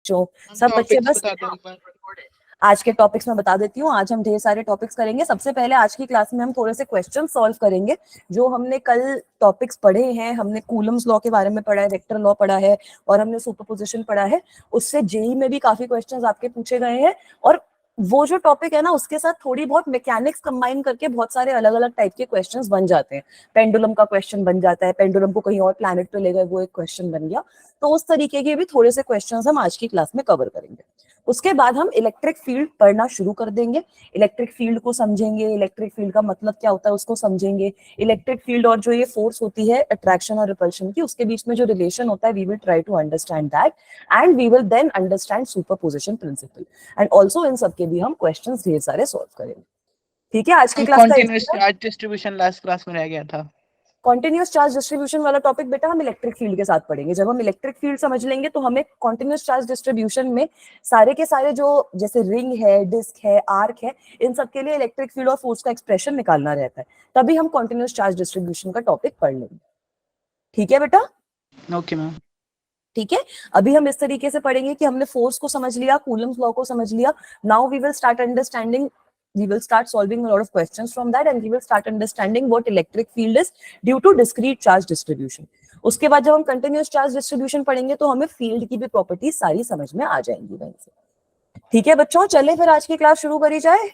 बच्चों, सब बच्चे बस आज के टॉपिक्स में बता देती हूँ। आज हम ढेर सारे टॉपिक्स करेंगे। सबसे पहले आज की क्लास में हम थोड़े से क्वेश्चन सॉल्व करेंगे जो हमने कल टॉपिक्स पढ़े हैं। हमने कूलम्स लॉ के बारे में पढ़ा है, वेक्टर लॉ पढ़ा है और हमने सुपरपोजिशन पढ़ा है। उससे जेई में भी काफी क्वेश्चंस आपके पूछे गए हैं और वो जो टॉपिक है ना उसके साथ थोड़ी बहुत मैकेनिक्स कंबाइन करके बहुत सारे अलग अलग टाइप के क्वेश्चंस बन जाते हैं। पेंडुलम का क्वेश्चन बन जाता है, पेंडुलम को कहीं और प्लैनेट पे ले गए, वो एक क्वेश्चन बन गया। तो उस तरीके के भी थोड़े से क्वेश्चंस हम आज की क्लास में कवर करेंगे। उसके बाद हम इलेक्ट्रिक फील्ड पढ़ना शुरू कर देंगे। इलेक्ट्रिक फील्ड को समझेंगे, इलेक्ट्रिक फील्ड का मतलब क्या होता है उसको समझेंगे। इलेक्ट्रिक फील्ड और जो ये फोर्स होती है अट्रैक्शन और रिपल्शन की, उसके बीच में जो रिलेशन होता है, we will try to understand that and we will then understand superposition principle and also इन सब के भी हम क्वेश्चंस ढेर सारे सॉल्व करेंगे। ठीक है, आज की क्लास का continuous charge distribution last class में रह गया था। कॉन्टिन्यूअस चार्ज डिस्ट्रीब्यूशन वाला टॉपिक बेटा हम इलेक्ट्रिक फील्ड के साथ पढ़ेंगे। जब हम इलेक्ट्रिक फील्ड समझ लेंगे तो हमें कॉन्टिन्यूअस चार्ज डिस्ट्रीब्यूशन में सारे के सारे जो जैसे रिंग है, डिस्क है, आर्क है, इन सब के लिए इलेक्ट्रिक फील्ड और फोर्स का एक्सप्रेशन निकालना रहता है। तभी हम कॉन्टिन्यूअस चार्ज डिस्ट्रीब्यूशन का टॉपिक पढ़ लेंगे। ठीक है बेटा? Okay ma'am. ठीक है, अभी हम इस तरीके से पढ़ेंगे कि हमने फोर्स को समझ लिया, कूलम्स लॉ को समझ लिया। Now we will start understanding, we will start solving a lot of questions from that and we will start understanding what electric field is due to discrete charge distribution. उसके बाद जब हम continuous charge distribution पढ़ेंगे तो हमें field की भी properties सारी समझ में आ जाएंगी वहीं से। ठीक है बच्चों, चले फिर आज की क्लास शुरू करी जाए।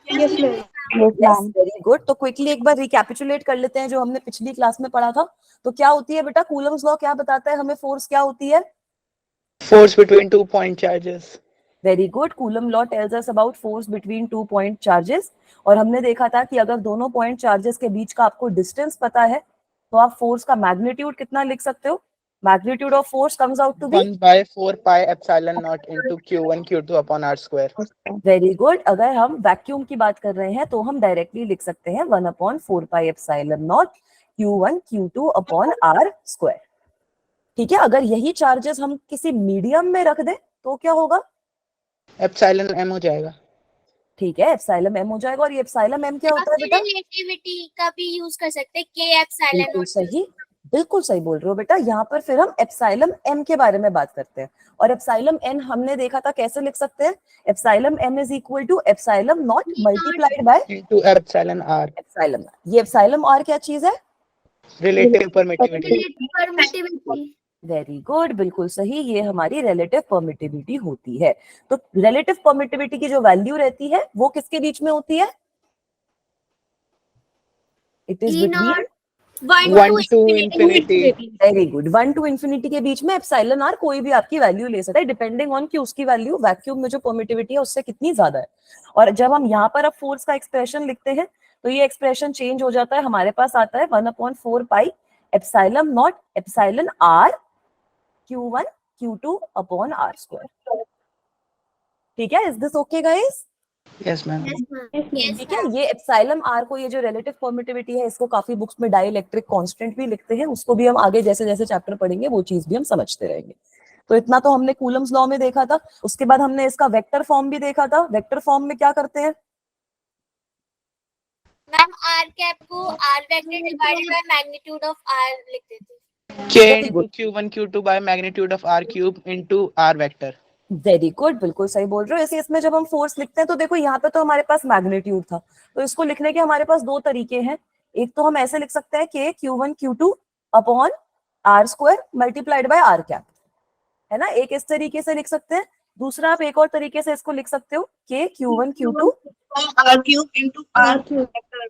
Yes, ma'am. Very good. तो क्विकली एक बार रिकैपिचुलेट कर लेते हैं जो हमने पिछली क्लास में पढ़ा था। तो क्या होती है बेटा कूलम्स लॉ, क्या बताता है हमें फोर्स क्या होती है? Force between 2 point charges. Very good. Coulomb law tells us about force between 2 point charges और हमने देखा था कि अगर दोनों पॉइंट चार्जेस के बीच का आपको डिस्टेंस पता है तो आप फोर्स का मैग्नीट्यूड कितना लिख सकते हो? Magnitude of force comes out to be 1/4 pi epsilon nought into q1 q2 upon r square. Very good. अगर हम वैक्यूम की बात कर रहे हैं तो हम डायरेक्टली लिख सकते हैं 1/4 pi epsilon not q1 q2 upon r square. ठीक है, अगर यही चार्जेस हम किसी मीडियम में रख दें तो क्या होगा? एप्सिलॉन m हो जाएगा। ठीक है, एप्सिलॉन m हो जाएगा। और ये एप्सिलॉन m क्या होता है बेटा? रिलेटिविटी का भी यूज कर सकते हैं, k एप्सिलॉन बिल्कुल सही, बिल्कुल सही बोल रहे हो बेटा। यहाँ पर फिर हम एप्सिलॉन m के बारे में बात करते हैं और एप्सिलॉन n हमने देखा था कैसे लिख सकते हैं। Epsilon m is equal to epsilon nought multiplied by into epsilon r। Epsilon. ये एप्सिलॉन r क्या चीज है? Relative permittivity. Permittivity. Very good, बिल्कुल सही, ये हमारी रिलेटिव परमिटिविटी होती है। तो रिलेटिव परमिटिविटी की जो वैल्यू रहती है वो किसके बीच में होती है? It is between 1 to infinity। Very good, 1 to infinity के बीच में एप्सिलॉन आर कोई भी आपकी वैल्यू ले सकता है डिपेंडिंग ऑन कि उसकी वैल्यू वैक्यूम में जो परमिटिविटी है उससे कितनी ज्यादा है। और जब हम यहाँ पर अब फोर्स का एक्सप्रेशन लिखते हैं तो ये एक्सप्रेशन चेंज हो जाता है, हमारे पास आता है 1/4 pi epsilon nought epsilon r q1 q2 upon r square. ठीक है, is this okay guys? Yes ma'am. ठीक है, ये एप्सिलॉन आर को, ये जो रिलेटिव परमिटिविटी है, इसको काफी बुक्स में डाइलेक्ट्रिक कांस्टेंट भी लिखते हैं। उसको भी हम आगे जैसे जैसे चैप्टर पढ़ेंगे वो चीज भी हम समझते रहेंगे। तो इतना तो हमने कूलम्स लॉ में देखा था। उसके बाद हमने इसका वेक्टर फॉर्म भी देखा था। वेक्टर फॉर्म में क्या करते हैं? मैम r कैप को r vector divided by magnitude of r लिख देते हैं। k into q1 q2 by magnitude of r cube into r vector। Very good, बिल्कुल सही बोल रहे हो। ऐसे इसमें जब हम फोर्स लिखते हैं तो देखो यहाँ पे तो हमारे पास मैग्नीट्यूड था, तो इसको लिखने के हमारे पास दो तरीके हैं। एक तो हम ऐसे लिख सकते हैं k q1 q2 upon r square multiplied by r cap, है ना, एक इस तरीके से लिख सकते हैं। दूसरा आप एक और तरीके से इसको लिख सकते हो k q1 q2 r cube into r vector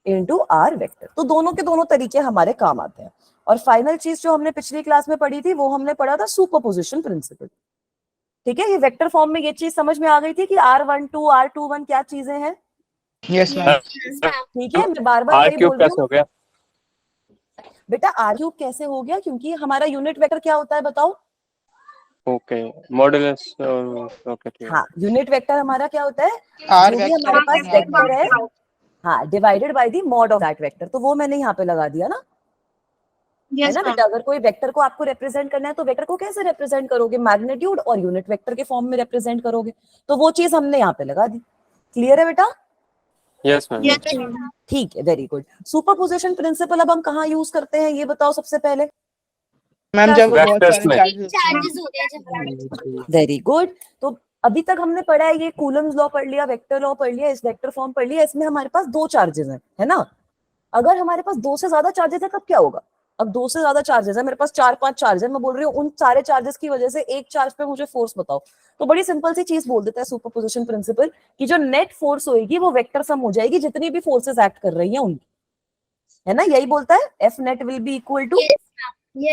into r vector. तो दोनों के दोनों तरीके हमारे काम आते हैं। और फाइनल चीज जो हमने पिछली क्लास में पढ़ी थी वो हमने पढ़ा था सुपरपोजिशन प्रिंसिपल। ठीक है, ये वेक्टर फॉर्म में ये चीज समझ में आ गई थी कि R12 R21 क्या चीजें हैं? Yes ma'am. ठीक है, मैं बार बार वही बोल रही हूँ बेटा। आर क्यूब कैसे हो गया? क्योंकि हमारा यूनिट वेक्टर क्या होता है बताओ? Okay, modulus. ओके ठीक है। हाँ, यूनिट वेक्टर हमारा क्या होता है? R जो भी vector हमारे पास upon R वेक्टर है, vector। हाँ, divided by the mod of that vector. तो वो मैंने यहाँ पे लगा दिया ना, है yes ना बेटा। अगर कोई वेक्टर को आपको रिप्रेजेंट करना है तो वेक्टर को कैसे रिप्रेजेंट करोगे? मैग्नीट्यूड और यूनिट वेक्टर के फॉर्म में रिप्रेजेंट करोगे। तो वो चीज हमने यहाँ पे लगा दी। क्लियर है बेटा? Yes ma'am. yes ma'am। ठीक है, वेरी गुड। सुपरपोजिशन प्रिंसिपल अब हम कहाँ यूज करते हैं ये बताओ सबसे पहले। मैम जब बहुत Vectors सारे में। चार्जेस चार्जेस होते हैं जब वेरी गुड। तो अभी तक हमने पढ़ा है, ये कूलम्स लॉ पढ़ लिया, वेक्टर लॉ पढ़ लिया, इस वेक्टर फॉर्म पढ़ लिया। इसमें हमारे पास दो चार्जेस हैं, है ना। अगर हमारे पास दो से ज्यादा चार्जेस है तब क्या होगा? अब दो से ज्यादा चार्जेस है, मेरे पास 4-5 चार्ज है, मैं बोल रही हूँ उन सारे चार्जेस की वजह से एक चार्ज पे मुझे फोर्स बताओ, तो बड़ी सिंपल सी चीज बोल देता है सुपरपोजिशन प्रिंसिपल कि जो नेट फोर्स होगी वो वेक्टर सम हो जाएगी जितनी भी फोर्सेस एक्ट कर रही हैं उनकी, है ना। यही बोलता है F net will be equal to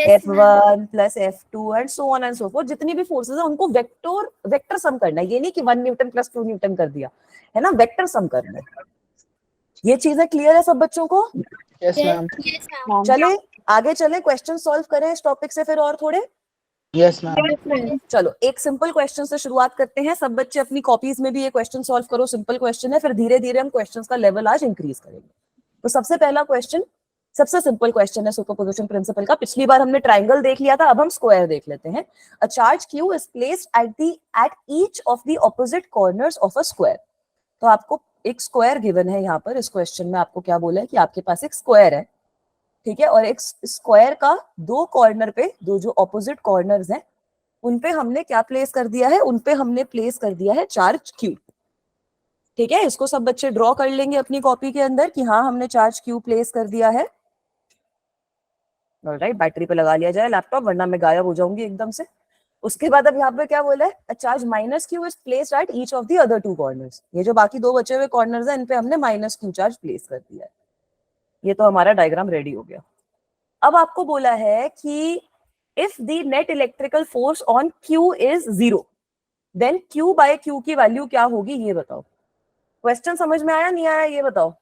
F1 plus F2 and so on and so forth. जितनी भी फोर्सेस है उनको वेक्टर सम करना है। ये नहीं कि 1 न्यूटन प्लस 2 न्यूटन कर दिया, है ना, वेक्टर सम करना है। ये चीजें क्लियर है सब बच्चों को? Yes ma'am. चले आगे चले, क्वेश्चन सॉल्व करें इस टॉपिक से फिर और थोड़े। Yes ma'am. चलो एक सिंपल क्वेश्चन से शुरुआत करते हैं। सब बच्चे अपनी कॉपीज में भी ये क्वेश्चन सॉल्व करो, सिंपल क्वेश्चन है, फिर धीरे धीरे हम क्वेश्चंस का लेवल आज इंक्रीज करेंगे। तो सबसे पहला क्वेश्चन सबसे सिंपल क्वेश्चन है सुपरपोजिशन प्रिंसिपल का। पिछली बार हमने ट्राइंगल देख लिया था, अब हम स्क्वायर देख लेते हैं। A charge Q is placed at each of the opposite corners of a square. तो आपको एक स्क्वायर गिवन है यहाँ पर। इस क्वेश्चन में आपको क्या बोला है कि आपके पास एक स्क्वायर है, ठीक है, और एक स्क्वायर का दो कॉर्नर पे, दो जो ऑपोजिट कॉर्नर्स हैं उनपे हमने क्या प्लेस कर दिया है? उनपे हमने प्लेस कर दिया है चार्ज Q, ठीक है। इसको सब बच्चे ड्रॉ कर लेंगे अपनी कॉपी के अंदर कि हाँ हमने चार्ज Q प्लेस कर दिया है। ऑलराइट, बैटरी पे लगा लिया जाए लैपटॉप वरना मैं गायब हो जाऊंगी एकदम से। उसके बाद अब यहाँ पे क्या बोला है? A charge minus Q is placed at each of the other two corners. ये जो बाकी दो बचे हुए कॉर्नर्स हैं इन पे हमने माइनस Q चार्ज प्लेस कर दिया है। ये तो हमारा डायग्राम रेडी हो गया। अब आपको बोला है कि if the net electrical force on Q is 0 then Q by Q की वैल्यू क्या होगी ये बताओ। क्वेश्चन समझ में आया नहीं आया ये बताओ?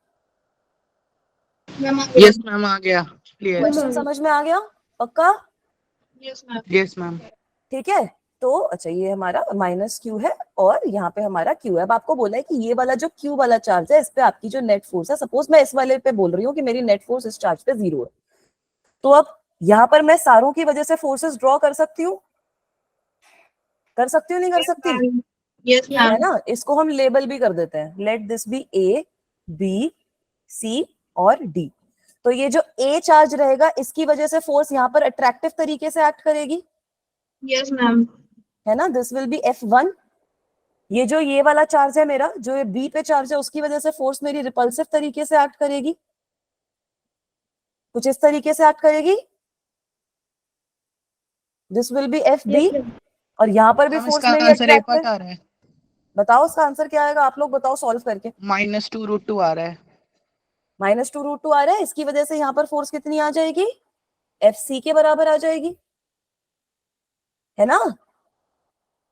यस मैम आ गया क्लियर। क्वेश्चन समझ में आ गया पक्का? Yes ma'am. ठीक है। तो अच्छा ये हमारा माइनस Q है और यहाँ पे हमारा Q है। अब आपको बोला है कि ये वाला जो Q वाला चार्ज है इस पे आपकी जो नेट फोर्स है, सपोज मैं इस वाले पे बोल रही हूँ कि मेरी नेट फोर्स इस चार्ज पे 0 है, तो अब यहाँ पर मैं सारों की वजह से फोर्सेस ड्रॉ कर सकती हूँ, कर सकती हूँ नहीं कर सकती? Yes, है ma'am. ना। इसको हम लेबल भी कर देते हैं, let this be A, B, C और D। तो ये जो A चार्ज रहेगा इसकी वजह से फोर्स यहाँ पर अट्रैक्टिव तरीके से एक्ट करेगी, Yes, ma'am. है ना। This will B F1। ये जो ये वाला चार्ज है मेरा, जो ये B पे चार्ज है, उसकी वजह से फोर्स मेरी रिपल्सिव तरीके से एक्ट करेगी, कुछ इस तरीके से एक्ट करेगी। This will B FB। और यहाँ पर भी मैम फोर्स इसका मेरी आंसर एक अट्रैक्टिव। बात आ रहा है। बताओ उसका आंसर क्या आएगा, आप लोग बताओ सॉल्व करके। -2√2 आ रहा है। -2√2 आ रहा है। इसकी वजह से यहाँ पर फोर्स कितनी आ जाएगी? FC के बराबर आ जाएगी, है ना।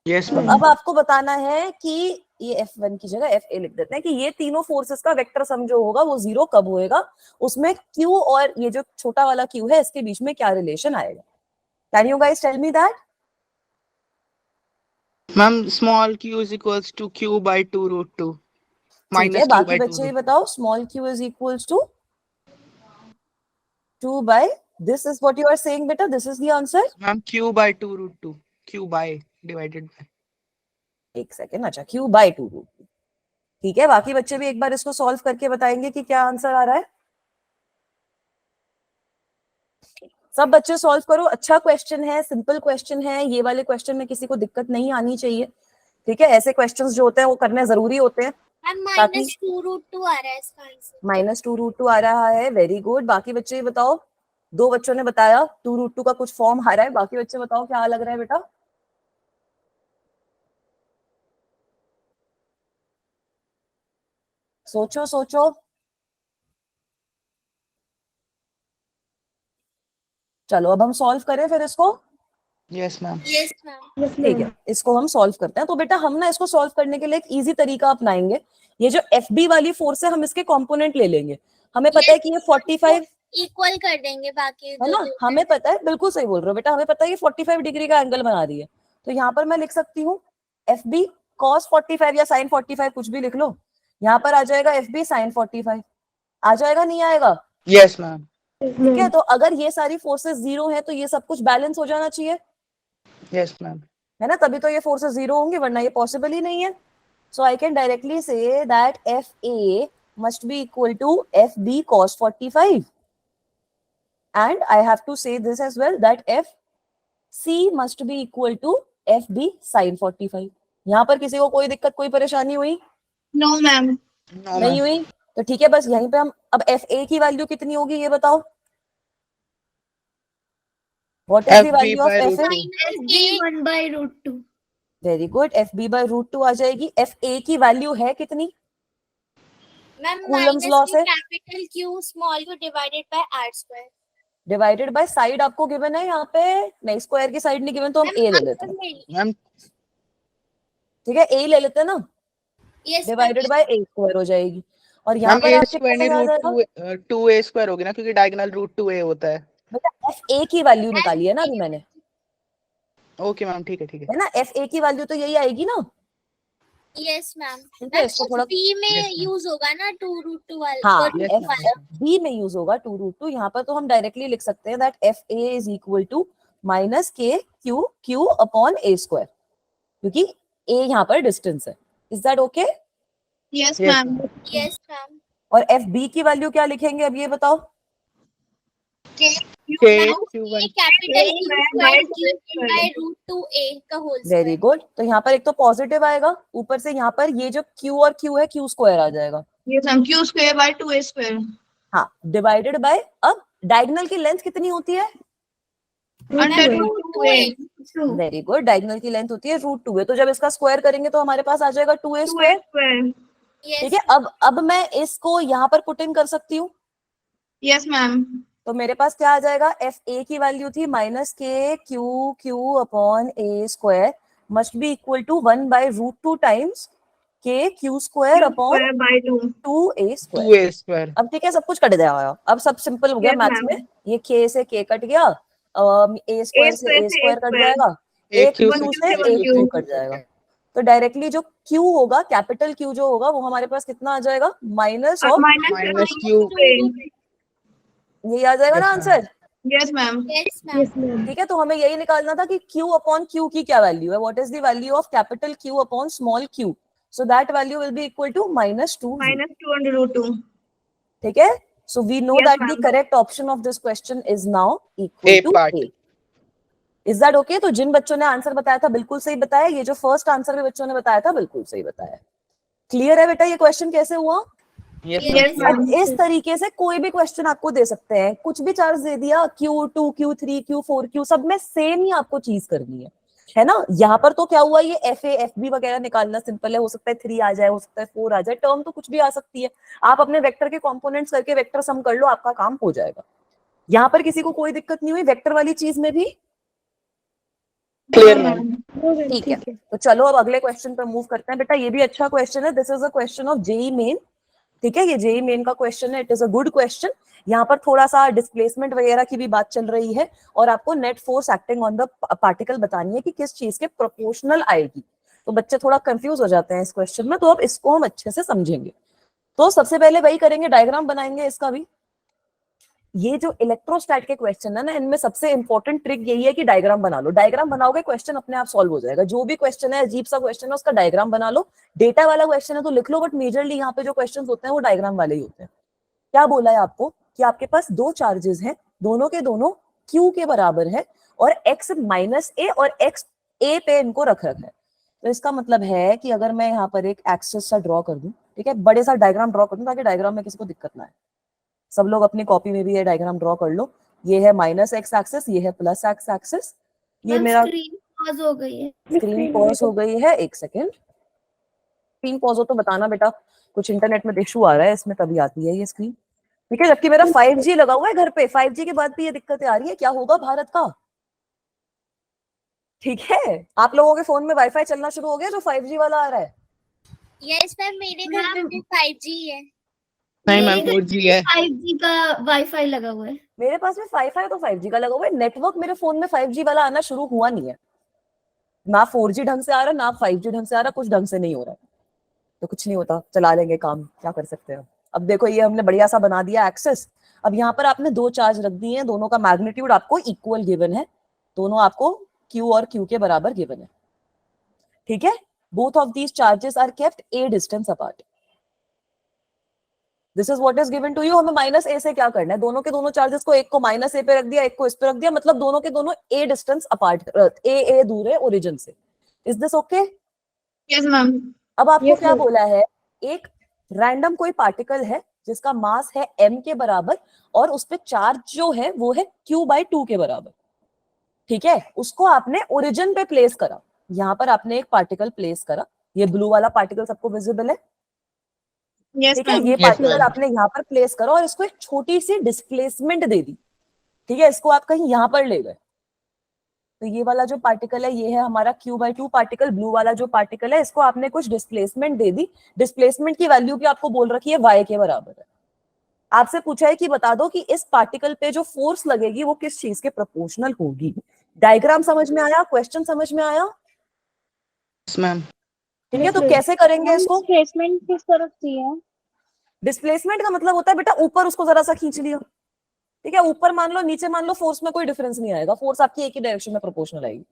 यस तो मैम। अब आपको बताना है कि ये F1 की जगह FA लिख देते हैं कि ये तीनों फोर्सेस का वेक्टर सम जो होगा वो 0 कब होएगा, उसमें Q और ये जो छोटा वाला Q है इसके बीच में क्या रिलेशन आएगा। Can you guys tell me that? Ma'am small q is equals to q by 2√2 ठीक है, -q बाकी बाय बच्चे ये 2√2। बताओ small q is equals to 2 by, this is what you are saying बेटा, this is the answer. Ma'am q by 2√2 q by divided by. एक second, अच्छा Q by 2√2, ठीक है। बाकी बच्चे भी एक बार इसको सॉल्व करके बताएंगे कि क्या आंसर आ रहा है। सब बच्चे सॉल्व करो, अच्छा क्वेश्चन है, सिंपल क्वेश्चन है। ये वाले क्वेश्चन में किसी को दिक्कत नहीं आनी चाहिए, ठीक है। ऐसे क्वेश्चंस जो होते हैं वो करने जरूरी होते हैं। ताकि -2√2 आ रहा है इसका आंसर। -2√2 आ रहा है, वेरी गुड। बाकी बच्चे बताओ, दो बच्चों ने बताया 2√2 का कुछ फॉर्म आ रहा है, बाकी बच्चे बताओ क्या लग रहा है बेटा। सोचो सोचो। चलो अब हम सॉल्व करें फिर इसको। Yes ma'am. Yes ma'am. ठीक है, इसको हम सॉल्व करते हैं। तो बेटा हम ना इसको सॉल्व करने के लिए एक इजी तरीका अपनाएंगे। ये जो FB वाली फोर्स है हम इसके कंपोनेंट ले लेंगे। हमें पता है कि ये 45 इक्वल कर देंगे बाकी है ना, हमें पता है, बिल्कुल सही बोल रहे हो बेटा, हमें पता है ये 45 डिग्री का एंगल बना रही है। तो यहाँ पर मैं लिख सकती हूँ FB cos 45 या sin 45, कुछ भी लिख लो। यहाँ पर आ जाएगा FB sin 45, आ जाएगा नहीं आएगा? Yes ma'am. ठीक है। तो अगर ये सारी फोर्सेस 0 है तो ये सब कुछ बैलेंस हो जाना चाहिए, यस मैम। है ना, तभी तो ये फोर्सेस 0 होंगी, वरना ये पॉसिबल ही नहीं है। So I can directly say that FA must be equal to FB cos 45 and I have to say this as well that C must be equal to FB sin 45। यहाँ पर किसी को कोई दिक्कत कोई परेशानी हुई? No, ma'am. No, नहीं ma'am. हुई? तो ठीक है, बस यहीं पे हम अब FA की वैल्यू कितनी होगी ये बताओ। What is the FB value of by root FA? 2. FB 1 by root 2. Very good, FB by root 2 आ जाएगी। FA की वैल्यू है कितनी? मैम Coulomb's माइनस law की से capital Q small q divided by r square. Divided by side आपको given है यहाँ पे, नहीं स्क्वायर की साइड नहीं गिवन तो हम A ले लेते हैं। Ma'am, ठीक है, A ले लेते हैं ना, yes divided by A square हो जाएगी। और यहाँ ma'am, पर a आपके square पास नहीं आ root जाएगा 2a square होगी ना, क्योंकि डायगोनल root 2a होता है। बेटा, FA की वैल्यू निकाली है ना अभी मैंने, ओके मैम, ठीक है। है ना, FA की वैल्यू तो यही आएगी ना। Yes ma'am. ठीक है, इसको थोड़ा बी में Yes, ma'am. यूज होगा ना 2 रूट 2 वाला। हाँ, Yes, root ma'am. वाला। B में यूज होगा 2 रूट 2। यहाँ पर तो हम डायरेक्टली लिख सकते हैं that FA is equal to minus k Q upon A square, क्योंकि A यहाँ पर डिस्टेंस है। Is that okay? Yes, Yes, ma'am. ma'am. Yes ma'am. और FB की वैल्यू क्या लिखेंगे अब ये बताओ। K ये Q1 capital Q square Q square. By root 2a का होल वेरी स्क्वायर। गुड, तो यहाँ पर एक तो पॉजिटिव आएगा, ऊपर से यहाँ पर ये जो Q और Q है Q स्क्वायर आ जाएगा। Yes, ma'am. Q square by 2a square. हाँ, डिवाइडेड बाय, अब डायगोनल की लेंथ कितनी होती है? Under Root root 2a। 2a. Very good, diagonal की लेंथ होती है √2a, तो जब इसका स्क्वायर करेंगे तो हमारे पास आ जाएगा 2a 2a स्क्वायर। square. ठीक यस है, अब मैं इसको यहाँ पर पुट इन कर सकती हूँ, Yes, ma'am. तो मेरे पास क्या आ जाएगा, FA की वैल्यू थी minus k Q upon A square must be equal to 1 by √2 times k q square Q upon square by 2. 2A square. 2a square. अब ठीक है, सब कुछ कट जाएगा, अब सब सिंपल हो गया Yes, मैथ्स ma'am. में। ये K से K कट गया, A स्क्वायर से A स्क्वायर कट जाएगा, एक एक Q Q से से एक एक Q Q कट जाएगा। तो डायरेक्टली जो Q होगा, कैपिटल Q जो होगा वो हमारे पास कितना आ जाएगा, minus of Minus Q. 2a. यही आ जाएगा ना Yes, ma'am. Answer. Yes, ma'am. Yes ma'am. ठीक है, तो हमें यही निकालना था कि Q अपॉन Q की क्या वैल्यू है, what is the value of capital Q upon small q, so that value will be equal to -2। Minus 2 under root 2. ठीक है, so we know Yes, that the ma'am. Correct option of this question is now equal A to part. A। Is that okay? तो जिन बच्चों ने answer बताया था बिल्कुल सही बताया, ये जो फर्स्ट आंसर भी बच्चों ने बताया था बिल्कुल सही बताया। क्लियर है बेटा ये क्वेश्चन कैसे हुआ? Yes, Yes, ma'am. अब इस तरीके से कोई भी क्वेश्चन आपको दे सकते हैं, कुछ भी चार्ज दे दिया, Q2 Q3 Q4 Q, सब में सेम ही आपको चीज करनी है ना। यहाँ पर तो क्या हुआ, ये FA FB वगैरह निकालना सिंपल है, हो सकता है 3 आ जाए, हो सकता है 4 आ जाए, टर्म तो कुछ भी आ सकती है। आप अपने वेक्टर के कंपोनेंट्स करके वेक्टर सम कर लो, आपका काम हो जाएगा। यहाँ पर किसी को कोई दिक्कत नहीं हुई वेक्टर वाली चीज में भी? Clear, ma'am. ठीक है, तो चलो अब अगले क्वेश्चन पर मूव करते हैं। बेटा ये भी अच्छा क्वेश्चन है, this is a question of JEE main. ठीक है, ये जेईई मेन का क्वेश्चन है, it is a good question. यहाँ पर थोड़ा सा डिस्प्लेसमेंट वगैरह की भी बात चल रही है, और आपको net force acting on the particle बतानी है कि किस चीज के प्रोपोर्शनल आएगी। तो बच्चे थोड़ा कंफ्यूज हो जाते हैं इस क्वेश्चन में, तो अब इसको हम अच्छे से समझेंगे। तो सबसे पहले वही करेंगे, डायग्राम बनाएंगे इसका भी। ये जो इलेक्ट्रोस्टैट के क्वेश्चन है ना, इनमें सबसे इंपॉर्टेंट ट्रिक यही है कि डायग्राम बना लो। डायग्राम बनाओगे क्वेश्चन अपने आप सॉल्व हो जाएगा। जो भी क्वेश्चन है, अजीब सा क्वेश्चन है, उसका डायग्राम बना लो। डेटा वाला क्वेश्चन है तो लिख लो, बट मेजरली यहाँ पे जो क्वेश्चन होते हैं वो डायग्राम वाले ही होते हैं। क्या बोला है आपको कि आपके पास दो चार्जेस हैं, दोनों के दोनों Q के बराबर है, और x माइनस ए और x a पे इनको रख रखा है। तो इसका मतलब है कि अगर मैं यहाँ पर एक एक्सिस सा ड्रॉ कर दूं, ठीक है, बड़े सा डायग्राम ड्रॉ कर दूं, ताकि डायग्राम में किसी को दिक्कत ना आए। सब लोग अपनी कॉपी में भी ये डायग्राम ड्रॉ कर लो। ये है माइनस एक्स एक्सिस, ये है प्लस एक्स एक्सिस। ये मेरा स्क्रीन पॉज हो गई है। स्क्रीन पॉज हो गई है, एक सेकेंड। स्क्रीन पॉज हो तो बताना बेटा, कुछ इंटरनेट में इशू आ रहा है इसमें, तभी आती है ये स्क्रीन। ठीक है, जबकि मेरा 5G लगा हुआ है घर पे, 5G के बाद भी ये दिक्कतें आ रही है, क्या होगा भारत का? ठीक है, आप लोगों के फोन में वाईफाई चलना शुरू हो गया जो 5G वाला आ रहा है? यस मैम, मेरे घर पे भी 5G है। नहीं मैम, 4G है। 5G का वाईफाई लगा हुआ है। मेरे पास में 5 तो 5G का लगा हुआ है। नेटवर्क मेरे फोन में 5G वाला आना शुरू हुआ नहीं है, ना 4G ढंग से आ रहा, ना 5G ढंग से आ रहा, कुछ ढंग से नहीं हो रहा। तो कुछ नहीं होता, चला लेंगे काम, क्या कर सकते हैं। अब देखो ये हमने बढ़िया सा बना दिया एक्सेस। अब यहाँ पर आपने दो चार्ज रख दिए हैं, दोनों का मैग्नीट्यूड आपको इक्वल गिवन है, दोनों आपको Q और Q के बराबर गिवन है। ठीक है, both of these charges are kept a distance apart. This is what is given to you. हमें माइनस ए से क्या करना है, दोनों के दोनों चार्जेस को, एक को माइनस ए पे रख दिया, एक को इस पे रख दिया, मतलब दोनों के दोनों ए डिस्टेंस अपार्ट, ए दूर है ओरिजिन से। Is this okay? Yes, ma'am. अब आपको Yes, क्या ma'am. बोला है, एक रैंडम कोई पार्टिकल है जिसका मास है m के बराबर और उस पे चार्ज जो है वो है q/2 के बराबर, ठीक है। उसको आपने ओरिजिन पे प्लेस करा, यहाँ पर आपने एक पार्टिकल प्लेस करा, ये ब्लू वाला पार्टिकल सबको विजिबल है, Yes, ठीक है। ma'am. ये Yes, पार्टिकल ma'am. आपने यहाँ पर प्लेस करा और इसको एक छोटी सी डिस्प्लेसमेंट दे दी, ठीक है। इसको आप कहीं यहाँ पर ले गए, तो ये वाला जो पार्टिकल है ये है हमारा q/2 पार्टिकल, ब्लू वाला जो पार्टिकल है इसको आपने कुछ डिस्प्लेसमेंट दे दी, डिस्प्लेसमेंट की वैल्यू भी आपको बोल रखी है y के बराबर है। आपसे पूछा है कि बता दो कि इस पार्टिकल पे जो फोर्स लगेगी वो किस चीज के प्रोपोर्शनल होगी। डायग्राम समझ में आया, क्वेश्चन समझ में आया, Yes, ma'am. ठीक है। तो कैसे करेंगे इसको? डिस्प्लेसमेंट किस तरफ की है? डिस्प्लेसमेंट का मतलब होता है बेटा ऊपर उसको जरा सा खींच लिया, ठीक है। ऊपर मान लो, नीचे मान लो, फोर्स में कोई डिफरेंस नहीं आएगा, फोर्स आपकी एक ही डायरेक्शन में प्रोपोर्शनल आएगी,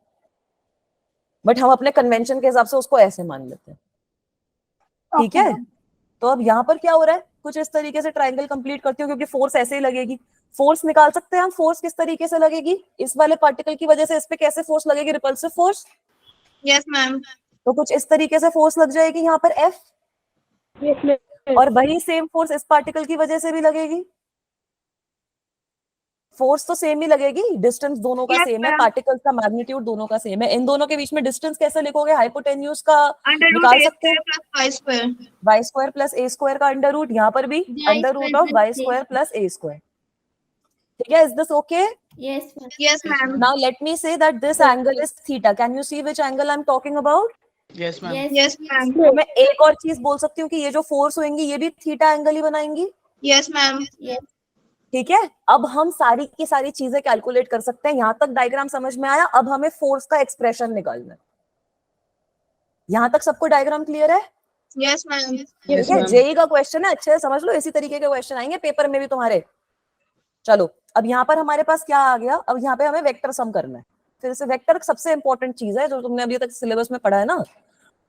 बट हम अपने कन्वेंशन के हिसाब से उसको ऐसे मान लेते हैं, ठीक है। तो अब यहाँ पर क्या हो रहा है, कुछ इस तरीके से ट्रायंगल कंप्लीट करती हूँ क्योंकि फोर्स ऐसे ही लगेगी। फोर्स निकाल सकते हैं हम, फोर्स किस तरीके से लगेगी, इस वाले पार्टिकल की वजह से इस पे कैसे फोर्स लगेगी, रिपल्सिव फोर्स। Yes, ma'am. तो कुछ इस तरीके से फोर्स लग जाएगी यहाँ पर F, Yes, ma'am. और वही सेम फोर्स इस पार्टिकल की वजह से भी लगेगी। फोर्स तो सेम ही लगेगी, डिस्टेंस दोनों का Yes, सेम है, ma'am. पार्टिकल्स का मैग्नीट्यूड दोनों का सेम है। इन दोनों के बीच में डिस्टेंस कैसे लिखोगे, हाइपोटेन्यूज का Under root निकाल a सकते हैं, square plus y square. y² plus a square का अंडर रूट, यहाँ पर भी Y under root of square y plus a square plus a square, ठीक है। Is this okay? Yes, ma'am. Yes, ma'am. Now let me say that this angle is theta. Can you see which angle I am talking about? Yes, ma'am. Yes. Yes, ma'am. तो मैं एक और चीज बोल सकती हूँ कि ये जो फोर्स होंगी ये भी थीटा एंगल ही बनाएंगी, Yes, ma'am. Yes. ठीक है। अब हम सारी की सारी चीजें कैलकुलेट कर सकते हैं। यहाँ तक डायग्राम समझ में आया, अब हमें फोर्स का एक्सप्रेशन निकालना है। यहाँ तक सबको डायग्राम क्लियर है? Yes, ma'am. Yes, ठीक है, ma'am. जेई का क्वेश्चन है, अच्छे से समझ लो, इसी तरीके के क्वेश्चन आएंगे पेपर में भी तुम्हारे। चलो अब यहाँ पर हमारे पास क्या आ गया, अब यहाँ पे हमें वेक्टर सम करना है। फिर से वेक्टर सबसे इंपॉर्टेंट चीज है जो तुमने अभी तक सिलेबस में पढ़ा है ना।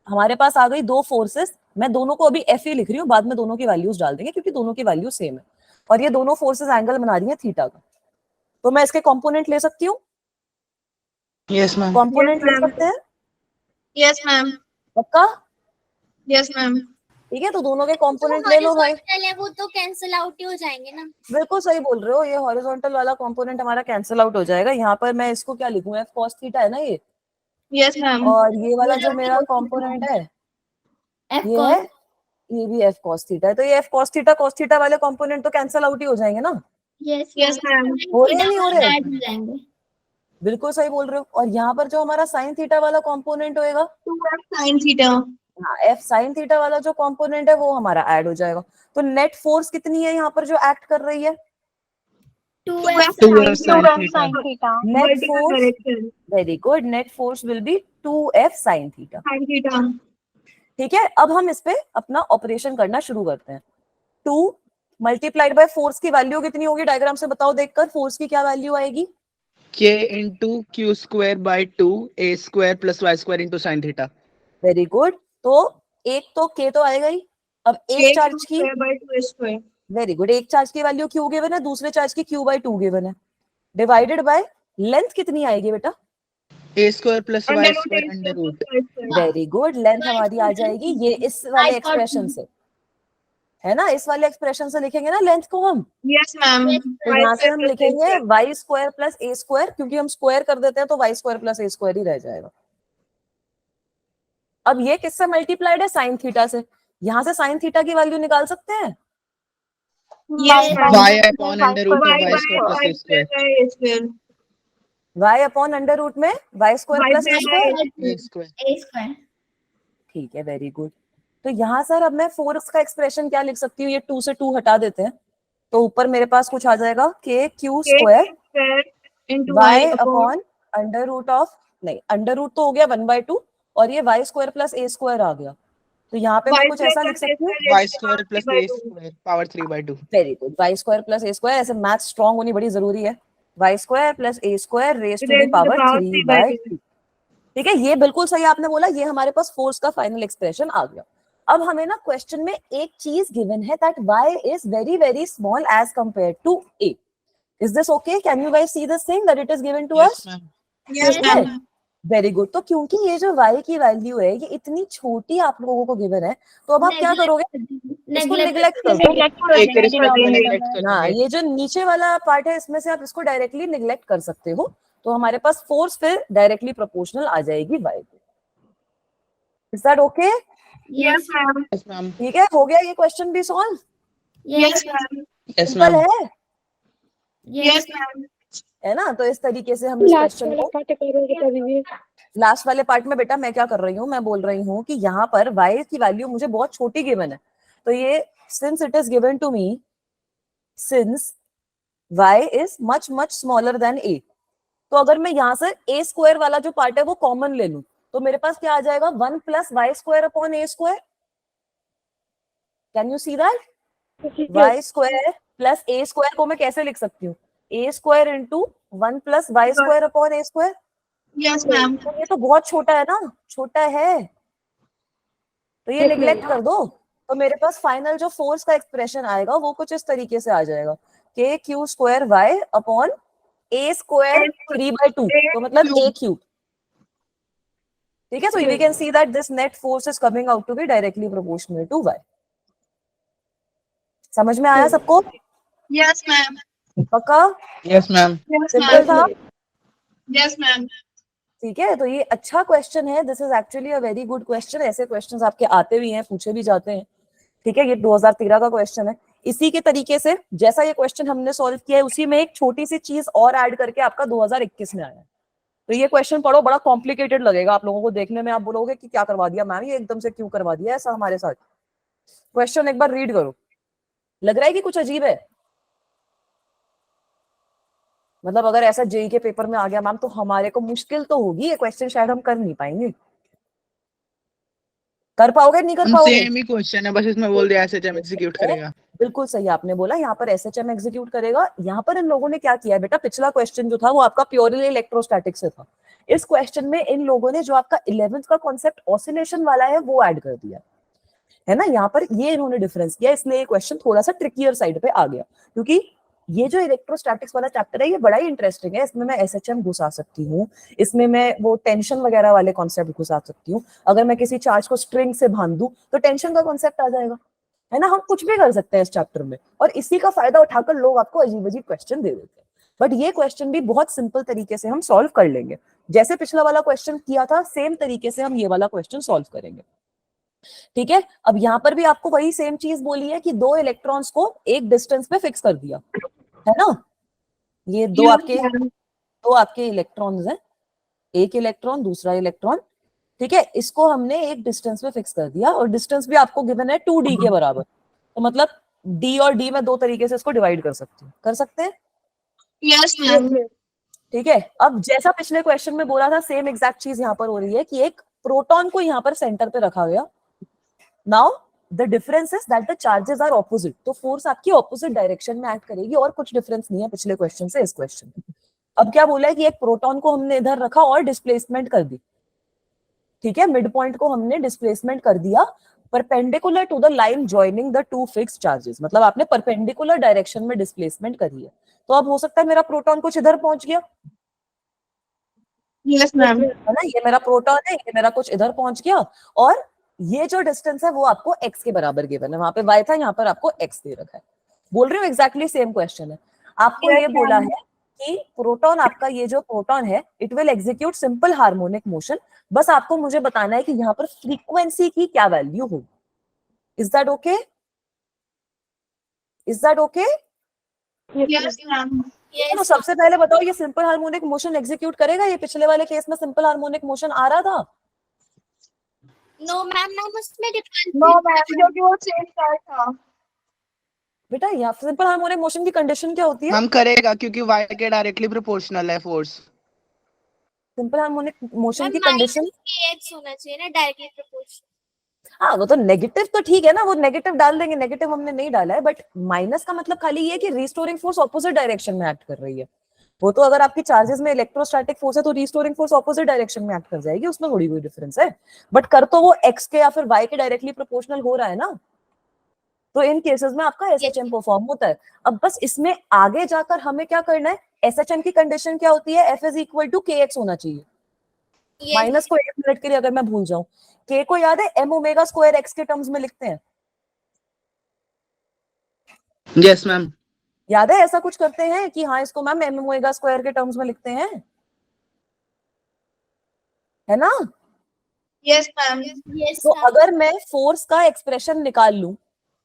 हमारे पास आ गई दो फोर्सेस, मैं दोनों को अभी एफ ही लिख रही हूँ, बाद में दोनों की वैल्यूज डाल देंगे क्योंकि दोनों की वैल्यू सेम है, और ये दोनों फोर्सेस एंगल बना रही है थीटा का। तो मैं इसके कंपोनेंट ले सकती हूँ, Yes, ma'am. कंपोनेंट Yes, ले ma'am. सकते हैं Yes, ma'am. पक्का? Yes, ma'am. ठीक है, तो दोनों के जो कंपोनेंट ले लो भाई। हॉरिजॉन्टल है वो तो कैंसिल आउट ही हो जाएंगे ना। बिल्कुल सही बोल रहे हो, ये हॉरिजॉन्टल वाला कंपोनेंट हमारा कैंसिल आउट हो जाएगा। यहाँ पर मैं इसको क्या लिखूं, एफ कॉस थीटा है ना ये, Yes, ma'am. और ये वाला जो मेरा कंपोनेंट है F ये cos. है, ये भी एफ कॉस थीटा है। तो ये एफ कॉस थीटा वाले कंपोनेंट तो कैंसिल आउट ही हो जाएंगे ना। Yes. Yes, ma'am. हो रहे हैं, नहीं हो रहे? Add हो जाएंगे. बिल्कुल सही बोल रहे हो। और यहाँ पर जो हमारा साइन थीटा वाला कंपोनेंट होएगा, 2f sin theta. हाँ, एफ साइन थीटा वाला जो कंपोनेंट है वो हमारा ऐड हो जाएगा। तो नेट फोर्स कितनी है यहाँ पर जो एक्ट कर रही है? 2f. 2f sin Sin theta. theta. Net Vertical force, direction. Very good, net force will B 2f sin theta. Sin theta. ठीक है, अब हम इस पे अपना ऑपरेशन करना शुरू करते हैं। 2 मल्टीप्लाइड बाय फोर्स की वैल्यू कितनी होगी, डायग्राम से बताओ देखकर, फोर्स की क्या वैल्यू आएगी? K into q square by 2 a square plus y square into sin theta. Very good. तो एक तो k तो आएगा ही। अब K एक चार्ज की, square by 2 square. Very good, एक चार्ज की वैल्यू q गिवन है, दूसरे चार्ज की q/2 गिवन है, डिवाइडेड बाय लेंथ कितनी आएगी बेटा? A square plus y Under root square a under square root. plus y square. Very good, length हमारी आ जाएगी ये इस वाले I got एक्सप्रेशन you. से, है ना, इस वाले एक्सप्रेशन से लिखेंगे ना लेंथ को हम। Yes, ma'am. तो Y यहाँ से square हम plus a लिखेंगे square. Y square plus a square, क्योंकि हम स्क्वायर कर देते हैं तो Y square plus a square ही रह जाएगा। अब ये किससे मल्टीप्लाइड है? साइन थीटा से। यहाँ से साइन थीटा की वैल्यू निकाल सकते हैं? Yes, ma'am. Y upon under root of Y y by square plus y a square. square by a square. Y upon under root में y square Y plus a by square. A square. A square. ठीक है, very good. तो यहाँ sir अब मैं force का expression क्या लिख सकती हूँ, ये 2 से 2 हटा देते हैं, तो ऊपर मेरे पास कुछ आ जाएगा k q K स्क्वायर square into y y upon upon under root of, नहीं अंडर रूट तो हो गया 1/2, और ये y square plus a square आ गया। तो यहाँ पे मैं y कुछ square ऐसा plus लिख a सकती हूँ, square Y raised to square power plus 3 by a 2. square power 3/2. Very good, y square plus a square, ऐसे मैथ स्ट्रॉन्ग होनी बड़ी जरूरी है। Y square plus a square raise to the Raised to the power power 3 3 by by 2. 2। ठीक है, ये बिल्कुल सही आपने बोला, ये हमारे पास फोर्स का फाइनल एक्सप्रेशन आ गया। अब हमें ना क्वेश्चन में एक चीज गिवन है that y is very very small as compare to a. Is this okay? Can you guys see this thing that it is given to us? Yes, ma'am. Very good. तो क्योंकि ये जो y की value है ये इतनी छोटी आप लोगों को गिवन है, तो अब आप क्या करोगे? इसको नेग्लेक्ट कर दो. एक रिस्पेक्ट में नेग्लेक्ट कर हाँ, देंगे। ये जो नीचे वाला पार्ट है इसमें से आप इसको डायरेक्टली निग्लेक्ट कर सकते हो. तो हमारे पास फोर्स फिर डायरेक्टली प्रोपोर्शनल आ जाएगी y को. Is that okay? Yes, ma'am. Yes, ma'am. ठीक है, हो गया ये क्वेश्चन भी solve. Yes, ma'am. Yes, simple ma'am. है, Yes, ma'am. है ना? तो इस तरीके से हम इस लास्ट क्वेश्चन वाला को पार्ट करोगे तभी भी. लास्ट वाले पार्ट में बेटा मैं क्या कर रही हूँ, मैं बोल रही हूँ कि यहाँ पर y की वैल्यू मुझे बहुत छोटी गिवन है. तो ये since it is given to me, since y is much much smaller than a, तो अगर मैं यहाँ से a स्क्वायर वाला जो पार्ट है वो कॉमन ले लूं तो मेरे पास क्या आ जाएगा? 1 plus y square upon a square. Can you see that? y square plus a square को मैं कैसे लिख सकती हूँ? a square into 1 plus y square upon a square. Yes, ma'am. तो ये तो बहुत छोटा है ना, छोटा है, तो ये निग्लेक्ट कर दो. तो मेरे पास फाइनल जो फोर्स का एक्सप्रेशन आएगा वो कुछ इस तरीके से आ जाएगा, k q square Y upon ए स्क्वायर 3/2, तो मतलब a क्यूब. ठीक है, so we can see that this net force is coming out to be directly proportional to y. समझ में आया सबको? Yes, ma'am. पक्का? Yes, ma'am. Yes, सिंपल था. ma'am. Yes, ma'am. ठीक है, तो ये अच्छा क्वेश्चन है. This is actually a very good question. ऐसे क्वेश्चंस आपके आते भी हैं, पूछे भी जाते हैं. ठीक है, ये 2013 का क्वेश्चन है. इसी के तरीके से जैसा ये क्वेश्चन हमने सॉल्व किया है उसी में एक छोटी सी चीज और ऐड करके आपका 2021 में आया है. तो ये क्वेश्चन पढ़ो, बड़ा कॉम्प्लिकेटेड लगेगा आप लोगों को देखने में. आप बोलोगे कि क्या करवा दिया मैम, ये एकदम से क्यों करवा दिया ऐसा हमारे साथ. क्वेश्चन एक बार रीड करो, लग रहा है कि कुछ अजीब है. मतलब अगर ऐसा जेई के पेपर में आ गया मैम तो हमारे को मुश्किल तो होगी, ये क्वेश्चन शायद हम कर नहीं पाएंगे. कर पाओगे नहीं कर पाओगे? सेम ही क्वेश्चन है, बस इसमें बोल दिया एसएचएम एग्जीक्यूट करेगा. बिल्कुल सही आपने बोला, यहाँ पर एसएचएम एग्जीक्यूट करेगा. यहाँ पर इन लोगों ने क्या किया बेटा, पिछला क्वेश्चन जो था वो आपका प्योरली इलेक्ट्रोस्टैटिक से था. इस क्वेश्चन में इन लोगों ने जो आपका 11th का कॉन्सेप्ट ऑसिलेशन वाला है वो ऐड कर दिया है ना. यहाँ पर ये इन्होंने डिफरेंस किया, इसलिए ये क्वेश्चन थोड़ा सा ट्रिकियर साइड पे आ गया. क्योंकि ये जो इलेक्ट्रोस्टैटिक्स वाला चैप्टर है ये बड़ा ही इंटरेस्टिंग है. इसमें मैं एसएचएम घुसा सकती हूँ, इसमें मैं वो टेंशन वगैरह वाले कॉन्सेप्ट घुसा सकती हूँ. अगर मैं किसी चार्ज को स्ट्रिंग से बांध दूं तो टेंशन का कॉन्सेप्ट आ जाएगा, है ना. हम कुछ भी कर सकते हैं इस चैप्टर में, और इसी का फायदा उठाकर लोग आपको अजीब अजीब क्वेश्चन दे देते हैं. बट ये क्वेश्चन भी बहुत सिंपल तरीके से हम सॉल्व कर लेंगे. जैसे पिछला वाला क्वेश्चन किया था सेम तरीके से हम ये वाला क्वेश्चन सॉल्व करेंगे. ठीक है, अब यहाँ पर भी आपको वही सेम चीज बोली है कि दो इलेक्ट्रॉन्स को एक डिस्टेंस पे फिक्स कर दिया है ना. ये दो आपके इलेक्ट्रॉन्स हैं, एक इलेक्ट्रॉन दूसरा इलेक्ट्रॉन. ठीक है, इसको हमने एक डिस्टेंस पे फिक्स कर दिया और डिस्टेंस भी आपको गिवन है 2d के बराबर. तो मतलब d और d में दो तरीके से इसको डिवाइड कर सकते हैं, कर सकते हैं. Yes, ma'am. ठीक है, अब जैसा पिछले क्वेश्चन में बोला था सेम एग्जैक्ट चीज यहाँ पर हो रही है कि एक प्रोटॉन को यहाँ पर सेंटर पे रखा गया. Now the difference is that the charges are opposite. तो फोर्स आपकी ऑपोजिट डायरेक्शन में एक्ट करेगी, और कुछ डिफरेंस नहीं है पिछले क्वेश्चन से इस क्वेश्चन में. अब क्या बोला है कि एक प्रोटॉन को हमने इधर रखा और डिस्प्लेसमेंट कर दी. ठीक है, मिड पॉइंट को हमने डिस्प्लेसमेंट कर दिया perpendicular to the line joining the two fixed charges. मतलब आपने परपेंडिकुलर डायरेक्शन में डिस्प्लेसमेंट करी है. तो अब हो सकता है मेरा प्रोटॉन कुछ इधर पहुंच गया, Yes, ma'am. है ना. ये मेरा प्रोटॉन है, ये मेरा कुछ इधर पहुंच गया, और ये जो डिस्टेंस है वो आपको x के बराबर गिवन है. वहां पे y था, यहाँ पर आपको x दे रखा है. बोल रही हूँ एग्जैक्टली सेम क्वेश्चन है. आपको ये बोला है कि प्रोटॉन, आपका ये जो प्रोटॉन है it will execute simple harmonic motion. बस आपको मुझे बताना है कि यहाँ पर फ्रीक्वेंसी की क्या वैल्यू होगी. Is that okay? Is that okay? Yes, ma'am. तो सबसे पहले बताओ, ये सिंपल हार्मोनिक मोशन एग्जीक्यूट करेगा? ये पिछले वाले केस में सिंपल हार्मोनिक मोशन आ रहा था. No, ma'am, ma'am, उसमें difference No, ma'am. क्योंकि वो सेम चार्ज था. बेटा यहाँ सिंपल हार्मोनिक मोशन की कंडीशन क्या होती है? हम करेगा क्योंकि y के डायरेक्टली प्रोपोर्शनल है फोर्स. सिंपल हार्मोनिक मोशन की Ma'am, कंडीशन, kx होना चाहिए ना, डायरेक्टली प्रोपोर्शनल. हाँ वो तो नेगेटिव तो ठीक है ना, वो नेगेटिव डाल देंगे. नेगेटिव हमने नहीं डाला है, बट माइनस का मतलब खाली ये कि रिस्टोरिंग फोर्स ऑपोजिट डायरेक्शन में एक्ट कर रही है. वो तो अगर आपकी चार्जेस में इलेक्ट्रोस्टैटिक फोर्स है तो रिस्टोरिंग फोर्स ऑपोजिट डायरेक्शन में एक्ट कर जाएगी, उसमें थोड़ी कोई डिफरेंस है, बट कर तो वो एक्स के या फिर वाई के डायरेक्टली प्रोपोर्शनल हो रहा है ना, तो इन केसेस में आपका एसएचएम परफॉर्म होता है। अब बस इसमें आगे जाकर हमें क्या करना है, एसएचएम की कंडीशन क्या होती है, एफ इज इक्वल टू के एक्स होना चाहिए। Yes. माइनस को 1 मिनट के लिए अगर मैं भूल जाऊं, के को याद है एम ओमेगा स्क्वायर एक्स के टर्म्स में लिखते हैं, यस मैम। याद है ऐसा कुछ करते हैं कि हाँ इसको मैम एम ओमेगा स्क्वायर के टर्म्स में लिखते हैं, है ना? Yes, ma'am. Yes, तो ma'am. अगर मैं फोर्स का एक्सप्रेशन निकाल लूं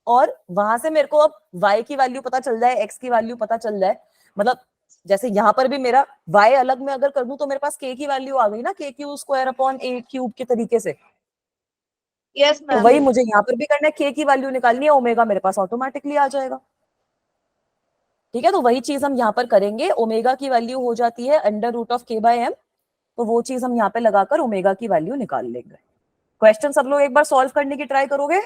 और वहां से मेरे को अब y की वैल्यू पता चल जाए, x की वैल्यू पता चल जाए, मतलब जैसे यहाँ पर भी मेरा y अलग में अगर कर दूं तो मेरे पास k की वैल्यू आ गई ना, k Q square upon 8 cube के तरीके से, Yes, तो ma'am. वही मुझे यहाँ पर भी करना है, k की वैल्यू निकालनी है, ओमेगा मेरे पास ऑटोमेटिकली आ जाएगा। ठीक है, तो वही चीज हम यहाँ पर करेंगे, ओमेगा की वैल्यू हो जाती है under root of k by m, तो वो चीज हम यहाँ पे लगाकर ओमेगा की वैल्यू निकाल लेंगे। क्वेश्चन सब लोग एक बार सॉल्व करने की ट्राई करोगे?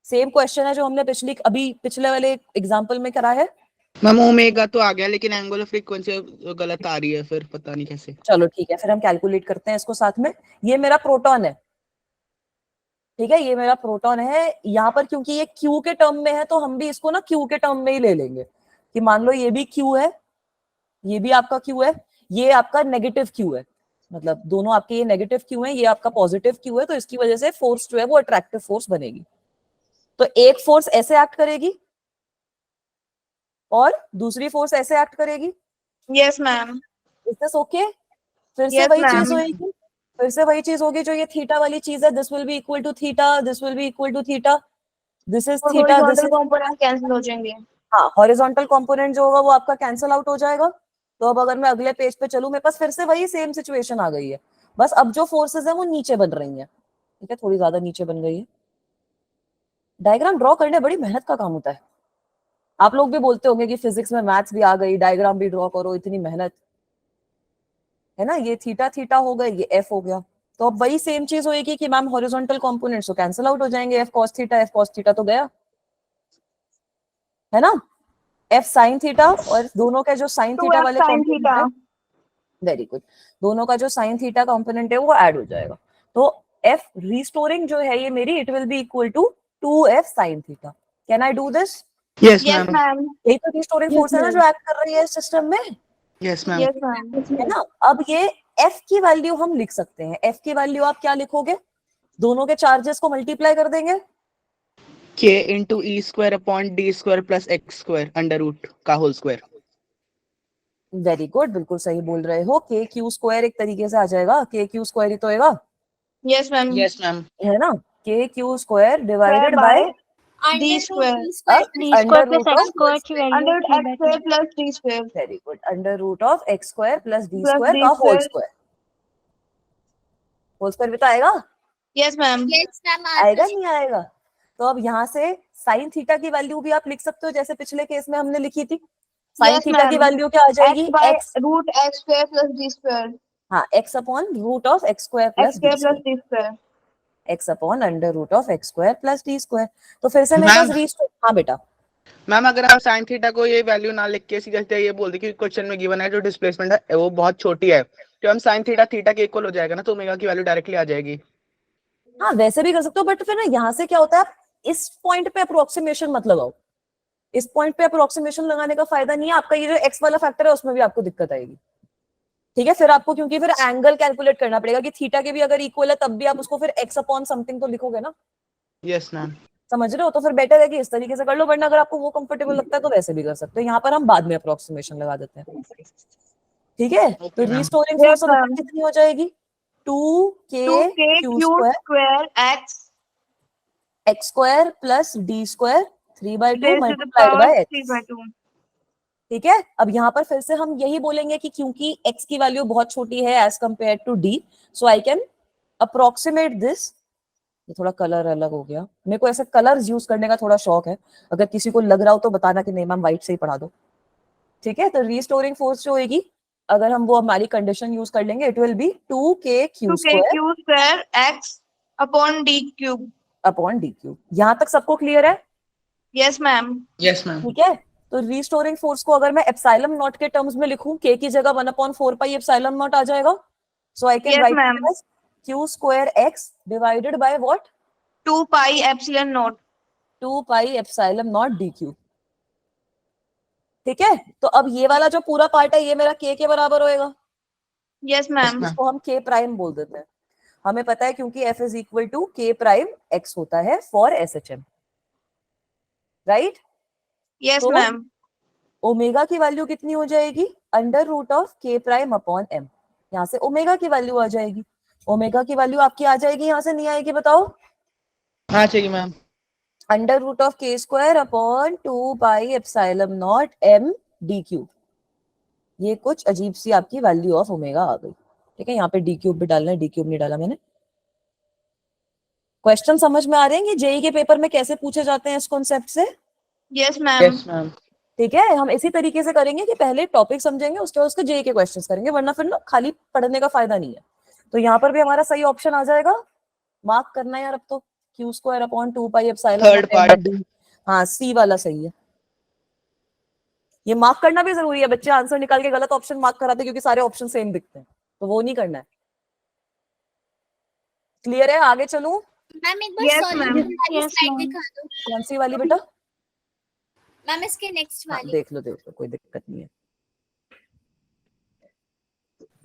सेम क्वेश्चन है जो हमने पिछले वाले एग्जांपल में करा है। मैम ओमेगा तो आ गया लेकिन एंगुलर फ्रीक्वेंसी गलत आ रही है, फिर पता नहीं कैसे। चलो ठीक है, फिर हम कैलकुलेट करते हैं इसको साथ में। ये मेरा प्रोटॉन है, ठीक है, ये मेरा प्रोटॉन है। यहाँ पर क्योंकि ये क्यू के टर्म में है तो हम भी इसको ना क्यू के टर्म में ही ले लेंगे, कि मान लो ये भी क्यू है, ये भी आपका क्यू है, ये आपका नेगेटिव क्यू है, मतलब दोनों आपके ये नेगेटिव क्यू है, ये आपका पॉजिटिव क्यू है, तो इसकी वजह से फोर्स जो है वो अट्रैक्टिव फोर्स बनेगी। तो एक फोर्स ऐसे एक्ट करेगी और दूसरी फोर्स ऐसे एक्ट करेगी। Yes, ma'am. Is this okay? फिर से Yes, वही ma'am. चीज होगी, फिर से वही चीज होगी जो ये थीटा वाली चीज है, this will be equal to theta, this will be equal to theta, this is और theta, this horizontal is, component cancel हो जाएंगे. हाँ हॉरिजॉन्टल कंपोनेंट जो होगा वो आपका कैंसिल आउट हो जाएगा। तो अब अगर मैं अगले पेज पे चलूं, मेरे पास फिर से वही सेम सिचुएशन आ गई है, बस अब जो फोर्सेस है वो नीचे बन रही हैं। ठीक है, थोड़ी ज्यादा नीचे बन गई है। डायग्राम ड्रॉ करने बड़ी मेहनत का काम होता है। आप लोग भी बोलते होंगे कि फिजिक्स में मैथ्स भी आ गई, डायग्राम भी ड्रॉ करो, इतनी मेहनत है ना। ये थीटा थीटा हो गए, ये एफ हो गया, तो अब वही सेम चीज होगी कि मैम हॉरिजॉन्टल कंपोनेंट्स तो कैंसिल आउट हो जाएंगे, एफ कॉस थीटा तो गया, है ना, एफ साइन थीटा, और दोनों का जो साइन थीटा 2f वाले sin कंपोनेंट है, theta. वेरी गुड, दोनों का जो साइन थीटा कंपोनेंट है वो ऐड हो जाएगा। तो एफ रिस्टोरिंग जो है ये मेरी, it will be equal to 2f sine theta. Can I do this? Yes Yes, ma'am. ma'am. यही तो रिस्टोरिंग फोर्स है ना जो एक्ट कर रही है इस सिस्टम में, यस मैम। Yes, ma'am. है ना। अब ये F की वैल्यू हम लिख सकते हैं, F की वैल्यू आप क्या लिखोगे, दोनों के चार्जेस को मल्टीप्लाई कर देंगे, k into e square upon d square plus x square under root का होल स्क्वायर। वेरी गुड, बिल्कुल सही बोल रहे हो, के क्यू स्क्वायर एक तरीके से आ जाएगा, के क्यू स्क्वायर ही तो होगा, Yes, ma'am. Yes ma'am. है ना, k q square divided Square by Under d root square. d square D plus square under plus root x of, square की value Under 3 x by 2. square plus d square very good, under root of x square plus d plus square d का whole square. Square, whole square भी तो आएगा, Yes, ma'am. yes ma'am आएगा नहीं आएगा। तो अब यहाँ से साइन थीटा की वैल्यू भी आप लिख सकते हो, जैसे पिछले केस में हमने लिखी थी, साइन Yes, थीटा की ma'am. वैल्यू क्या आ जाएगी, X by x, root x square plus d square. हाँ x upon root of x square X plus d square plus square, d square. X upon under root of x square plus d square. तो फिर से मेरे पास ma'am restore, हाँ बेटा, ma'am अगर आप sine theta को ये वैल्यू ना लिख के सीधे ये बोल दे कि क्वेश्चन में गिवन है जो डिस्प्लेसमेंट है वो बहुत छोटी है, तो हम साइन थीटा थीटा के इक्वल हो जाएगा ना, तो ओमेगा की वैल्यू डायरेक्टली आ जाएगी। हाँ वैसे भी कर सकते हो, बट फिर ना यहाँ से क्या होता है, आप इस पॉइंट पे अप्रोक्सीमेशन मत लगाओ, इस पॉइंट पे अप्रोक्सीमेशन लगाने का फायदा नहीं है, आपका ये जो एक्स वाला फैक्टर है उसमें भी आपको दिक्कत आएगी। ठीक है, फिर आपको क्योंकि फिर एंगल कैलकुलेट करना पड़ेगा कि थीटा के भी अगर इक्वल है तब भी आप उसको फिर एक्स अपॉन समथिंग तो लिखोगे ना, यस मैम। समझ रहे हो। तो फिर बेटर है कि इस तरीके से कर लो, वरना अगर आपको वो कंफर्टेबल लगता है तो वैसे भी कर सकते हो, यहाँ पर हम बाद में अप्रोक्सीमेशन लगा देते हैं। ठीक है, तो Okay, ma'am. Restoring Yes, force ma'am. कितनी हो जाएगी, 2k 2k q q square square x x square plus d square 3/2 raised to the multiplied power by 3 x. by 2. ठीक है, अब यहाँ पर फिर से हम यही बोलेंगे कि क्योंकि x की वैल्यू बहुत छोटी है as compare to d, so I can approximate this. ये थोड़ा कलर अलग हो गया, मेरे को ऐसे कलर्स यूज करने का थोड़ा शौक है, अगर किसी को लग रहा हो तो बताना कि नहीं मैम व्हाइट से ही पढ़ा दो। ठीक है, तो रिस्टोरिंग फोर्स जो होगी, अगर हम वो हमारी कंडीशन यूज कर लेंगे, it will B 2k Q 2k square q square x upon d cube. Upon D cube. यहाँ तक सबको क्लियर है? Yes, ma'am. Yes ma'am. ठीक है, तो रिस्टोरिंग फोर्स को अगर मैं एप्सिलॉन नॉट के टर्म्स में लिखूं, k की जगह 1/4 पाई एप्सिलॉन नॉट आ जाएगा. So I can Yes, right ma'am. It as q square x divided by what? 2 pi epsilon naught. 2 pi epsilon naught dq. ठीक है, तो अब ये वाला जो पूरा पार्ट है ये मेरा k के बराबर होएगा. Yes, ma'am. इसको हम k प्राइम बोल देते हैं. हमें पता है क्योंकि f is equal to k prime x होता है फॉर SHM, राइट? Yes, तो ma'am. ओमेगा की वैल्यू कितनी हो जाएगी? Under root of k prime upon m. यहाँ से ओमेगा की वैल्यू आ जाएगी. ओमेगा की वैल्यू आपकी आ जाएगी, यहाँ से नहीं आएगी बताओ? हाँ चाहिए ma'am. Under root of k square upon 2 pi epsilon naught m dq. ये कुछ अजीब सी आपकी वैल्यू ऑफ ओमेगा आ गई. ठीक है, यहाँ पे डी क्यूब भी डालना है, डी क्यूब नहीं डाला मैंने. क्वेश्चन समझ में आ रहे हैं कि जेई के पेपर में कैसे पूछे जाते हैं इस कॉन्सेप्ट से? Yes, ma'am. Yes ma'am. ठीक है, हम इसी तरीके से करेंगे कि पहले टॉपिक समझेंगे, उसके बाद उसके जेई के क्वेश्चंस करेंगे, वरना फिर ना खाली पढ़ने का फायदा नहीं है. तो यहाँ पर भी हमारा सही ऑप्शन आ जाएगा. मार्क करना है यार अब तो. q square upon 2 pi epsilon Third part. हाँ, सी वाला सही है. ये मार्क करना भी जरूरी है. बच्चे आंसर निकाल के गलत ऑप्शन मार्क कराते हैं क्योंकि सारे ऑप्शन सेम दिखते हैं, तो वो नहीं करना है. क्लियर है? आगे चलूं? मैम एक बार Yes, सॉल्यूशन ma'am. वाली Yes, स्लाइड ma'am. दिखा दो. कौन सी वाली बेटा? मैम इसके नेक्स्ट हाँ, वाली. देख लो कोई दिक्कत नहीं है.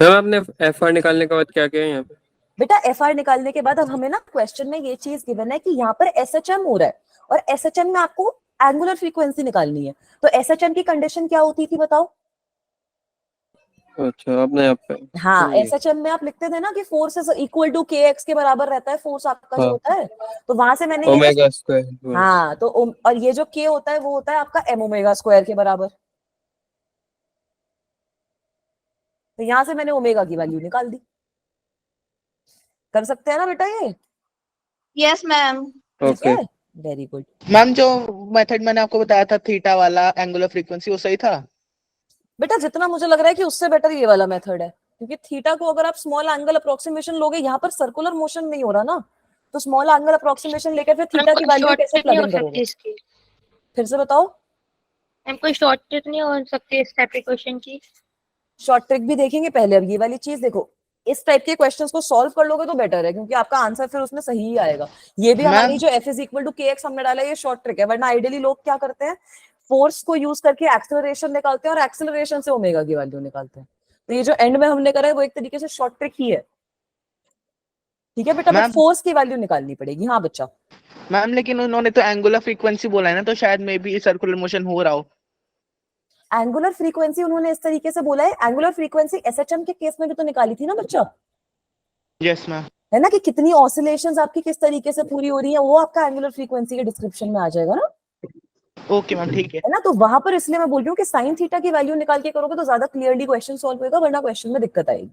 मैम आपने FR निकालने के बाद क्या किया यहाँ पे? बेटा FR निकालने के बाद अब हमें ना क्वेश्चन में ये चीज गिवन है कि यहाँ पर SHM हो रहा है और SHM में आपको एंगुलर फ्रीक्वेंसी निकालनी है. तो SHM की कंडीशन क्या होती थी बताओ? अच्छा, आपने यहाँ पे. हाँ, SHM में आप लिखते थे ना कि force is equal to kx के बराबर रहता है फोर्स आपका जो हाँ. होता है. तो वहां से मैंने ये ओमेगा स्क्वायर. हाँ, तो और ये जो k होता है वो होता है आपका m ओमेगा स्क्वायर के बराबर. तो यहां से मैंने ओमेगा की वैल्यू निकाल दी. कर सकते हैं ना बेटा ये? Yes, ma'am. ठीक ओके. है, वेरी गुड. मैम जो मेथड मैंने आपको बताया था थीटा वाला एंगुलर फ्रीक्वेंसी, वो सही था? बेटा जितना मुझे लग रहा है कि उससे बेटर ये वाला मेथड है, क्योंकि थीटा को अगर आप स्मॉल एंगल अप्रोक्सीमेशन लोगे, यहाँ पर सर्कुलर मोशन नहीं हो रहा ना, तो स्मॉल एंगल अप्रोक्सीमेशन लेकर फिर थीटा की वैल्यू कैसे प्लग इन करोगे? फिर से बताओ. मैम कोई शॉर्ट ट्रिक नहीं हो सकती इस टाइप के क्वेश्चन की? शॉर्ट ट्रिक भी देखेंगे. पहले अब ये वाली चीज देखो. इस टाइप के क्वेश्चंस को सॉल्व कर लोगे तो बेटर है, क्योंकि आपका आंसर फिर उसमें सही ही आएगा. ये भी हमारी जो f is equal to kx हमने डाला है, ये शॉर्ट ट्रिक है. वरना आइडियली लोग क्या करते हैं, फोर्स को यूज करके एक्सेलरेशन निकालते हैं और एक्सेलरेशन से ओमेगा की वैल्यू निकालते हैं. तो ये जो एंड में हमने करा है वो एक तरीके से शॉर्ट ट्रिक ही है. ठीक है बेटा, बट मैम फोर्स की वैल्यू निकालनी पड़ेगी. हाँ बच्चा. मैम लेकिन उन्होंने तो एंगुलर फ्रीक्वेंसी बोला है ना, तो शायद मे बी सर्कुलर मोशन हो रहा हो. एंगुलर फ्रीक्वेंसी उन्होंने इस तरीके से बोला है. एंगुलर फ्रीक्वेंसी SHM के केस में भी तो निकाली थी ना बच्चा, यस मैम. है ना, कि कितनी ऑसिलेशंस आपकी किस तरीके से पूरी हो रही है, वो आपका एंगुलर फ्रीक्वेंसी के डिस्क्रिप्शन में आ जाएगा ना. ओके मैम, ठीक है. है ना, तो वहां पर इसलिए मैं बोल रही हूँ कि साइन थीटा की वैल्यू निकाल के करोगे तो ज्यादा क्लियरली क्वेश्चन सॉल्व होगा, वरना क्वेश्चन में दिक्कत आएगी.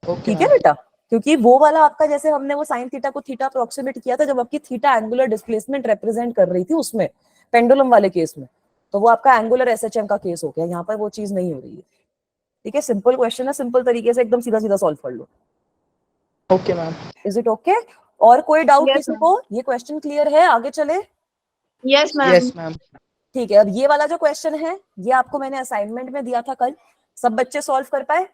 ओके ठीक है मैम. बेटा, क्योंकि वो वाला आपका जैसे हमने वो साइन थीटा को थीटा अप्रोक्सीमेट किया था जब आपकी थीटा एंगुलर डिस्प्लेसमेंट रिप्रेजेंट कर रही थी उसमें, पेंडुलम वाले केस में, तो वो आपका एंगुलर SHM का केस हो गया. यहाँ पर वो चीज नहीं हो रही है. ठीक है, सिंपल क्वेश्चन है, सिंपल तरीके से एकदम सीधा सीधा सॉल्व कर लो. Okay ma'am. Is it okay? और कोई डाउट Yes, किसी ma'am. को? ये क्वेश्चन क्लियर है? आगे चले. Yes, ma'am. Yes ma'am. ठीक है, अब ये वाला जो क्वेश्चन है ये आपको मैंने असाइनमेंट में दिया था कल. सब बच्चे सॉल्व कर पाए?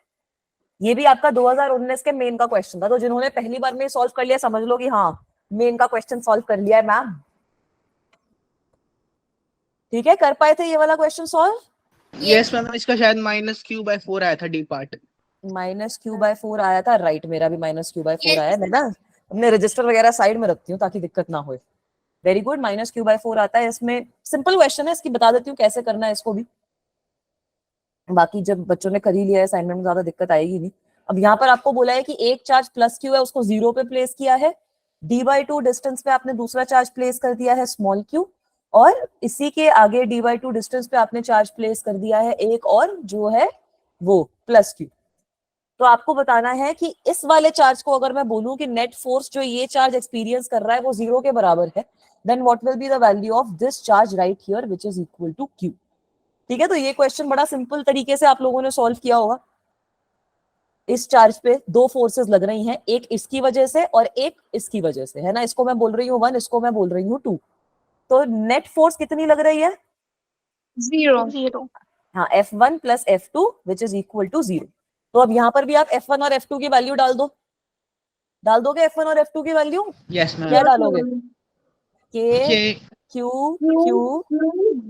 ये भी आपका 2019 के मेन का क्वेश्चन था, तो जिन्होंने पहली बार में सॉल्व कर लिया समझ लो कि हाँ मेन का क्वेश्चन सॉल्व कर लिया है मैम. ठीक है, कर पाए थे ये वाला क्वेश्चन सॉल्व? Yes ma'am. इसका शायद -q/4 आया था डी पार्ट. -q/4 आया था, राइट. मेरा भी -q/4 आया है. मैं ना अपने रजिस्टर वगैरह साइड में रखती हूँ ताकि दिक्कत ना हो. Very good. -q/4 आता है. इसमें सिंपल क्वेश्चन है, इसकी बता देती हूँ कैसे करना है इसको भी. बाकी जब बच्चों ने कर ही लिया है असाइनमेंट में ज्यादा दिक्कत आएगी नहीं. अब यहाँ पर आपको बोला है कि एक चार्ज प्लस q है, उसको 0 पे प्लेस किया है. d/2 डिस्टेंस पे आपने दूसरा चार्ज प्लेस कर दिया है स्मॉल q, और इसी के आगे d/2 डिस्टेंस पे आपने चार्ज प्लेस कर दिया है एक और, जो है वो प्लस q. तो आपको बताना है कि इस वाले चार्ज को अगर मैं बोलूं कि नेट फोर्स जो ये चार्ज एक्सपीरियंस कर रहा है वो 0 के बराबर है, then what will be the value of this charge right here which is equal to q. ठीक है, तो ये क्वेश्चन बड़ा सिंपल तरीके से आप लोगों ने सॉल्व किया होगा. इस चार्ज पे दो फोर्सेस लग रही हैं, एक इसकी वजह से और एक इसकी वजह से, है ना. इसको मैं बोल रही हूँ 1, इसको मैं बोल रही हूँ 2. तो नेट फोर्स कितनी लग रही है? 0. हाँ, F1 plus F2 which is equal to 0। तो अब यहाँ पर भी आप F1 और F2 की वैल्यू डाल दोगे F1 और F2 की वैल्यू Yes, ma'am. क्या डालोगे? K K Q Q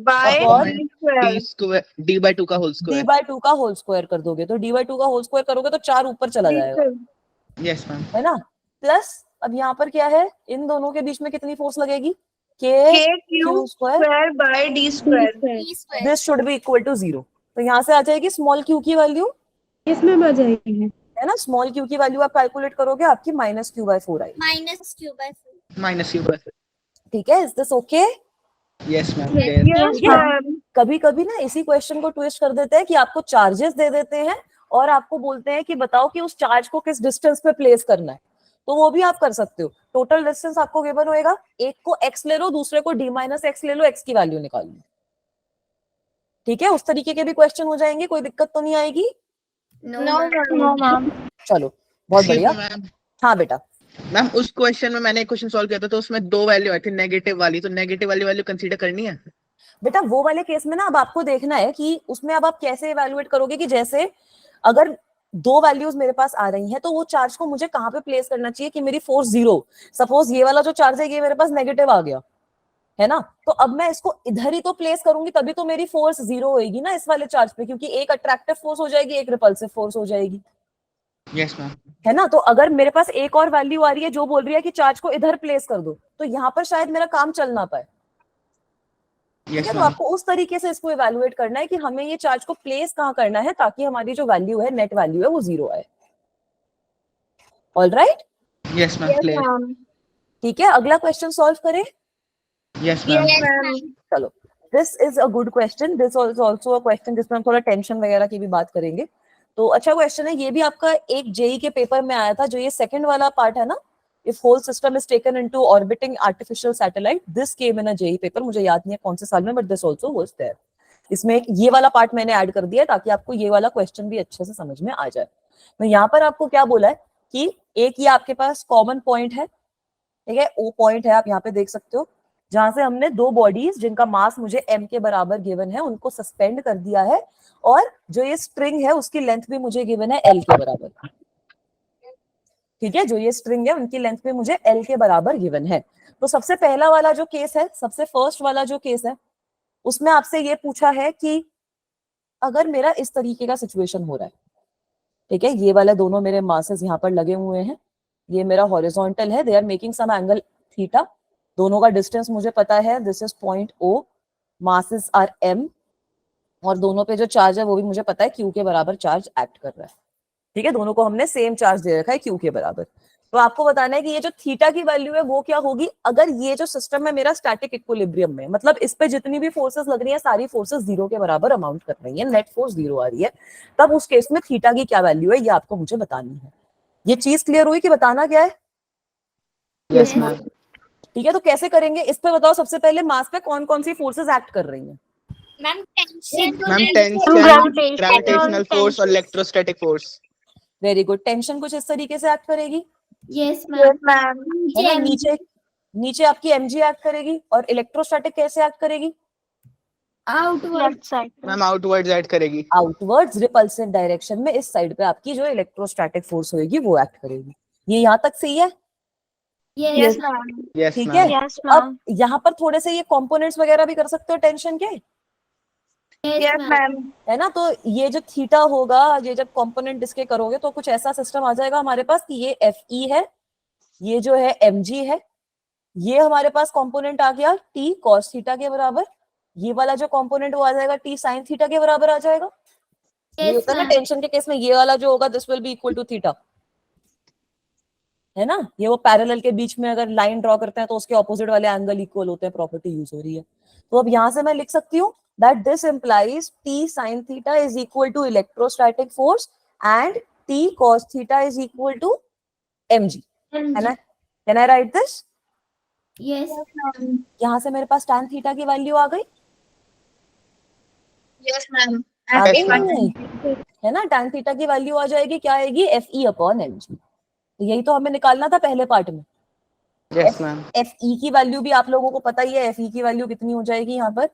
by upon D square. D square D by 2 का whole D square. by 2 का होल स्क्वायर कर दोगे, तो D by 2 का होल स्क्वायर करोगे तो 4 ऊपर चला जाएगा, Yes, ma'am. है ना? प्लस अब यहाँ पर क्या है, इन दोनों के बीच में कितनी फोर्स लगेगी? K Q square, square by D square. D square. This should be equal to 0। तो यहाँ से आ जाएगी स्मॉल q की वैल्यू, इसमें आ जाएगी। है ना? स्मॉल q की वैल्यू आप कैलकुलेट करोगे, आपकी -q/4 आएगी। Minus Q by 4. Minus U by 4. ठीक है, is this okay? Yes, ma'am. Yes. Clear. Yes, ठीक है। ma'am. कभी कभी ना इसी क्वेश्चन को ट्विस्ट कर देते हैं कि आपको चार्जेस दे देते हैं और आपको बोलते हैं कि बताओ कि उस चार्ज को किस डिस्टेंस पे प्लेस करना है, तो वो भी आप कर सकते हो। टोटल डिस्टेंस आपको गिवन होएगा, एक को x ले लो, दूसरे को d-x ले लो, x की वैल्यू निकाल लो। ठीक है, उस तरीके के भी क्वेश्चन हो जाएंगे, कोई दिक्कत तो नहीं आएगी। No, No, ma'am. चलो, बहुत Excuse बढ़िया। me, ma'am. हाँ बेटा, मैम उस क्वेश्चन में मैंने एक क्वेश्चन सॉल्व किया था तो उसमें 2 वैल्यू आई थी नेगेटिव वाली, तो नेगेटिव वाली वैल्यू कंसीडर करनी है? बेटा वो वाले केस में ना अब आपको देखना है कि उसमें अब आप कैसे इवैल्यूएट करोगे, कि जैसे अगर 2 वैल्यूज मेरे पास आ रही हैं तो वो चार्ज को मुझे कहाँ पे प्लेस करना चाहिए कि मेरी फोर्स 0, सपोज ये वाला जो चार्ज है ये मेरे पास नेगेटिव आ गया, है ना? तो अब मैं इसको इधर ही तो प्लेस करूंगी, तभी तो मेरी फोर्स 0 होगी ना इस वाले चार्ज पे, क्योंकि एक अट्रैक्टिव फोर्स हो जाएगी, एक रिपल्सिव फोर्स हो जाएगी, यस मैम। है ना? तो अगर मेरे पास एक और वैल्यू आ रही है जो बोल रही है कि चार्ज को इधर प्लेस कर दो, तो यहाँ पर शायद मेरा काम चल ना पाए। ठीक है, यस तो मैम। आपको उस तरीके से इसको इवैल्यूएट करना है कि हमें ये चार्ज को प्लेस कहाँ करना है ताकि हमारी जो वैल्यू है, नेट वैल्यू है, वो 0 आए। Alright, yes ma'am, Yes, clear. ma'am. ठीक है, अगला क्वेश्चन सॉल्व करें। Yes ma'am. Yes, ma'am. चलो, this is a good question, this is also a question जिसमें हम थोड़ा टेंशन वगैरह की भी बात करेंगे। तो अच्छा क्वेश्चन है, ये भी आपका एक जेई के पेपर में आया था, जो ये सेकंड वाला पार्ट है ना, if whole system is taken into orbiting artificial satellite, this came in a JEE paper, मुझे याद नहीं है कौन से साल में, but this also was there. इसमें ये वाला पार्ट मैंने ऐड कर दिया ताकि आपको ये वाला क्वेश्चन भी अच्छे से समझ में आ जाए। तो यहाँ पर आपको क्या बोला है कि एक ये आपके पास कॉमन पॉइंट है, ठीक है, ओ पॉइंट है, आप यहाँ पे देख सकते हो, जहां से हमने 2 बॉडीज जिनका मास मुझे m के बराबर गिवन है उनको सस्पेंड कर दिया है, और जो ये स्ट्रिंग है उसकी लेंथ भी मुझे गिवन है l के बराबर। ठीक है, जो ये स्ट्रिंग है उनकी लेंथ भी मुझे l के बराबर गिवन है। तो सबसे पहला वाला जो केस है, सबसे फर्स्ट वाला जो केस है, उसमें आपसे ये पूछा है कि अगर मेरा इस तरीके का सिचुएशन हो रहा है, ठीक है, ये वाला दोनों मेरे मासेस यहाँ पर लगे हुए हैं, ये मेरा हॉरिजॉन्टल है, they are making some angle theta, दोनों का डिस्टेंस मुझे पता है, this is point O, masses are m, और दोनों पे जो चार्ज है वो भी मुझे पता है Q के बराबर चार्ज एक्ट कर रहा है। ठीक है, दोनों को हमने सेम चार्ज दे रखा है Q के बराबर। तो आपको बताना है कि ये जो थीटा की वैल्यू है वो क्या होगी अगर ये जो सिस्टम है मेरा स्टैटिक इक्विलिब्रियम में, मतलब इस पे जितनी भी फोर्सेस लग रही है सारी फोर्सेस 0 के बराबर अमाउंट कर रही है, नेट फोर्स 0 आ रही है, तब उस केस में थीटा की क्या वैल्यू है ये आपको मुझे बतानी है। ये चीज क्लियर हुई कि बताना क्या है? Yes ma'am. ठीक है, तो कैसे करेंगे इस पे बताओ। सबसे पहले मास पे कौन कौन सी फोर्सेस एक्ट कर रही हैं? Ma'am tension ma'am tension, Gravitation, gravitational force और electrostatic force. Very good, tension कुछ इस तरीके से एक्ट करेगी, यस Yes, मैम। ma'am. है ना? नीचे नीचे आपकी mg एक्ट करेगी, और इलेक्ट्रोस्टैटिक कैसे एक्ट करेगी? Outward Left side. Ma'am outwards add करेगी। आउटवर्ड्स रिपल्सिव डायरेक्शन में इस साइड पे आपकी जो इलेक्ट्रोस्टैटिक फोर्स होगी वो एक्ट करेगी। ये यहाँ तक सही है? Yes Yes, ma'am. यस ठीक है, मैम। Yes, ma'am. अब यहाँ पर थोड़े से ये कंपोनेंट्स वगैरह भी कर सकते हो टेंशन के, Yes, ma'am. है ना? तो ये जो थीटा होगा, ये जब कंपोनेंट इसके करोगे तो कुछ ऐसा सिस्टम आ जाएगा हमारे पास कि ये Fe है, ये जो है mg है, ये हमारे पास कंपोनेंट आ गया t cos थीटा के बराबर, ये वाला जो कंपोनेंट वो आ जाएगा t sin थीटा के बराबर आ जाएगा। ये यस होता है ना मैम। टेंशन के केस में, ये वाला जो होगा this will be equal to theta, है ना? ये वो पैरेलल के बीच में अगर लाइन ड्रॉ करते हैं तो उसके ऑपोजिट वाले एंगल इक्वल होते हैं, प्रॉपर्टी यूज हो रही है। तो अब यहां से मैं लिख सकती हूँ that this implies t sin theta is equal to electrostatic force and t cos theta is equal to mg, है ना? Can I write this? Yes यहाँ से मेरे पास tan थीटा की वैल्यू आ गई, Yes, ma'am. आ Yes, गई ma'am. नहीं? है ना? tan थीटा की वैल्यू आ जाएगी, क्या आएगी? Fe upon mg। तो यही तो हमें निकालना था पहले पार्ट में। Yes ma'am. Fe की वैल्यू भी आप लोगों को पता ही है, Fe की वैल्यू कितनी हो जाएगी यहाँ पर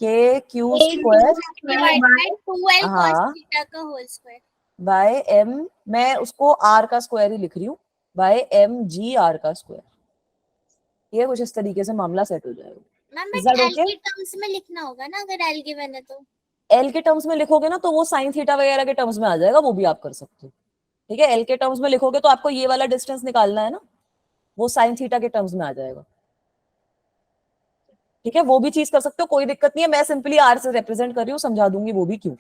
के q square divide by 2l हाँ। cos थीटा का होल स्क्वायर बाय एम, मैं उसको आर का स्क्वायर ही लिख रही हूँ, बाय एम जी आर का स्क्वायर। ये कुछ इस तरीके से मामला सेट हो जाएगा। Ma'am Is but that l okay? के टर्म्स में लिखना होगा ना, अगर l गिवन है तो। एल के टर्म्स में लिखोगे ना तो वो साइन थीटा वगैरह के टर्म्स में आ जाएगा, वो भी आप कर सकते हो। ठीक है, एल के टर्म्स में लिखोगे तो आपको ये वाला डिस्टेंस निकालना है ना, वो साइन थीटा के टर्म्स में आ जाएगा। ठीक है, वो भी चीज कर सकते हो, कोई दिक्कत नहीं है। मैं सिंपली आर से रिप्रेजेंट कर रही हूँ, समझा दूंगी वो भी क्यों।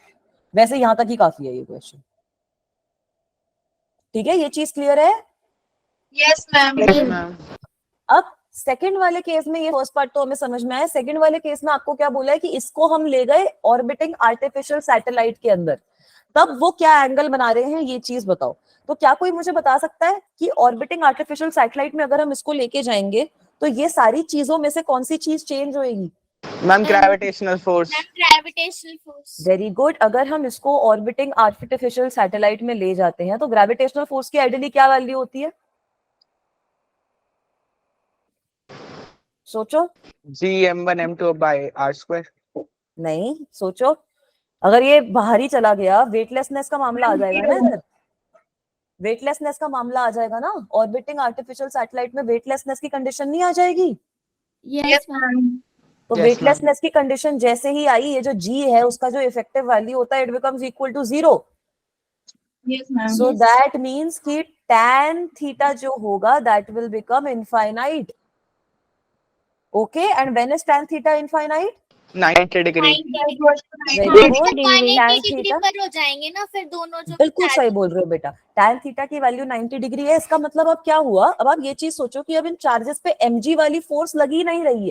वैसे यहां तक ही काफी है ये क्वेश्चन। ठीक है, ये चीज क्लियर है। Yes, ma'am. Yes, ma'am. अब सेकंड वाले केस में, ये फर्स्ट पार्ट तो हमें समझ में आया। सेकंड वाले केस में आपको क्या बोला है कि इसको हम ले गए ऑर्बिटिंग आर्टिफिशियल सैटेलाइट के अंदर, तब वो क्या एंगल बना रहे हैं ये चीज बताओ। तो क्या कोई मुझे बता सकता है कि ऑर्बिटिंग आर्टिफिशियल सैटेलाइट में अगर हम इसको लेके जाएंगे तो ये सारी चीजों में से कौन सी चीज चेंज होएगी? Ma'am gravitational force. Ma'am gravitational force. Very good. अगर हम इसको ऑर्बिटिंग आर्टिफिशियल सैटेलाइट में ले जाते हैं तो ग्रेविटेशनल फोर्स की आइडियली क्या वैल्यू होती है? सोचो। Gm1 m2 by r square। नहीं, सोचो। अगर ये बाहर ही चला गया, वेटलेसनेस का मामला आ जाएगा ना इधर, वेटलेसनेस का मामला आ जाएगा ना। ऑर्बिटिंग आर्टिफिशियल सैटेलाइट में वेटलेसनेस की कंडीशन नहीं आ जाएगी? Yes, ma'am. तो Yes, वेटलेसनेस की कंडीशन जैसे ही आई, ये जो जी है उसका जो इफेक्टिव वैल्यू होता है it becomes equal to 0। Yes, ma'am. So that means कि tan थीटा जो होगा that will become infinite. Okay, and when is tan theta infinite? 90 degree. Very हाँ, गुड। तो 180 tan डिग्री थीटा, पर हो जाएंगे ना फिर दोनों जो बिल्कुल सही बोल रहे हो बेटा। tan थीटा की वैल्यू 90 डिग्री है। इसका मतलब अब क्या हुआ? अब आप ये चीज सोचो कि अब इन चार्जेस पे mg वाली फोर्स लगी नहीं रही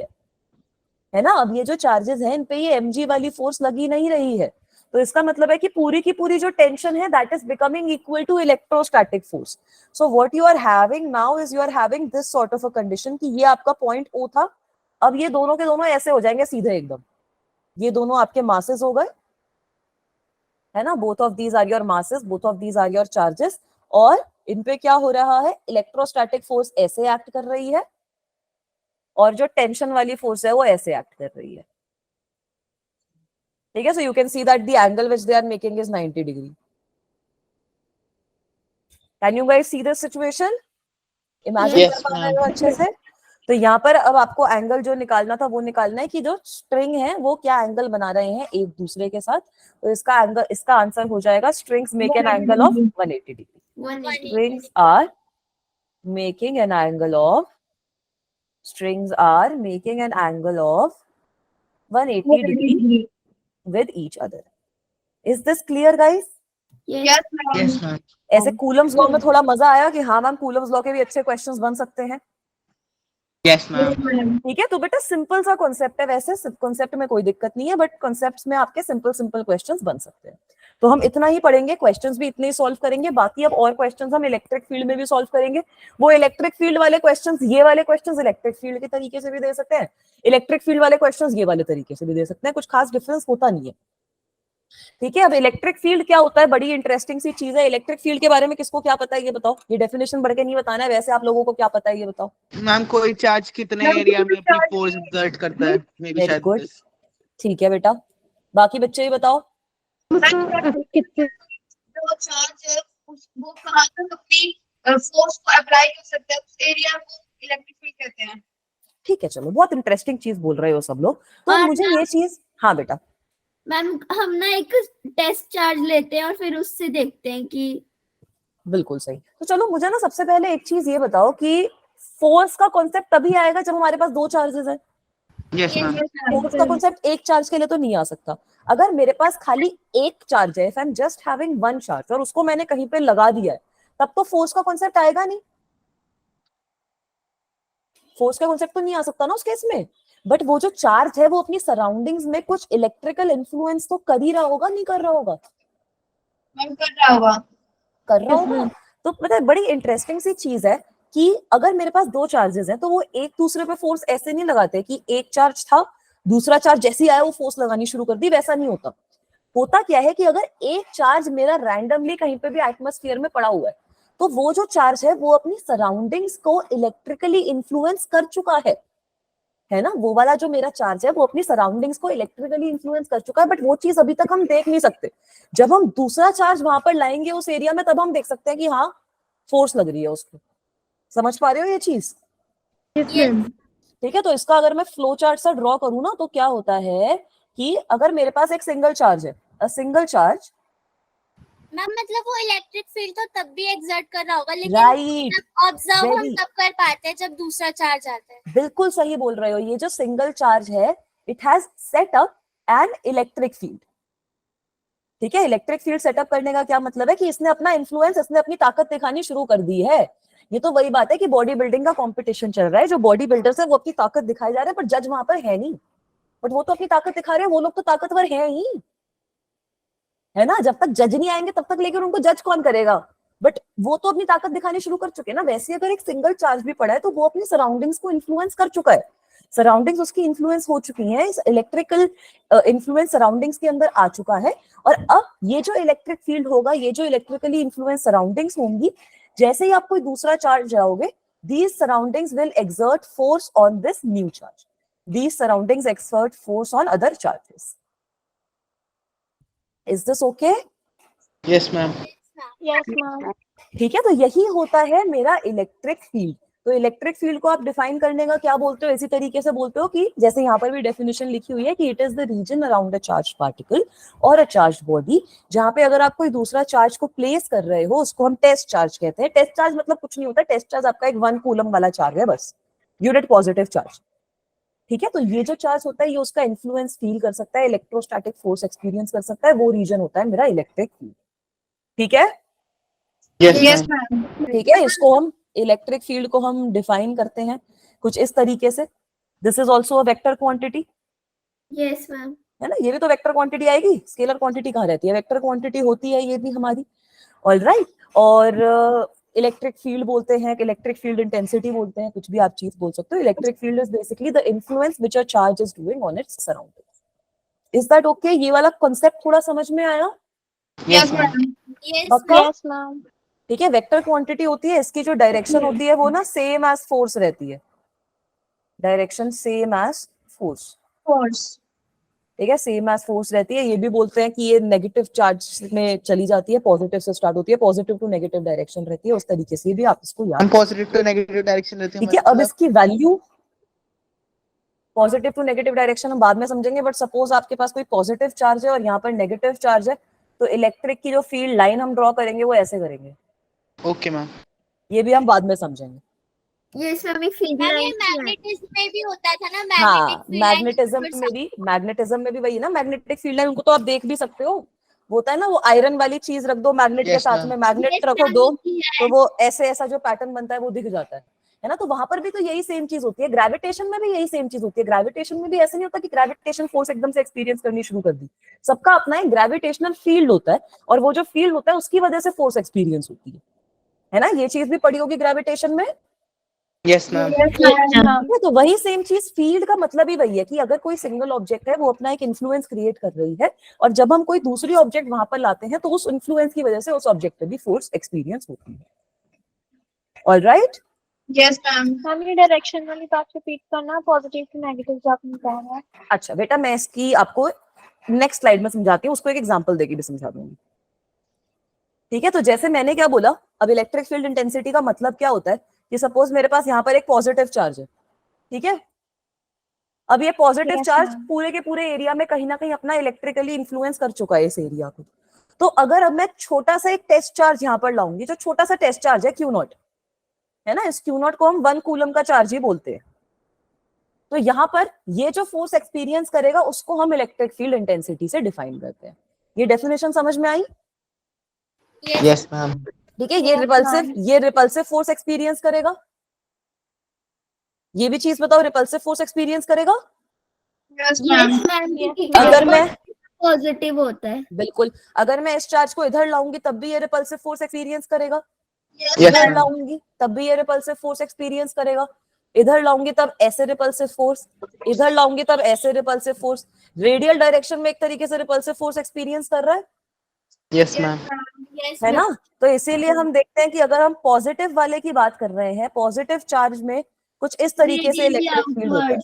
है ना। अब ये जो चार्जेस हैं इन पे ये mg वाली फोर्स लगी नहीं रही है, तो इसका मतलब है कि पूरी की पूरी जो टेंशन है that is becoming equal to electrostatic force. So what you are having now is you are having this sort of a condition कि ये आपका पॉइंट O था। अब ये दोनों के दोनों ऐसे हो जाएंगे सीधे एकदम, ये दोनों आपके मासेस हो गए, है ना। Both of these are your masses, both of these are your charges, और इन पे क्या हो रहा है? इलेक्ट्रोस्टैटिक फोर्स ऐसे एक्ट कर रही है और जो टेंशन वाली फोर्स है वो ऐसे एक्ट कर रही है। ठीक है, so you can see that the angle which they are making is 90 degree. Can you guys see this situation? Imagine Yes, कर पा रहे ma'am. हो अच्छे से? तो यहाँ पर अब आपको एंगल जो निकालना था वो निकालना है कि जो स्ट्रिंग है वो क्या एंगल बना रहे हैं एक दूसरे के साथ। तो इसका एंगल, इसका आंसर हो जाएगा strings make an angle of 180 degree. 180. Strings are making an angle of, strings are making an angle of 180 degree with each other. Is this clear guys? Yes. Yes, ma'am. Yes, ma'am. ऐसे Coulomb's law में थोड़ा मजा आया कि हाँ ma'am Coulomb's law के भी अच्छे क्वेश्चंस बन सकते हैं। Yes, ma'am. Yes, ma'am. ठीक है, तो बेटा सिंपल सा कॉन्सेप्ट है, वैसे कॉन्सेप्ट में कोई दिक्कत नहीं है, बट कॉन्सेप्ट्स में आपके सिंपल सिंपल क्वेश्चंस बन सकते हैं। तो हम इतना ही पढ़ेंगे, क्वेश्चंस भी इतने ही सॉल्व करेंगे। बाकी अब और क्वेश्चंस हम इलेक्ट्रिक फील्ड में भी सॉल्व करेंगे। वो इलेक्ट्रिक फील्ड वाले क्वेश्चंस, ये वाले क्वेश्चंस इलेक्ट्रिक फील्ड के तरीके से भी दे सकते हैं, इलेक्ट्रिक फील्ड वाले क्वेश्चंस ये वाले तरीके से भी दे सकते हैं, कुछ खास डिफरेंस होता नहीं है। ठीक है, अब इलेक्ट्रिक फील्ड क्या होता है, बड़ी इंटरेस्टिंग सी चीज है। इलेक्ट्रिक फील्ड के बारे में किसको क्या पता है ये बताओ? ये डेफिनेशन बढ़ के नहीं बताना है, वैसे आप लोगों को क्या पता है ये बताओ? मैम कोई चार्ज कितने Ma'am, एरिया में कोई अपनी charge- फोर्स एक्सर्ट करता है? मे बी Very शायद good. this. ठीक है बेटा, बाकी बच्चे ही बताओ। जो चार्ज है वो कहाँ तक अपनी फोर्स को अप्लाई कर सकते हैं, उस एरिया को इलेक्ट्रिक फील्ड कहते हैं। ठीक है, चलो बहुत इंटरेस्टिंग चीज बोल रहे हो सब लोग। तो और मुझे ये चीज, हाँ बेटा मैम हम ना एक टेस्ट चार्ज लेते हैं और फिर उससे देखते हैं कि बिल्कुल सही। तो चलो मुझे ना सबसे पहले एक चीज ये बताओ कि फोर्स का कॉन्सेप्ट तभी आएगा जब हमारे पास दो चार्जेस हैं। Yes, ma'am. फोर्स का कॉन्सेप्ट एक चार्ज के लिए तो नहीं आ सकता। अगर मेरे पास खाली एक चार्ज है, if I am just having one charge और उसको मैंने कहीं पे लगा दिया है, तब तो फोर्स का कॉन्सेप्ट आएगा नहीं। फोर्स का कॉन्सेप्ट तो नहीं आ सकता ना उस केस में। बट वो जो चार्ज है वो अपनी सराउंडिंग्स में कुछ इलेक्ट्रिकल इन्फ्लुएंस तो कर ही रहा होगा, नहीं कर रहा होगा? मैम कर रहा होगा। कर रहा होगा। तो पता है बड़ी इंटरेस्टिंग सी चीज है कि अगर मेरे पास दो चार्जेस हैं तो वो एक दूसरे पे फोर्स ऐसे नहीं लगाते कि एक चार्ज था, दूसरा चार्ज जैसे ही आया वो फोर्स लगानी शुरू कर दी, वैसा नहीं होता। होता क्या है कि अगर एक चार्ज मेरा रैंडमली कहीं पे भी एटमॉस्फेयर में पड़ा हुआ है तो वो जो चार्ज है वो अपनी सराउंडिंग्स को इलेक्ट्रिकली इन्फ्लुएंस कर चुका है है ना, वो वाला जो मेरा चार्ज है वो अपनी सराउंडिंग्स को इलेक्ट्रिकली इन्फ्लुएंस कर चुका है, बट वो चीज अभी तक हम देख नहीं सकते। जब हम दूसरा चार्ज वहां पर लाएंगे उस एरिया में, तब हम देख सकते हैं कि हाँ फोर्स लग रही है उसको। समझ पा रहे हो ये चीज? ठीक है, तो इसका अगर मैं फ्लो चार्ट सा ड्रॉ करूँ ना, तो क्या होता है कि अगर मेरे पास एक सिंगल चार्ज है, अ सिंगल चार्ज, मैम मतलब वो इलेक्ट्रिक फील्ड तो तब भी एक्सर्ट कर रहा होगा, लेकिन राइट, ऑब्जर्व हम very- तब कर पाते हैं जब दूसरा चार्ज आता है। बिल्कुल सही बोल रहे हो। ये जो सिंगल चार्ज है, it has set up an electric field. ठीक है, इलेक्ट्रिक फील्ड सेटअप करने का क्या मतलब है कि इसने अपना इन्फ्लुएंस, इसने अपनी ताकत दिखानी शुरू कर दी है। ये तो वही बात है कि बॉडी बिल्डिंग का कंपटीशन चल रहा है, जो बॉडी बिल्डर्स है वो अपनी ताकत दिखाए जा रहे हैं, पर जज वहां पर है नहीं। बट वो तो अपनी ताकत दिखा रहे हैं, वो लोग तो ताकतवर है ही, है ना। जब तक जज नहीं आएंगे तब तक लेकिन उनको जज कौन करेगा? बट वो तो अपनी ताकत दिखानी शुरू कर चुके हैं ना। वैसे अगर एक सिंगल चार्ज भी पड़ा है तो वो अपनी सराउंडिंग्स को इन्फ्लुएंस कर चुका है, सराउंडिंग्स उसकी इन्फ्लुएंस हो चुकी हैं, इस इलेक्ट्रिकल इन्फ्लुएंस सराउंडिंग्स के अंदर आ चुका है। और अब ये जो इलेक्ट्रिक फील्ड होगा, ये जो इलेक्ट्रिकली इन्फ्लुएंस सराउंडिंग्स होंगी, जैसे ही आप कोई दूसरा चार्ज लाओगे, these surroundings will exert force on this new charge. These surroundings exert force on other charges. Is this okay? Yes, ma'am. Yes, ma'am. ठीक है, तो यही होता है मेरा इलेक्ट्रिक फील्ड। तो इलेक्ट्रिक फील्ड को आप डिफाइन करने का क्या बोलते हो? इसी तरीके से बोलते हो कि जैसे यहाँ पर भी डेफिनेशन लिखी हुई है कि it is the region around a charge particle और अ चार्ज बॉडी, जहां पे अगर आप कोई दूसरा चार्ज को प्लेस कर रहे हो, उसको हम टेस्ट चार्ज कहते हैं। टेस्ट चार्ज मतलब कुछ नहीं होता, टेस्ट चार्ज आपका एक 1 कूलम वाला चार्ज है, बस यूनिट पॉजिटिव चार्ज। ठीक है, तो ये जो चार्ज होता है ये उसका इन्फ्लुएंस फील कर सकता है, इलेक्ट्रोस्टैटिक फोर्स एक्सपीरियंस कर सकता है, वो रीजन होता है मेरा इलेक्ट्रिक फील्ड। ठीक है, Yes, ma'am. ठीक है, इसको हम इलेक्ट्रिक फील्ड को हम डिफाइन करते हैं कुछ इस तरीके से। This is also a vector quantity, yes ma'am. है ना। ये भी तो वेक्टर क्वांटिटी आएगी, स्केलर क्वांटिटी कहाँ रहती है, वेक्टर क्वांटिटी होती है ये भी हमारी। ऑलराइट, और इलेक्ट्रिक फील्ड बोलते हैं, इलेक्ट्रिक फील्ड इंटेंसिटी बोलते हैं, कुछ भी आप चीज बोल सकते हो। Electric field is basically the influence which a charge is doing on it's surroundings. Is that okay? ये वाला कांसेप्ट थोड़ा समझ में आया? Yes, ma'am. Yes, पक्का? Yes, ma'am. ठीक है, वेक्टर क्वांटिटी होती है, इसकी जो डायरेक्शन होती है वो ना सेम एज फोर्स रहती है, direction same as force. Force. ठीक है, सेम एज फोर्स रहती है। ये भी बोलते हैं कि ये नेगेटिव चार्ज में चली जाती है, पॉजिटिव से स्टार्ट होती है, पॉजिटिव टू नेगेटिव डायरेक्शन रहती है, उस तरीके से भी आप इसको याद। पॉजिटिव टू नेगेटिव डायरेक्शन रहती है। ठीक है, अब इसकी value, positive to negative direction हम बाद में समझेंगे, बट सपोज आपके पास कोई पॉजिटिव चार्ज है और यहाँ पर नेगेटिव चार्ज है, तो इलेक्ट्रिक की जो फील्ड लाइन हम ड्रॉ करेंगे वो ऐसे करेंगे। Okay ma'am. ये भी हम बाद में समझेंगे। यस मैम, एक फील्ड मैम ये लाइन मैग्नेटिज्म में भी होता था ना, हाँ, मैग्नेटिक मैग्नेटिज्म में भी वही ना, मैग्नेटिक फील्ड लाइन, उनको तो आप देख भी सकते हो। वो होता है ना, वो आयरन वाली चीज रख दो मैग्नेट के Yes, साथ ma'am. में, मैग्नेट रखो दो, तो वो ऐसे ऐसा जो पैटर्न बनता है वो दिख जाता है ना। तो वहां पर भी तो यही सेम चीज होती है, ग्रेविटेशन में भी यही सेम चीज होती है। ग्रेविटेशन में भी ऐसे नहीं होता कि ग्रेविटेशन फोर्स एकदम से एक्सपीरियंस करनी शुरू कर दी। सबका अपना एक ग्रेविटेशनल फील्ड होता है, और वो जो फील्ड होता है उसकी वजह से फोर्स एक्सपीरियंस होती है ना। ये चीज भी पढ़ी होगी ग्रेविटेशन में। Yes ma'am. तो वही सेम चीज, फील्ड का मतलब ही वही है कि अगर कोई सिंगल ऑब्जेक्ट है वो अपना एक इन्फ्लुएंस क्रिएट कर रही है, और जब हम कोई दूसरी ऑब्जेक्ट वहां पर लाते हैं तो उस इन्फ्लुएंस की वजह से उस ऑब्जेक्ट पे भी फोर्स एक्सपीरियंस होती है। Alright, Yes, ma'am. मैम ये डायरेक्शन वाली बात रिपीट करना, पॉजिटिव टू नेगेटिव जो आपने कहा है। अच्छा बेटा, मैं इसकी आपको नेक्स्ट स्लाइड में समझाती हूँ, उसको एक एग्जांपल देके भी समझा दूंगी। ठीक है, तो जैसे मैंने क्या बोला, अब इलेक्ट्रिक फील्ड इंटेंसिटी का मतलब क्या होता है कि सपोज मेरे पास यहाँ पर एक पॉजिटिव चार्ज है, ठीक है। अब ये पॉजिटिव Yes, चार्ज ma'am. पूरे के पूरे एरिया में कहीं ना कहीं अपना इलेक्ट्रिकली इन्फ्लुएंस कर चुका है इस एरिया को। तो अगर अब मैं छोटा सा एक टेस्ट चार्ज यहाँ पर लाऊंगी, जो छोटा सा टेस्ट चार्ज है Q0, है ना, इस Q0 को हम 1 कूलम का चार्ज ही बोलते हैं। तो यहाँ पर ये जो फोर्स एक्सपीरियंस करेगा उसको हम इलेक्ट्रिक फील्ड इंटेंसिटी से डिफाइन करते हैं। ये डेफिनेशन समझ में आई? Yes ma'am. ठीक है, ये रिपल्सिव फोर्स एक्सपीरियंस करेगा। ये भी चीज बताओ, रिपल्सिव फोर्स एक्सपीरियंस करेगा। Yes, ma'am. यस मैम, अगर मैं पॉजिटिव होता है। बिल्कुल, अगर मैं इस चार्ज को इधर लाऊंगी तब भी ये रिपल्सिव फोर्स एक्सपीरियंस करेगा। Yes, Yes, इधर ma'am. लाऊंगी तब भी ये रिपल्सिव फोर्स एक्सपीरियंस करेगा। इधर लाऊंगी तब ऐसे रिपल्सिव फोर्स, इधर लाऊंगी तब ऐसे रिपल्सिव फोर्स। रेडियल डायरेक्शन में एक तरीके से रिपल्सिव फोर्स एक्सपीरियंस कर रहा है, यस मैम। Yes, है ना। तो इसीलिए हम देखते हैं कि अगर हम पॉजिटिव वाले की बात कर रहे हैं, पॉजिटिव चार्ज में कुछ इस तरीके से इलेक्ट्रिक फील्ड होता है।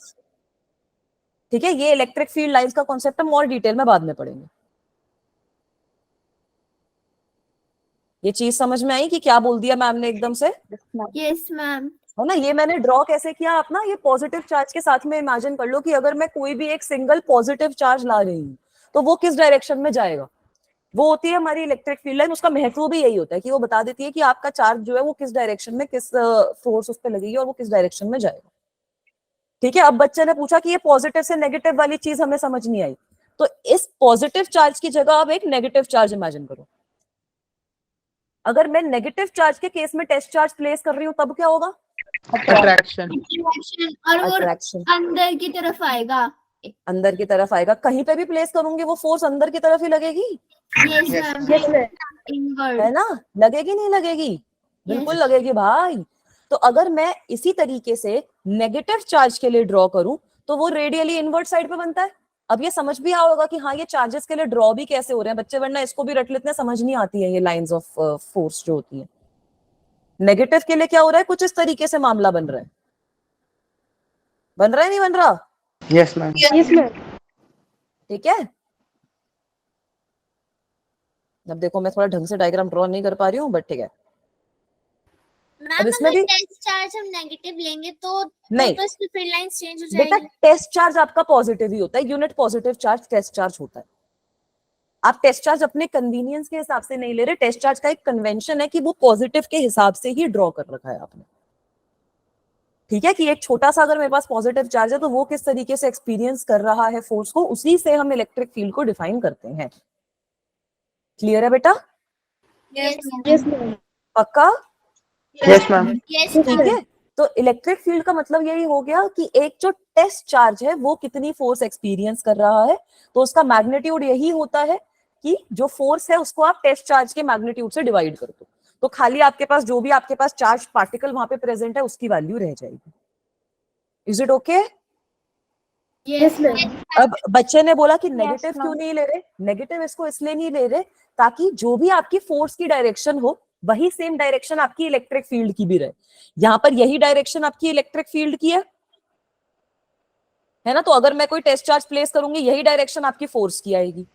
ठीक है, ये इलेक्ट्रिक फील्ड लाइंस का कॉन्सेप्ट हम और डिटेल में बाद में पढ़ेंगे। ये चीज समझ में आई कि क्या बोल दिया मैम ने एकदम से? Yes ma'am. है ना, ये मैंने ड्रॉ कैसे किया अपना, ये पॉजिटिव चार्ज के साथ में इमेजिन कर लो कि अगर मैं कोई भी एक सिंगल पॉजिटिव चार्ज ला रही हूँ तो वो किस डायरेक्शन में जाएगा, वो होती है हमारी इलेक्ट्रिक फील्ड लाइन। उसका महत्व भी यही होता है कि वो बता देती है कि आपका चार्ज जो है वो किस डायरेक्शन में, किस फोर्स उस पर लगेगी और वो किस डायरेक्शन में जाएगा। ठीक है, अब बच्चे ने पूछा कि ये पॉजिटिव से नेगेटिव वाली चीज हमें समझ नहीं आई, तो इस पॉजिटिव चार्ज की जगह अब एक नेगेटिव चार्ज इमेजिन करो। अगर मैं नेगेटिव चार्ज के केस में टेस्ट चार्ज प्लेस कर रही हूँ तब क्या होगा? अट्रैक्शन। और वो अट्रैक्शन अंदर की तरफ आएगा। अंदर की तरफ आएगा। कहीं पे भी प्लेस करूंगी वो फोर्स अंदर की तरफ ही लगेगी, यस Yes, मैम। है इनवर्ड। ना? लगेगी नहीं लगेगी? बिल्कुल Yes. लगेगी भाई। तो अगर मैं इसी तरीके से नेगेटिव चार्ज के लिए ड्रॉ करूं तो वो रेडियली इनवर्ट साइड पे बनता है। अब ये समझ भी आओगा कि हाँ ये चार्जेस के लिए ड्रॉ भी कैसे हो रहे हैं बच्चे, वरना इसको भी रट लेते हैं, समझ नहीं आती है ये लाइंस ऑफ फोर्स जो होती है। नेगेटिव के लिए क्या हो रहा है, कुछ इस तरीके से मामला बन रहा है। बन रहा है नहीं बन रहा? Yes ma'am. ठीक है, अब देखो मैं थोड़ा ढंग से डायग्राम ड्रॉ नहीं कर पा रही हूँ बट ठीक है। मैम इसमें अगर भी- टेस्ट चार्ज हम नेगेटिव लेंगे तो नहीं। तो इसकी फील्ड लाइंस चेंज हो बेटा जाएगी। टेस्ट चार्ज आपका पॉजिटिव ही होता है, unit positive charge test charge होता है। आप टेस्ट चार्ज अपने कन्वीनियंस के हिसाब से नहीं ले रहे, टेस्ट चार्ज का एक कन्वेंशन है कि वो पॉजिटिव के हिसाब से ही ड्रॉ कर रखा है आपने। ठीक है, कि एक छोटा सा अगर मेरे पास पॉजिटिव चार्ज है तो वो किस तरीके से एक्सपीरियंस कर रहा है फोर्स को, उसी से हम इलेक्ट्रिक फील्ड को डिफाइन करते हैं। क्लियर है बेटा? यस पक्का? Yes ma'am. यस ठीक है, तो इलेक्ट्रिक फील्ड का मतलब यही हो गया कि एक जो टेस्ट चार्ज है वो कितनी फोर्स एक्सपीरियंस कर रहा है, तो उसका मैग्नीट्यूड यही होता है कि जो फोर्स है उसको आप टेस्ट चार्ज के मैग्नीट्यूड से डिवाइड कर दो, तो खाली आपके पास जो भी आपके पास चार्ज पार्टिकल वहां पे प्रेजेंट है उसकी वैल्यू रह जाएगी। Is it okay? Yes ma'am. अब बच्चे ने बोला कि नेगेटिव ma'am. क्यों नहीं ले रहे? नेगेटिव इसको इसलिए नहीं ले रहे ताकि जो भी आपकी फोर्स की डायरेक्शन हो वही सेम डायरेक्शन आपकी इलेक्ट्रिक फील्ड की भी रहे। यहां पर यही डायरेक्शन आपकी इलेक्ट्रिक फील्ड की है ना? तो अगर मैं कोई टेस्ट चार्ज प्लेस करूंगी यही डायरेक्शन आपकी फोर्स की आएगी,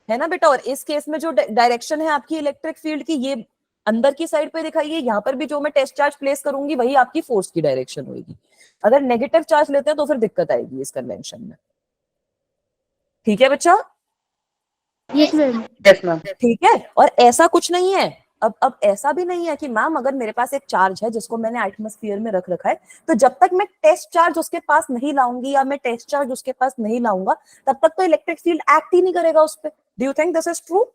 है ना बेटा? और इस केस में जो डायरेक्शन है आपकी इलेक्ट्रिक फील्ड की, ये अंदर की साइड पे दिखाई है, यहाँ पर भी जो मैं टेस्ट चार्ज प्लेस करूंगी वही आपकी फोर्स की डायरेक्शन होगी। अगर नेगेटिव चार्ज लेते हैं तो फिर दिक्कत आएगी इस कन्वेंशन में। ठीक है बच्चा? Yes ma'am. Yes ma'am. ठीक है, और ऐसा कुछ नहीं है, अब ऐसा भी नहीं है कि मैम अगर मेरे पास एक चार्ज है जिसको मैंने एटमॉस्फेयर में रख रखा है तो जब तक मैं टेस्ट चार्ज उसके पास नहीं लाऊंगी या मैं टेस्ट चार्ज उसके पास नहीं लाऊंगा तब तक तो इलेक्ट्रिक फील्ड एक्ट ही नहीं करेगा उस पर। Do you think this is true?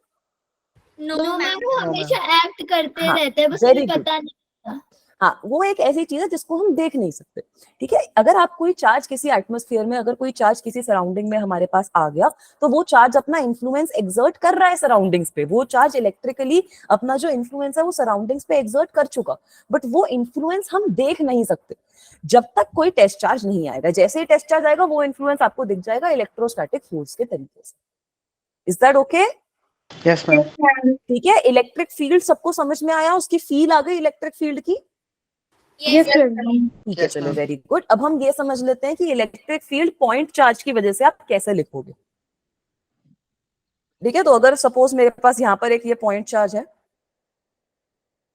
No no ma'am, ma'am वो हमेशा एक्ट करते हाँ, रहते हैं, बस very मुझे good. पता नहीं। हाँ, वो एक ऐसी चीज है जिसको हम देख नहीं सकते। ठीक है, अगर आप कोई चार्ज किसी एटमॉस्फेयर में, अगर कोई चार्ज किसी सराउंडिंग में हमारे पास आ गया तो वो चार्ज अपना इन्फ्लुएंस एक्सर्ट कर रहा है सराउंडिंग्स पे, वो चार्ज इलेक्ट्रिकली अपना जो इन्फ्लुएंस है वो सराउंडिंग्स पे एक्सर्ट कर चुका, बट वो इन्फ्लुएंस हम देख नहीं सकते जब तक कोई टेस्ट चार्ज नहीं आएगा। जैसे ही टेस्ट चार्ज आएगा वो इन्फ्लुएंस आपको दिख जाएगा इलेक्ट्रोस्टैटिक फोर्स के तरीके से। Is that okay? Yes ma'am. ठीक है, इलेक्ट्रिक फील्ड सबको समझ में आया? उसकी फील आ गई इलेक्ट्रिक फील्ड की? यस ठीक है, Yes, चलो ma'am. Very good. अब हम ये समझ लेते हैं कि इलेक्ट्रिक फील्ड पॉइंट चार्ज की वजह से आप कैसे लिखोगे। ठीक है, तो अगर सपोज मेरे पास यहाँ पर एक ये पॉइंट चार्ज है,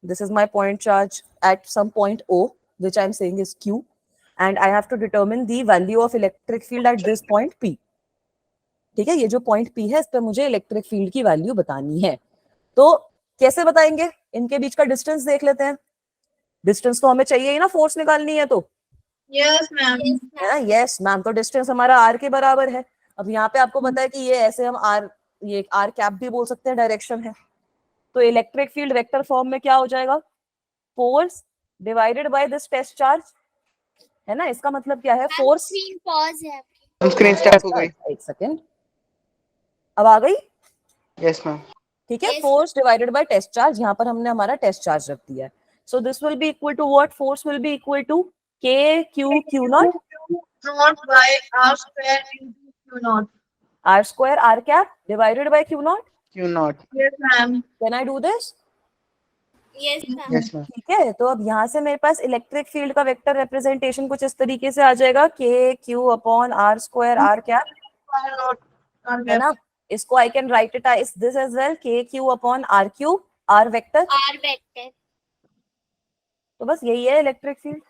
this is my point charge at some point O which I am saying is Q and I have to determine the value of electric field at this point P. ठीक है, ये जो point P है इस पे मुझे electric field की value बतानी है। तो कैसे बताएंगे? इनके बीच का डिस्टेंस देख लेते हैं। डिस्टेंस तो हमें चाहिए ही ना, फोर्स निकालनी है तो, यस मैम। है ना? यस मैम, तो डिस्टेंस हमारा r के बराबर है। अब यहाँ पे आपको पता है कि ये ऐसे हम r, ये r कैप भी बोल सकते हैं, डायरेक्शन है। तो इलेक्ट्रिक फील्ड वेक्टर फॉर्म में क्या हो जाएगा? Force divided by this test charge, है ना? इसका मतलब क्या है? फोर्स, स्क्रीन पॉज है आपकी। स्क्रीन स्टॉप हो गई। एक सेकेंड, अब आ गई? Yes ma'am. ठीक है, Yes. Force divided by test charge, यहाँ पर हमने हमारा टेस्ट चार्ज रख दिया है। So this will be equal to what? Force will be equal to k q naught Not by r square into q naught. r square r cap divided by q नॉट। क्यों नॉट? Yes ma'am. Can I do this? Yes, ma'am. Yes ma'am. ठीक है, तो अब यहाँ से मेरे पास इलेक्ट्रिक फील्ड का वेक्टर रिप्रेजेंटेशन कुछ इस तरीके से आ जाएगा, k Q upon r square r क्या है ना, इसको I can write it as this as well, k Q upon r q, r vector. R vector. तो बस यही है इलेक्ट्रिक फील्ड,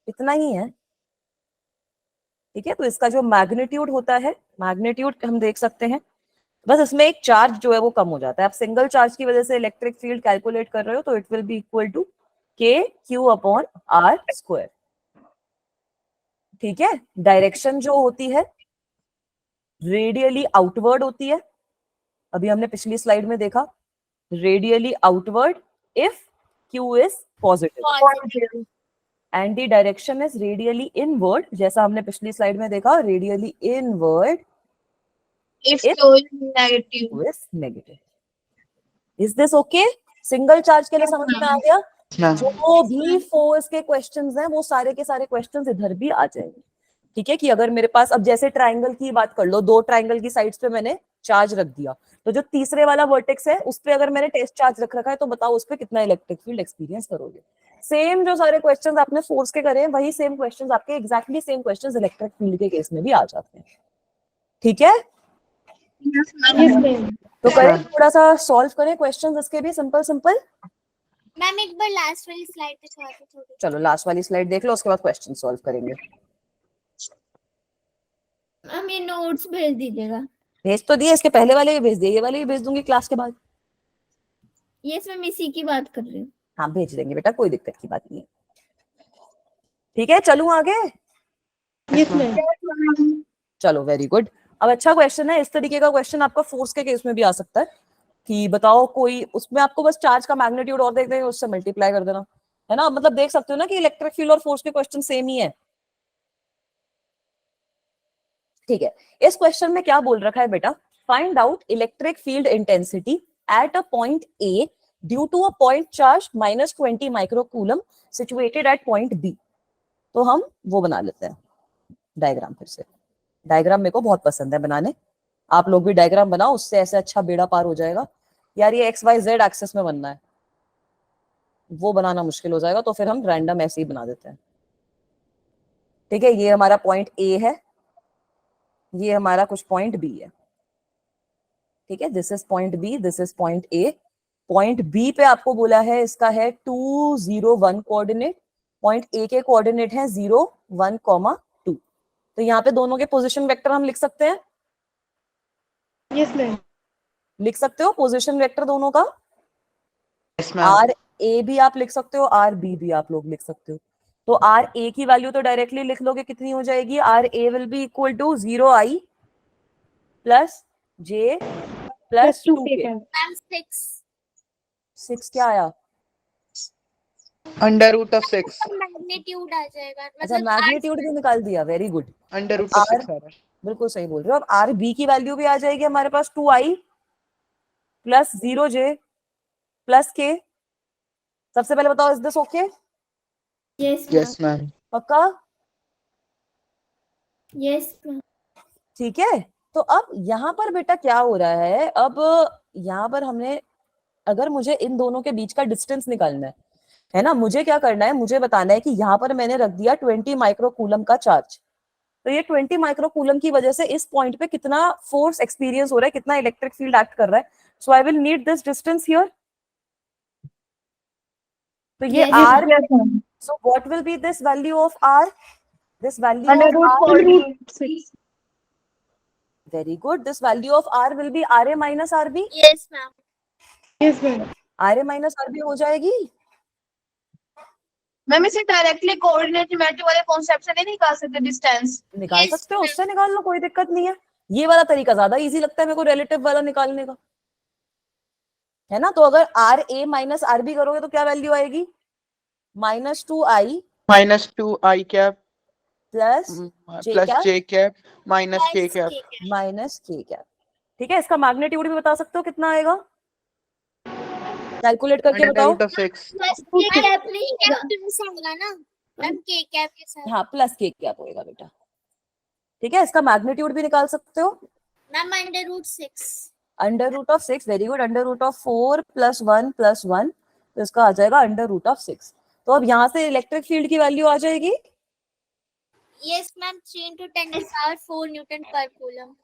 इतना ही है। ठीक है, तो इसका जो मैग्नीट्यूड होता है, मैग्नीट्यूड हम देख सकते हैं, बस इसमें एक चार्ज जो है वो कम हो जाता है। आप सिंगल चार्ज की वजह से इलेक्ट्रिक फील्ड कैलकुलेट कर रहे हो तो it will be equal to k Q upon r square. ठीक है, डायरेक्शन जो होती है रेडियली आउटवर्ड होती है, अभी हमने पिछली स्लाइड में देखा, radially outward if Q is positive, Positive. And the direction is radially inward, जैसा हमने पिछली स्लाइड में देखा, radially inward If If- Q is negative. Is negative. Is this okay? Single charge के लिए समझ में आ गया? मैम जो भी फोर्स के क्वेश्चंस हैं वो सारे के सारे क्वेश्चंस इधर भी आ जाएंगे। ठीक है, कि अगर मेरे पास, अब जैसे ट्रायंगल की बात कर लो, दो ट्रायंगल की साइड्स पे मैंने चार्ज रख दिया, तो जो तीसरे वाला वर्टेक्स है उस पे अगर मैंने टेस्ट चार्ज रख रखा है तो बताओ उस पे कितना इलेक्ट्रिक फील्ड एक्सपीरियंस करोगे। सेम जो सारे क्वेश्चंस आपने फोर्स के करे हैं वही सेम क्वेश्चंस आपके exactly same questions electric field के केस में भी आ जाते हैं। ठीक है, Yes, ma'am. तो करें थोड़ा सा सॉल्व करें क्वेश्चंस इसके भी, सिंपल सिंपल। मैम एक बार लास्ट वाली स्लाइड दिखा दो थोड़ी। चलो लास्ट वाली स्लाइड देख लो, उसके बाद क्वेश्चन सॉल्व करेंगे। मैम ये नोट्स भेज दीजिएगा। भेज तो दिए, इसके पहले वाले भी भेज दिए, ये वाले भी भेज दूंगी क्लास के बाद। यस मैम इसी की बात कर रही हूँ। हाँ भेज देंगे बेटा, कोई दिक्कत की बात नहीं है। ठीक है, चलूं आगे? Yes ma'am. चलो वेरी गुड। अब अच्छा क्वेश्चन है, इस तरीके का क्वेश्चन आपका फोर्स के केस में भी आ सकता है कि बताओ कोई, उसमें आपको बस चार्ज का मैग्नीट्यूड और देख देंगे, उससे मल्टीप्लाई कर देना, है ना। मतलब देख सकते हो ना कि इलेक्ट्रिक फील्ड और फोर्स के क्वेश्चन सेम ही है। ठीक है, इस क्वेश्चन में क्या बोल रखा है बेटा, find out electric field intensity at a point A due to a point charge -20 microcoulomb situated at point B. तो हम वो बना लेते हैं डायग्राम। फिर से डायग्राम मेरे को बहुत पसंद है बनाने, आप लोग भी डायग्राम बनाओ, उससे ऐसे अच्छा बेड़ा पार हो जाएगा। यार ये XYZ एक्सेस में बनना है, वो बनाना मुश्किल हो जाएगा, तो फिर हम रैंडम ऐसे ही बना देते हैं। ठीक है, ये हमारा पॉइंट ए है, ये हमारा कुछ पॉइंट बी है। ठीक है, this is point B, this is point A. Point B पे आपको बोला है इसका है 2 0 1 कोऑर्डिनेट, पॉइंट ए के कोऑर्डिनेट है 0 1 2। तो यहाँ पे दोनों के पोजीशन वेक्टर हम लिख सकते हैं। Yes ma'am. लिख सकते हो पोजीशन वेक्टर दोनों का, यस मैम। आर ए भी आप लिख सकते हो, आर बी भी आप लोग लिख सकते हो। तो आर ए की वैल्यू तो डायरेक्टली लिख लोगे, कितनी हो जाएगी, r A will be equal to 0i plus j plus 2k। Ma'am 6 6 क्या आया? Under root of 6। मैग्नीट्यूड आ जाएगा, अच्छा मतलब मैग्नीट्यूड भी निकाल दिया, very good, under root of 6 आ रहा है। बिल्कुल सही बोल रहे हो। अब आर बी की वैल्यू भी आ जाएगी हमारे पास 2i plus 0j plus k। सबसे पहले बताओ is this okay? Yes ma'am. पक्का? Yes ma'am. ठीक है, तो अब यहाँ पर बेटा क्या हो रहा है, अब यहाँ पर हमने, अगर मुझे इन दोनों के बीच का डिस्टेंस निकालना है ना, मुझे क्या करना है, मुझे बताना है कि यहाँ पर मैंने रख दिया 20 माइक्रोकूलम का चार्ज। तो ये 20 माइक्रोकूलम की वजह से इस पॉइंट पे कितना फोर्स एक्सपीरियंस हो रहा है, कितना इलेक्ट्रिक फील्ड एक्ट कर रहा है। So I will need this distance here. तो ये Yes, r, so what will be this value of r? This value Under of root r, 6. very good, this value of r will be ra minus rb। Yes ma'am. ra minus rb हो जाएगी। Ma'am इसे directly coordinate geometry वाले concept से नहीं निकाल सकते distance? निकाल Yes, सकते हो, उससे निकाल लो, कोई दिक्कत नहीं है। ये वाला तरीका ज्यादा इजी लगता है मेरे को, रिलेटिव वाला निकालने का, है ना। तो अगर R A minus R B करोगे तो क्या वैल्यू आएगी, -2i -2i cap plus plus j cap minus k cap. Minus k cap. ठीक है, इसका मैग्नीट्यूड भी बता सकते हो कितना आएगा, कैलकुलेट करके अंडर बताओ। Root of 6। K कैप नहीं होगा। प्लस आएगा ना मैम, के कैप के साथ। हाँ प्लस k कैप होएगा बेटा। ठीक है, इसका मैग्नीट्यूड भी निकाल सकते हो, ma'am under root 6। Under root of 6, very good, under root of 4 + 1 + 1 तो इसका आ जाएगा √6। तो अब यहाँ से इलेक्ट्रिक फील्ड की वैल्यू आ जाएगी, Yes, ma'am. 3 into 10 to the power 4 Newton per coulomb.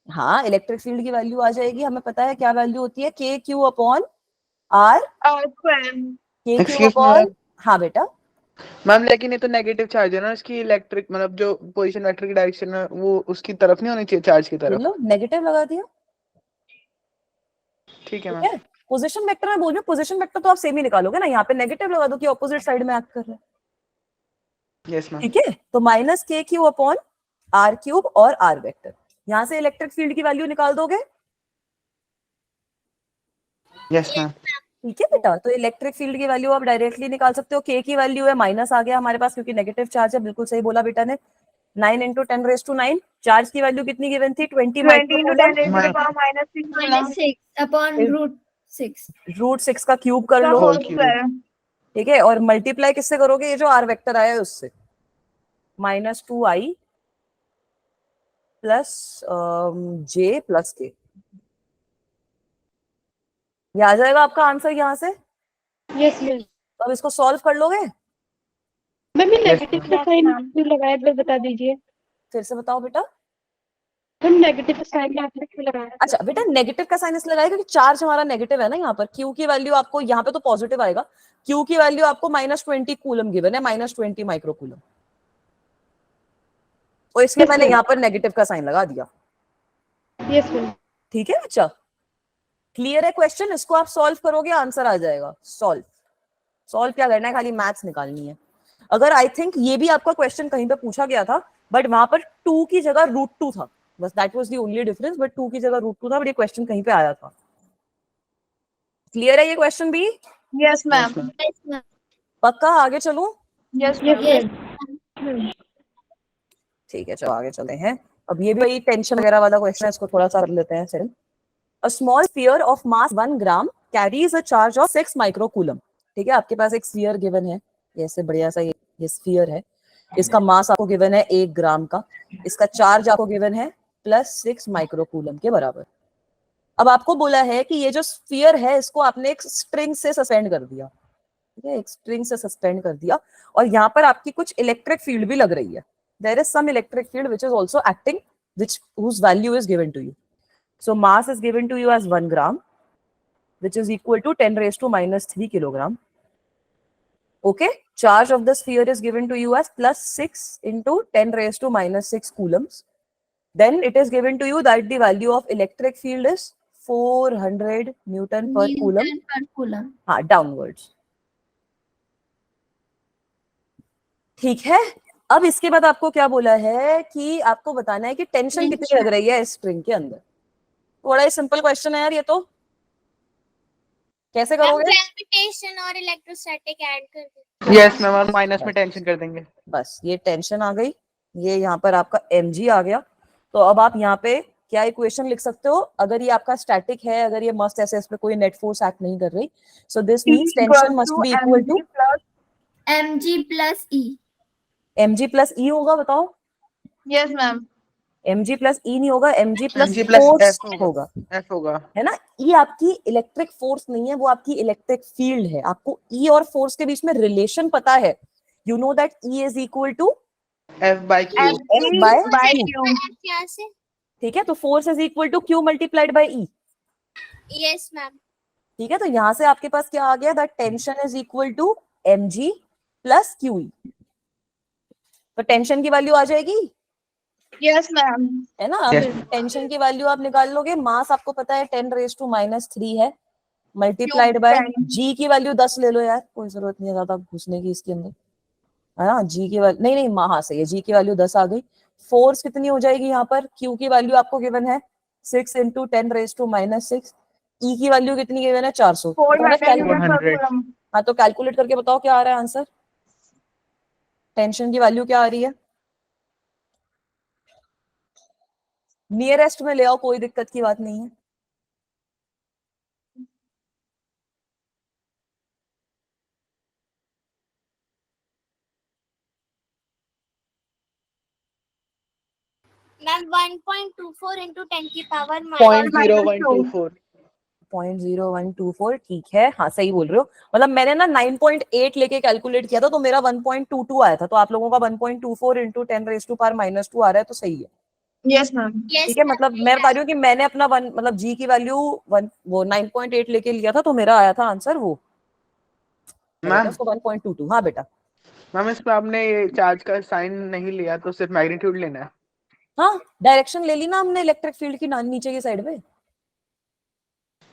हाँ इलेक्ट्रिक फील्ड की वैल्यू आ जाएगी, हमें पता है क्या वैल्यू होती है, KQ/R, KQ Excuse me, upon, हाँ बेटा मैम लेकिन ये तो नेगेटिव चार्ज है ना, इसकी इलेक्ट्रिक मतलब जो पोजीशन वेक्टर की डायरेक्शन है वो उसकी तरफ नहीं होनी चाहिए, चार्ज की तरफ। लो नेगेटिव लगा दिया, ठीक है ठीक मैम। है। पोजीशन वेक्टर में बोल रही हूँ, पोजीशन वेक्टर तो आप सेम ही निकालोगे ना, यहाँ पे नेगेटिव लगा दो कि ऑपोजिट साइड में एक्ट कर रहे हैं, यस मैम। ठीक है। तो -KQ/R³ और R वेक्टर, यहाँ से इलेक्ट्रिक फील्ड की वैल्यू निकाल दोगे, यस मैम। ठीक है बेटा। तो इलेक्ट्रिक फील्ड की वैल्यू आप डायरेक्टली निकाल सकते हो, K की वैल्यू है माइनस आ गया हमारे पास क्योंकि नेगेटिव चार्ज है, बिल्कुल सही बोला बेटा ने, 9 × 10⁹ चार्ज की वैल्यू कितनी गिवन थी, 20 माइक्रोकूलम, -6/√6 √6 का क्यूब कर लो, होल क्यूब। ठीक है। और मल्टीप्लाई किससे करोगे, ये जो R वेक्टर आया है उससे, -2I plus J plus K, ये आ जाएगा आपका आंसर यहाँ से। Yes ma'am. तो अब इसको सॉल्व कर लोगे, मैम ये नेगेटिव का साइन क्यों लगाया है बता दीजिए। फिर से बताओ बेटा। मैम नेगेटिव का साइन आपने क्यों लगाया? अच्छा बेटा नेगेटिव का साइन इसलिए लगाया क्योंकि चार्ज हमारा नेगेटिव है ना, यहाँ पर Q की वैल्यू आपको, यहाँ पे तो पॉजिटिव आएगा, Q की वैल्यू आपको -20 कूलम गिवन है, -20 माइक्रोकूलम, और इसलिए मैंने यहाँ पर नेगेटिव का साइन लगा दिया, यस मैम। ठीक है बच्चा। क्लियर है क्वेश्चन, इसको आप सॉल्व करोगे आंसर आ जाएगा। सॉल्व क्या करना है, खाली मैथ्स निकालनी है। अगर आई थिंक ये भी आपका क्वेश्चन कहीं पे पूछा गया था, बट वहां पर 2 की जगह √2 था, बस that was the only difference, but 2 की जगह √2 था, बट ये क्वेश्चन कहीं पे आया था। क्लियर है ये क्वेश्चन भी, Yes, ma'am. पक्का आगे चलूं, Yes, यस ma'am. मैम। ठीक है चलो आगे चलते हैं। अब ये भी वही टेंशन वगैरह वाला क्वेश्चन है, इसको थोड़ा सा कर लेते हैं फिर। A small sphere of mass 1 gram carries a charge of 6 microcoulomb, ठीक है। आपके पास एक स्फीयर गिवन है, ऐसे बढ़िया सा ये स्फीयर है, इसका मास आपको गिवन है 1 ग्राम का, इसका चार्ज आपको गिवन है +6 माइक्रोकूलम के बराबर। अब आपको बोला है कि ये जो स्फीयर है इसको आपने एक स्ट्रिंग से सस्पेंड कर दिया, ठीक है, एक स्ट्रिंग से सस्पेंड कर दिया, और यहाँ पर आपकी कुछ इलेक्ट्रिक फील्ड भी लग रही है, there is some electric field which is also acting, which whose value is given to you. So mass is given to you as 1 gram, which is equal to 10⁻³ kilogram. Okay, charge of the sphere is given to you as +6 × 10⁻⁻6 coulombs. Then it is given to you that the value of electric field is 400 Newton per coulomb. हाँ, downwards. ठीक है। अब इसके बाद आपको क्या बोला है कि आपको बताना है कि टेंशन कितनी लग रही है इस स्प्रिंग के अंदर। थोड़ा ही सिंपल क्वेश्चन है यार ये तो, कैसे करोगे? ग्रेविटेशन और इलेक्ट्रोस्टैटिक ऐड कर दो। यस मैम, और माइनस में टेंशन कर देंगे। बस ये टेंशन आ गई, ये यहाँ पर आपका mg आ गया। तो अब आप यहाँ पे क्या इक्वेशन लिख सकते हो, अगर ये आपका स्टैटिक है, अगर ये मस्त ऐसे इस पे कोई नेट फोर्स एक्ट नहीं कर रही, so this means tension must be equal to mg plus e. mg plus e होगा, बताओ। Yes, ma'am. mg प्लस ई नहीं होगा, mg plus mg plus force F होगा, F होगा, है ना। ई आपकी इलेक्ट्रिक फोर्स नहीं है, वो आपकी इलेक्ट्रिक फील्ड है। आपको ई और फोर्स के बीच में रिलेशन पता है, you know that E is equal to F/Q। F by Q, यहाँ से। ठीक है। तो force is equal to Q multiplied by E, yes ma'am. ठीक है। तो यहां से आपके पास क्या आ गया, that tension is equal to mg plus QE। तो टेंशन की वैल्यू आ जाएगी, Yes, ma'am. है ना। अब Yes. टेंशन की वैल्यू आप निकाल लोगे, मास आपको पता है 10⁻³ है, मल्टीप्लाइड बाय g की वैल्यू 10 ले लो यार, कोई जरूरत नहीं है ज्यादा घुसने की इसके अंदर, है ना। g की वैल्यू नहीं हाँ सही है, g की वैल्यू 10 आ गई। फोर्स कितनी हो जाएगी यहाँ पर, q की वैल्यू आपको गिवन है 6 × 10⁻⁶, e की वैल्यू कितनी गिवन है 400। 400। हाँ तो कैलकुलेट करके बताओ क्या आ रहा है आंसर, टेंशन की वैल्यू क्या आ रही है। नियरेस्ट में ले आओ, कोई दिक्कत की बात नहीं है। मैम 1.24 into 10 की पावर 0.0124। 0.0124 ठीक है, हाँ सही बोल रहे हो। मतलब मैंने ना 9.8 लेके कैलकुलेट किया था तो मेरा 1.22 आया था, तो आप लोगों का 1.24 इंटू 10⁻⁻² आ रहा है, तो सही है। Yes, ma'am. Yes, ठीक है, ma'am. मतलब मैं बता रही हूँ कि मैंने अपना मतलब जी की वैल्यू वो 9.8 लेके लिया था, तो मेरा आया था आंसर वो मैम उसको 1.22। हाँ बेटा, मैम इस पे आपने ये चार्ज का साइन नहीं लिया तो सिर्फ मैग्नीट्यूड लेना है। हाँ डायरेक्शन ले ली ना हमने इलेक्ट्रिक फील्ड की नीचे की साइड में।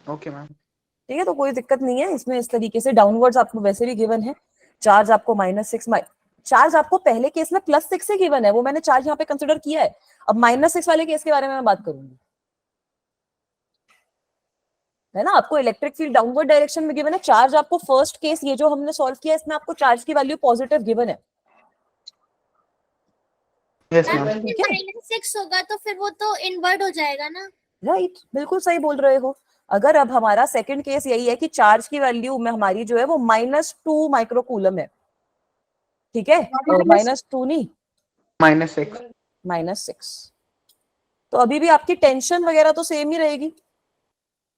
Okay ma'am. ठीक है, तो कोई दिक्कत नहीं है इसमें। इस तरीके से डाउनवर्ड्स आपको वैसे भी गिवन है, चार्ज आपको -6, चार्ज आपको पहले केस में +6 से गिवन है, वो मैंने चार्ज यहाँ पे कंसिडर किया है। अब -6 वाले केस के बारे में मैं बात करूंगी, है ना। आपको इलेक्ट्रिक फील्ड डाउनवर्ड डायरेक्शन में गिवन है, चार्ज आपको फर्स्ट केस ये जो हमने सॉल्व किया इसमें आपको चार्ज की वैल्यू पॉजिटिव गिवन है। Yes ma'am ma'am. ठीक है, -6 होगा तो फिर वो तो इनवर्ट हो जाएगा ना। राइट, बिल्कुल सही बोल रहे हो। अगर अब हमारा सेकंड केस यही है कि चार्ज की वैल्यू में हमारी जो है वो -2 माइक्रोकूलम है, ठीक है, -2 नहीं -6। -6, तो अभी भी आपकी टेंशन वगैरह तो सेम ही रहेगी।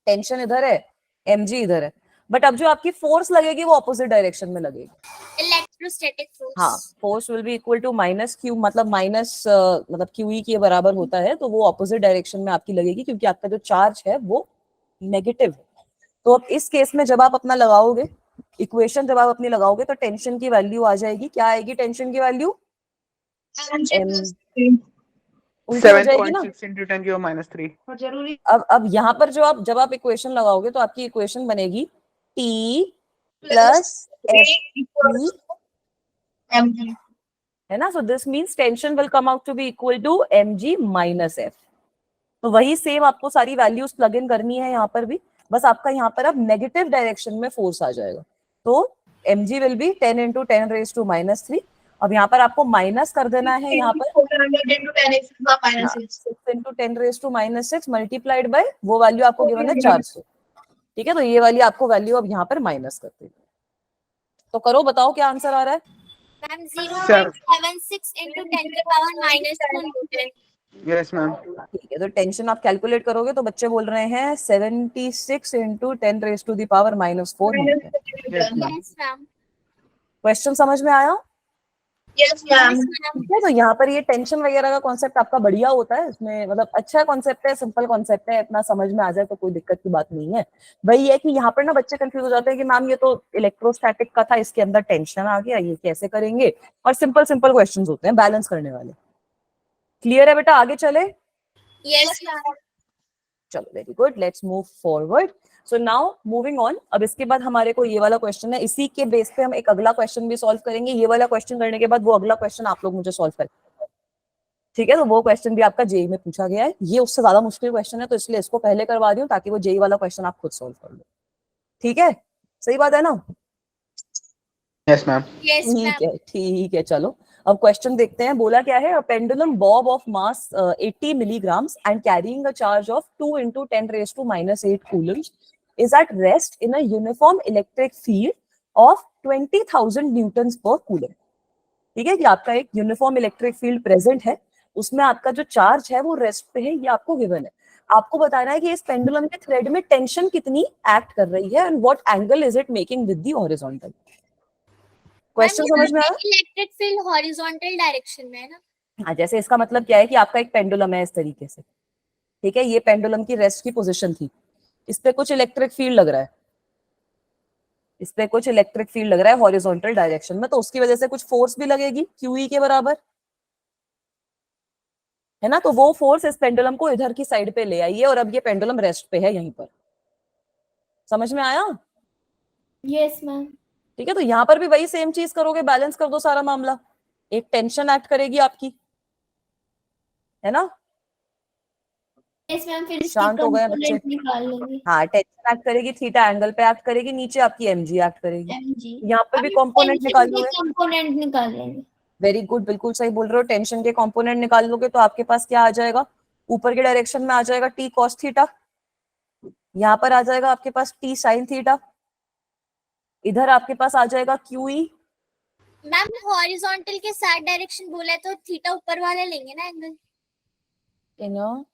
टेंशन इधर है, mg इधर है, बट अब जो आपकी फोर्स लगेगी वो ऑपोजिट डायरेक्शन में लगेगी। Electrostatic force. हाँ, force will be equal to -q, मतलब मतलब QE के बराबर होता है, तो वो ऑपोजिट डायरेक्शन में आपकी लगेगी क्योंकि आपका जो चार्ज है वो नेगेटिव है। तो अब इस केस में जब आप अपना लगाओगे इक्वेशन, जब आप अपनी लगाओगे तो टेंशन की वैल्यू आ जाएगी, क्या आएगी टेंशन की वैल्यू? उल्टी हो जाएगी ना। 7.6 into 10⁻³ और जरूरी अब यहाँ पर जो आप जब आप इक्वेशन लगाओगे तो आपकी इक्वेशन बनेगी T प्लस F mg. है ना। So this means tension will come out to be equal to mg minus f। तो वही सेम आपको सारी वैल्यूज प्लग इन करनी है यहाँ पर भी, बस आपका यहाँ पर अब नेगेटिव डायरेक्शन में फोर्स आ जाएगा। तो mg विल बी 10 into 10⁻³ अब यहाँ पर आपको माइनस कर देना है, यहाँ पर 6 into 10⁻⁻6 मल्टीप्लाइड बाय वो वैल्यू आपको गिवन है 400। ठीक है, तो ये वाली आपको वैल्यू अब यहाँ पर माइनस कर देगी। तो करो, बताओ क्या आंसर आ रहा है। Ma'am 0.76 into 10⁻⁻² Newton. Yes ma'am. ठीक है, तो टेंशन आप कैलकुलेट करोगे तो बच्चे बोल रहे हैं 76 into 10⁻⁻⁴ Newton. Yes ma'am. Yes ma'am. Question समझ में आया? Yes, ma'am. ठीक है, तो यहाँ पर ये टेंशन वगैरह का कॉन्सेप्ट आपका बढ़िया होता है, इसमें मतलब अच्छा कॉन्सेप्ट है, सिंपल कॉन्सेप्ट है, इतना समझ में आ जाए तो कोई दिक्कत की बात नहीं है। वही है कि यहाँ पर ना बच्चे कंफ्यूज हो जाते हैं कि मैम ये तो इलेक्ट्रोस्टैटिक का था, इसके अंदर टेंशन आ गया, ये कैसे करेंगे। और सिंपल सिंपल क्वेश्चंस होते हैं बैलेंस करने वाले। क्लियर है बेटा, आगे चले? Yes ma'am. चलो very good, let's move forward. So now moving on, अब इसके बाद हमारे को ये वाला क्वेश्चन है, इसी के बेस पे हम एक अगला क्वेश्चन भी सॉल्व करेंगे। ये वाला क्वेश्चन करने के बाद वो अगला क्वेश्चन आप लोग मुझे सॉल्व करेंगे, ठीक है। तो वो क्वेश्चन भी आपका जेई में पूछा गया है, ये उससे ज्यादा मुश्किल क्वेश्चन है, तो इसलिए इसको पहले करवा रही हूँ ताकि वो जेई वाला क्वेश्चन आप खुद सॉल्व कर लो। ठीक है, सही बात है ना? Yes ma'am. Yes ma'am. ठीक है, चलो अब क्वेश्चन देखते हैं। बोला क्या है, pendulum Bob of mass 80 milligrams and carrying a charge of 2 into 10⁻⁸ coulombs is at rest in a uniform electric field of 20,000 newtons per coulomb। ठीक है, कि आपका एक यूनिफॉर्म इलेक्ट्रिक फील्ड प्रेजेंट है, उसमें आपका जो चार्ज है वो रेस्ट पे है, ये आपको गिवन है। आपको बताना है कि इस पेंडुलम के थ्रेड में टेंशन कितनी एक्ट कर रही है and what angle is it making with the horizontal. Question समझ में आया? इलेक्ट्रिक फील्ड हॉरिजॉन्टल डायरेक्शन में है ना। हाँ, जैसे इसका मतलब क्या है कि आपका एक पेंडुलम है इस तरीके से, ठीक है, ये पेंडुलम की रेस्ट की पोजीशन थी, इस पे कुछ इलेक्ट्रिक फील्ड लग रहा है, इस पे कुछ इलेक्ट्रिक फील्ड लग रहा है हॉरिजॉन्टल डायरेक्शन में, तो उसकी वजह से कुछ फोर्स भी लगेगी QE के बराबर, है ना। तो वो फोर्स इस पेंडुलम को इधर की साइड पे ले आई है और अब ये पेंडुलम रेस्ट पे है यहीं पर। समझ में आया? Yes ma'am. ठीक है, तो यहाँ पर भी वही सेम चीज करोगे, बैलेंस कर दो सारा मामला। एक टेंशन एक्ट करेगी आपकी, है ना। यस मैम, फिर इसकी शांत हो गए बच्चे? कंपोनेंट निकाल लेंगे। हाँ, टेंशन एक्ट करेगी, थीटा एंगल पे एक्ट करेगी, नीचे आपकी mg एक्ट करेगी, mg यहाँ पर भी कंपोनेंट निकाल लोगे। कंपोनेंट निकाल लेंगे। वेरी गुड, बिल्कुल सही बोल रहे हो। टेंशन के कंपोनेंट निकाल लोगे तो आपके पास क्या आ जाएगा, ऊपर के डायरेक्शन में आ जाएगा t cos थीटा, यहाँ पर आ जाएगा आपके पास t sin थीटा, इधर आपके पास आ जाएगा QE। मैम हॉरिजॉन्टल के साथ डायरेक्शन बोला है तो थीटा ऊपर वाला लेंगे ना angle. In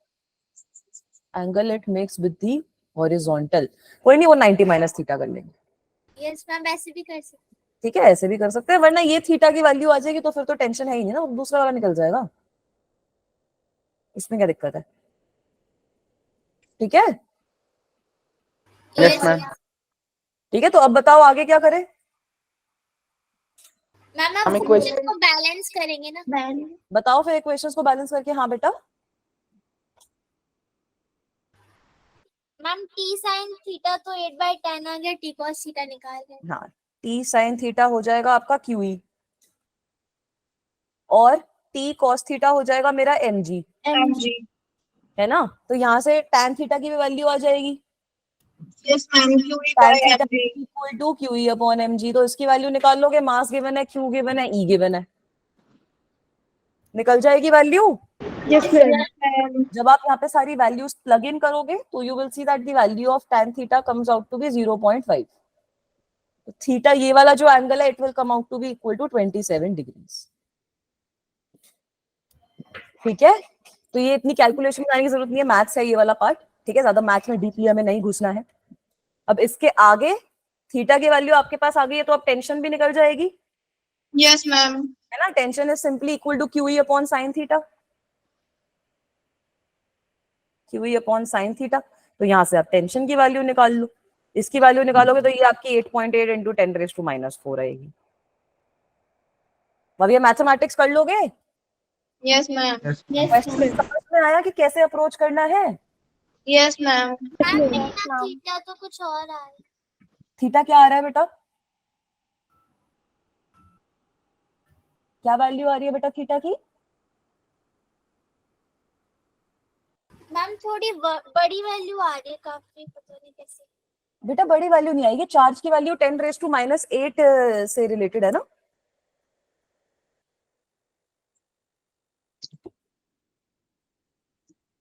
angle it makes with the horizontal, कोई नहीं, वो 90 माइनस थीटा कर लेंगे। यस मैम, ऐसे भी कर सकते ठीक है, ऐसे भी कर सकते हैं, वरना ये थीटा की वैल्यू आ जाएगी तो फिर तो टेंशन है ही नहीं ना, दूसरा वाला निकल जाएगा, इसमें क्या दिक्कत है? ठीक है, यस Yes, मैम। ठीक है, तो अब बताओ आगे क्या करें? मैम आप हमें फंक्शन को बैलेंस करेंगे ना? बताओ फिर इक्वेशंस को बैलेंस करके। हाँ बेटा, मैम t sin थीटा तो 8/10 आ गया, t cos थीटा निकाल रहे हैं। हाँ, t साइन थीटा हो जाएगा आपका QE और t cos थीटा हो जाएगा मेरा mg, mg। है ना? तो यहाँ से tan थीटा की भी वैल्यू आ जाएगी, yes ma'am, QE tan by theta mg। Equal to QE upon mg। तो इसकी वैल्यू निकाल लोगे, मास गिवन है, Q गिवन है, E गिवन है, निकल जाएगी वैल्यू। Yes ma'am. जब आप यहाँ पे सारी वैल्यूज प्लग इन करोगे तो you will see that the value of tan theta comes out to be 0.5। तो थीटा ये वाला जो एंगल है, it will come out to be equal to 27 degrees. ठीक है, तो ये इतनी कैलकुलेशन बनाने की जरूरत नहीं है, मैथ्स है ये वाला पार्ट। ठीक है, ज्यादा मैथ्स में डीपली हमें नहीं घुसना है। अब इसके आगे थीटा की वैल्यू आपके पास आ गई है तो अब टेंशन भी निकल जाएगी, यस मैम। है ना? Tension is simply equal to QE upon sine theta, QE upon sine theta. तो यहाँ से आप टेंशन की वैल्यू निकाल लो, इसकी वैल्यू निकालोगे तो ये आपकी 8.8 इंटू 10⁻⁻⁴ आएगी। अब ये मैथमेटिक्स कर लोगे? Yes ma'am. क्वेश्चन समझ में आया कि कैसे अप्रोच करना है? Yes ma'am. मैम मेरा थीटा तो कुछ और आ रहा है। थीटा क्या आ रहा है बेटा? क्या वैल्यू आ रही है बेटा थीटा की? मैम थोड़ी बड़ी वैल्यू आ रही है, काफी पता नहीं कैसे। बेटा बड़ी वैल्यू नहीं आएगी, चार्ज की वैल्यू 10⁻⁸ से रिलेटेड है ना।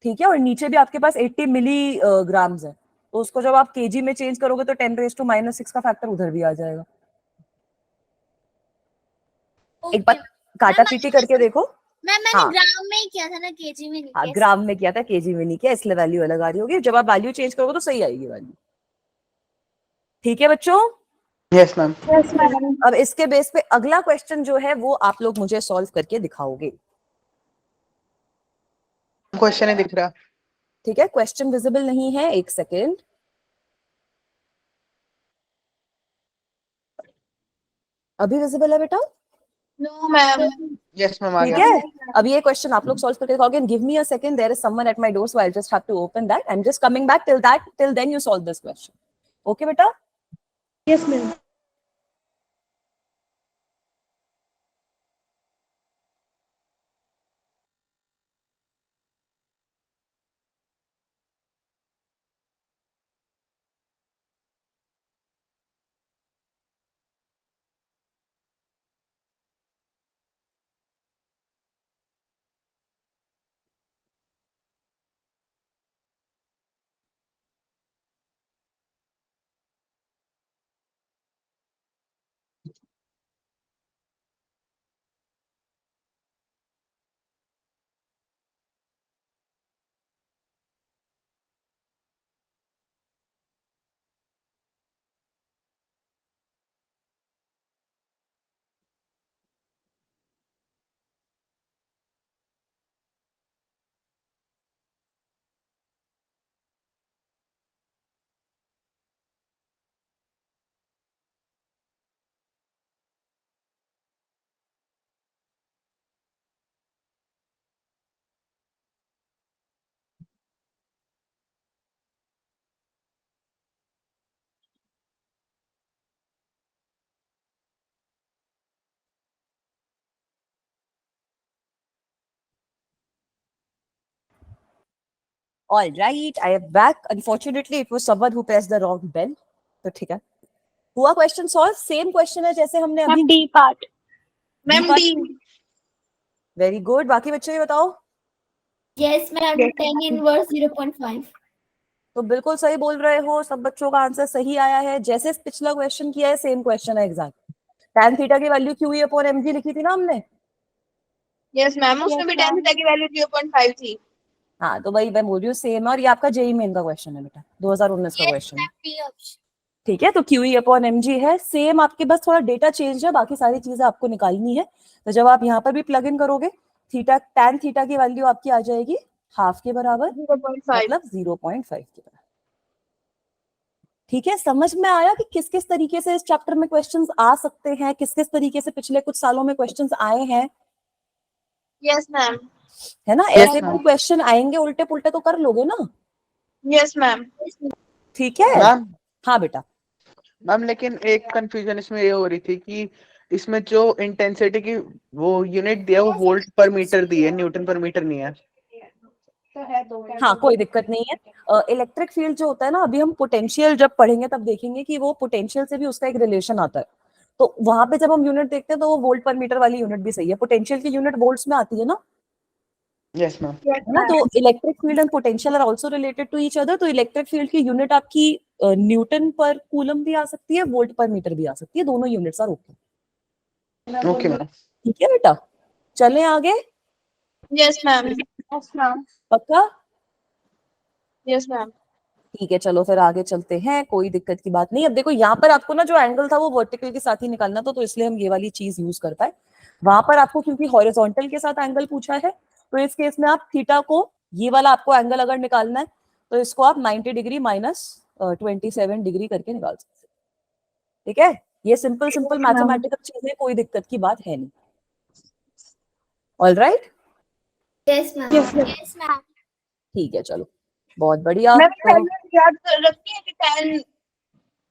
ठीक है, और नीचे भी आपके पास 80 मिली ग्राम्स है, तो उसको जब आप केजी में चेंज करोगे तो 10⁻⁻6 का फैक्टर उधर भी आ जाएगा। एक बार काटा पीटी करके देखो। मैम मैंने हाँ। ग्राम में ही किया था ना, केजी में नहीं हाँ, किया। ग्राम में किया था, केजी में नहीं किया, इसलिए वैल्यू अलग आ रही होगी। जब आप वैल्यू चेंज करोगे तो सही आएगी वैल्यू। ठीक है बच्चों, यस मैम। Yes ma'am. अब इसके बेस पे अगला क्वेश्चन जो है वो आप लोग मुझे सॉल्व करके दिखाओगे। क्वेश्चन है दिख रहा। ठीक है, क्वेश्चन विजिबल नहीं है, एक सेकेंड। अभी विजिबल है बेटा? No ma'am. यस मैम आ ठीक गया। है, अब ये क्वेश्चन आप लोग सॉल्व करके दिखाओगे। Give me a second, there is someone at my door so I just have to open that. I am just coming back, till then you solve this question. Okay बेटा? Yes ma'am. All right, I am back. Unfortunately, it was someone who pressed the wrong bell. तो ठीक है, हुआ question solve. Same question है जैसे हमने अभी। Ma'am D part. Ma'am D. Very good, बाकी बच्चे ये बताओ। Yes ma'am, 10 inverse 0.5। तो बिल्कुल सही बोल रहे हो, सब बच्चों का आंसर सही आया है। जैसे पिछला क्वेश्चन किया है, सेम क्वेश्चन है एग्जैक्ट। tan थीटा की वैल्यू QE अपॉन mg लिखी थी ना हमने। यस मैम, उसमें भी tan थीटा की वैल्यू 0.5 थी। हाँ तो वही मैं बोल रही हूँ सेम, और ये आपका जेई मेन का क्वेश्चन है बेटा, 2019 का Yes, क्वेश्चन है। ma'am, B option. ठीक है, तो QE अपॉन mg है सेम, आपके बस थोड़ा डेटा चेंज है, बाकी सारी चीजें आपको निकालनी है। तो जब आप यहाँ पर भी प्लग इन करोगे, थीटा tan थीटा की वैल्यू आपकी आ जाएगी हाफ के बराबर, 0.5 मतलब 0.5 के बराबर। ठीक है, समझ में आया कि किस किस तरीके से इस चैप्टर में क्वेश्चंस आ सकते हैं, किस किस तरीके से पिछले कुछ सालों में क्वेश्चंस आए हैं, yes ma'am है ना? Yes, ऐसे ma'am. कोई क्वेश्चन आएंगे उल्टे पुल्टे तो कर लोगे ना? yes ma'am ठीक है, मैम हाँ बेटा। मैम लेकिन एक कंफ्यूजन इसमें ये हो रही थी कि इसमें जो इंटेंसिटी की वो यूनिट दिया वो वोल्ट पर मीटर दी है, न्यूटन पर मीटर नहीं है। हाँ कोई दिक्कत नहीं है। इलेक्ट्रिक फील्ड जो होता है ना, अभी हम पोटेंशियल जब पढ़ेंगे तब देखेंगे कि वो पोटेंशियल से भी उसका एक रिलेशन आता है। तो वहां पे जब हम यूनिट देखते हैं तो वो वोल्ट पर मीटर वाली यूनिट भी सही है, पोटेंशियल की यूनिट वोल्ट्स में आती है ना, यस मैम। है ना? तो electric field and potential are also related to each other. तो इलेक्ट्रिक फील्ड की यूनिट आपकी न्यूटन पर कूलम भी आ सकती है, वोल्ट पर मीटर भी आ सकती है, दोनों units are okay. Okay ma'am. ठीक है बेटा, चलें आगे। yes ma'am पक्का? yes ma'am ठीक है, चलो फिर आगे चलते हैं, कोई दिक्कत की बात नहीं। अब देखो यहाँ पर आपको ना जो एंगल था वो वर्टिकल के साथ ही निकालना था, तो इसलिए हम ये वाली चीज यूज कर पाए। वहां पर आपको क्योंकि हॉरिजॉन्टल के साथ एंगल पूछा है, तो इस केस में आप थीटा को, ये वाला आपको एंगल अगर निकालना है तो इसको आप 90 डिग्री माइनस 27 डिग्री करके निकाल सकते हैं। ठीक है, ये सिंपल सिंपल मैथमेटिकल चीज है, कोई दिक्कत की बात है नहीं। All right, Yes, ma'am. Yes, ma'am. ठीक है, चलो बहुत बढ़िया। मैम तो याद कर रखी है कि tan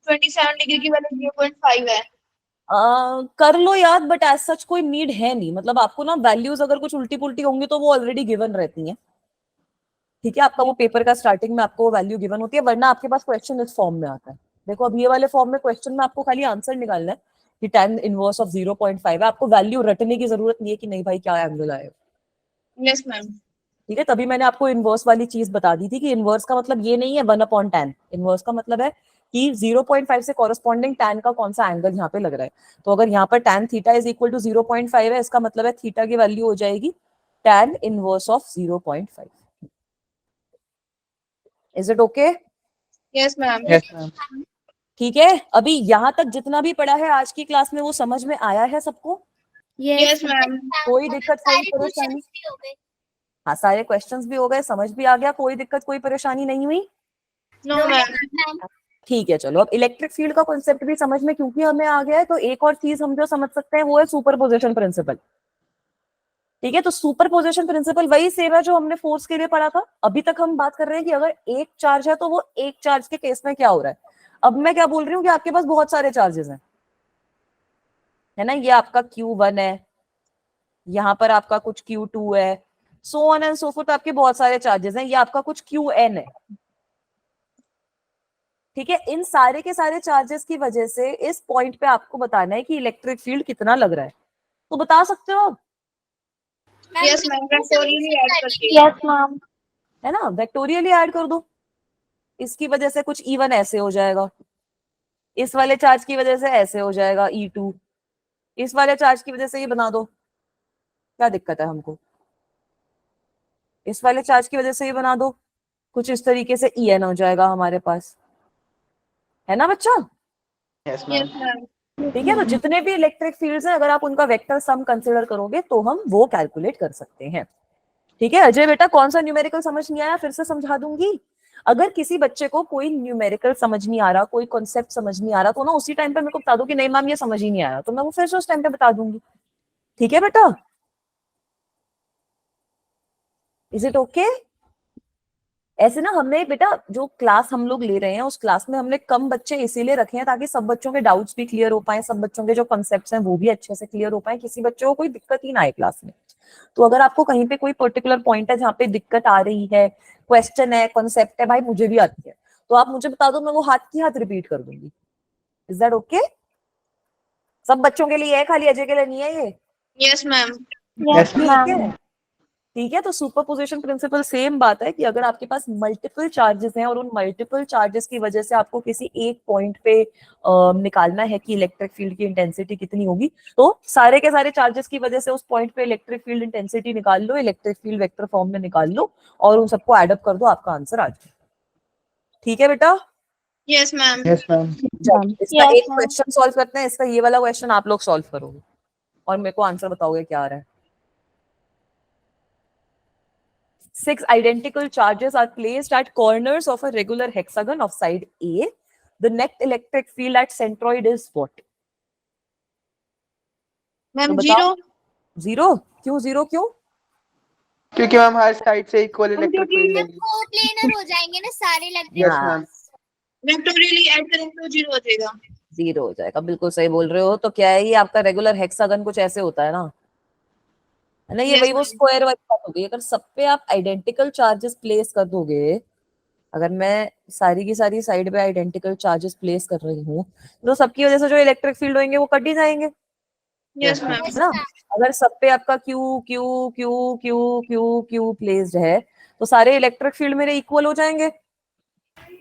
27 डिग्री की वैल्यू 0.5 है। कर लो याद, बट एज सच कोई नीड है नहीं, मतलब आपको ना वैल्यूज अगर कुछ उल्टी पुल्टी होंगी तो वो ऑलरेडी गिवन रहती हैं। ठीक है, आपका वो पेपर का स्टार्टिंग में आपको वैल्यू गिवन होती है, वरना आपके पास क्वेश्चन इस फॉर्म में आता है। देखो अब ये वाले फॉर्म में क्वेश्चन में आपको खाली आंसर निकालना है कि tan इनवर्स ऑफ 0.5 है, आपको वैल्यू रटने की जरूरत नहीं है कि नहीं भाई क्या एंगल आएगा। yes ma'am ठीक है, तभी मैंने आपको इनवर्स वाली चीज बता दी थी कि इनवर्स का मतलब ये नहीं है 1/tan, इनवर्स का मतलब है कि 0.5 से कॉरेस्पॉन्डिंग tan का कौन सा एंगल यहाँ पे लग रहा है। तो अगर यहाँ पर tan theta is equal to 0.5 है, इसका मतलब है थीटा की वैल्यू हो जाएगी tan inverse of 0.5। Is it okay? yes ma'am yes ma'am. ठीक है, अभी यहाँ तक जितना भी पढ़ा है आज की क्लास में वो समझ में आया है सबको? yes ma'am कोई दिक्कत, कोई सारे परेशानी? क्वेश्चंस भी हो गए। हाँ सारे क्वेश्चंस भी हो गए, समझ भी आ गया, कोई दिक्कत कोई परेशानी नहीं हुई? no ma'am मैम, ठीक है, चलो अब इलेक्ट्रिक फील्ड का कॉन्सेप्ट भी समझ में क्योंकि हमें आ गया है, तो एक और चीज हम जो समझ सकते हैं वो है सुपरपोजिशन प्रिंसिपल। ठीक है, तो सुपरपोजिशन प्रिंसिपल वही सेम है जो हमने फोर्स के लिए पढ़ा था। अभी तक हम बात कर रहे हैं कि अगर एक चार्ज है तो वो एक चार्ज के केस में क्या हो रहा है। अब मैं क्या बोल रही हूँ कि आपके पास बहुत सारे चार्जेस हैं, है ना? ये आपका Q1 है, यहाँ पर आपका कुछ Q2 है, सो ऑन एंड सो फोर्थ, आपके बहुत सारे चार्जेस हैं, ये आपका कुछ Qn है। ठीक है, इन सारे के सारे चार्जेस की वजह से इस पॉइंट पे आपको बताना है कि इलेक्ट्रिक फील्ड कितना लग रहा है, तो बता सकते हो आप? yes ma'am vectorially add करके yes ma'am है ना, वेक्टोरियली ऐड कर दो। इसकी वजह से कुछ E1 ऐसे हो जाएगा, इस वाले चार्ज की वजह से ऐसे हो जाएगा E2, इस वाले चार्ज की वजह से ये बना दो, क्या दिक्कत है हमको? इस वाले चार्ज की वजह से ये बना दो, कुछ इस तरीके से En हो जाएगा हमारे पास, है ना बच्चा? Yes ma'am. yes ma'am ठीक है, तो जितने भी इलेक्ट्रिक फील्ड्स हैं अगर आप उनका वेक्टर सम कंसीडर करोगे तो हम वो कैलकुलेट कर सकते हैं। ठीक है अजय बेटा, कौन सा न्यूमेरिकल समझ नहीं आया फिर से समझा दूंगी। अगर किसी बच्चे को कोई न्यूमेरिकल समझ नहीं आ रहा, कोई कॉन्सेप्ट समझ नहीं आ रहा, तो ना उसी टाइम पे मेरे को बता दो कि नहीं मैम ये समझ ही नहीं आया, तो मैं वो फिर से उस टाइम पे बता दूंगी। ठीक है बेटा, इज इट ओके? ऐसे ना हमने बेटा जो क्लास हम लोग ले रहे हैं उस क्लास में हमने कम बच्चे इसीलिए रखे हैं ताकि सब बच्चों के डाउट्स भी क्लियर हो पाए, सब बच्चों के जो कॉन्सेप्ट्स हैं वो भी अच्छे से क्लियर हो पाए, किसी बच्चे को कोई दिक्कत ही ना आए क्लास में। तो अगर आपको कहीं पे कोई पर्टिकुलर पॉइंट है जहाँ पे दिक्कत आ रही है, क्वेश्चन है, कॉन्सेप्ट है, भाई मुझे भी आती है, तो आप मुझे बता दो, मैं वो हाथ की हाथ रिपीट कर दूंगी। Is that okay? सब बच्चों के लिए है, खाली अजय के लिए नहीं है ये? yes ma'am yes ma'am. ठीक है, ठीक है, तो सुपरपोजिशन प्रिंसिपल सेम बात है कि अगर आपके पास मल्टीपल चार्जेस हैं और उन मल्टीपल चार्जेस की वजह से आपको किसी एक पॉइंट पे निकालना है कि इलेक्ट्रिक फील्ड की इंटेंसिटी कितनी होगी, तो सारे के सारे चार्जेस की वजह से उस पॉइंट पे इलेक्ट्रिक फील्ड इंटेंसिटी निकाल लो, इलेक्ट्रिक फील्ड वेक्टर फॉर्म में निकाल लो और उन सबको एड अप कर दो, आपका आंसर आ जाए। ठीक है बेटा? Yes ma'am. Yes ma'am. इसका Yes, एक ma'am. क्वेश्चन सॉल्व करते हैं, इसका ये वाला क्वेश्चन आप लोग सॉल्व करोगे और मेरे को आंसर बताओगे क्या आ रहा है। 6 identical charges are placed at corners of a regular hexagon of side A. The net electric field at centroid is what? Ma'am तो बताओ। 0। जीरो? क्यों जीरो? क्यों? क्योंकि मैम हर साइड से इक्वल इलेक्ट्रिक फील्ड है। कोप्लेनर हो जाएंगे ना सारे इलेक्ट्रिक यस हाँ। मैम। वेक्टोरियली ऐड करेंगे तो 0 हो जाएगा। जीरो हो जाएगा, बिल्कुल सही बोल रहे हो। तो क्या है, ये आपका रेगुलर हेक्सागन कुछ ऐसे होता है ना, है ना? ये Yes, वही वो ma'am. स्क्वायर वाली बात हो गई। अगर सब पे आप आइडेंटिकल चार्जेस प्लेस कर दोगे, अगर मैं सारी की सारी साइड पे आइडेंटिकल चार्जेस प्लेस कर रही हूँ, तो सबकी वजह से जो इलेक्ट्रिक फील्ड होंगे वो कट ही जाएंगे, यस मैम। है ना? अगर सब पे आपका Q Q Q Q Q Q placed है, तो सारे इलेक्ट्रिक फील्ड मेरे इक्वल हो जाएंगे।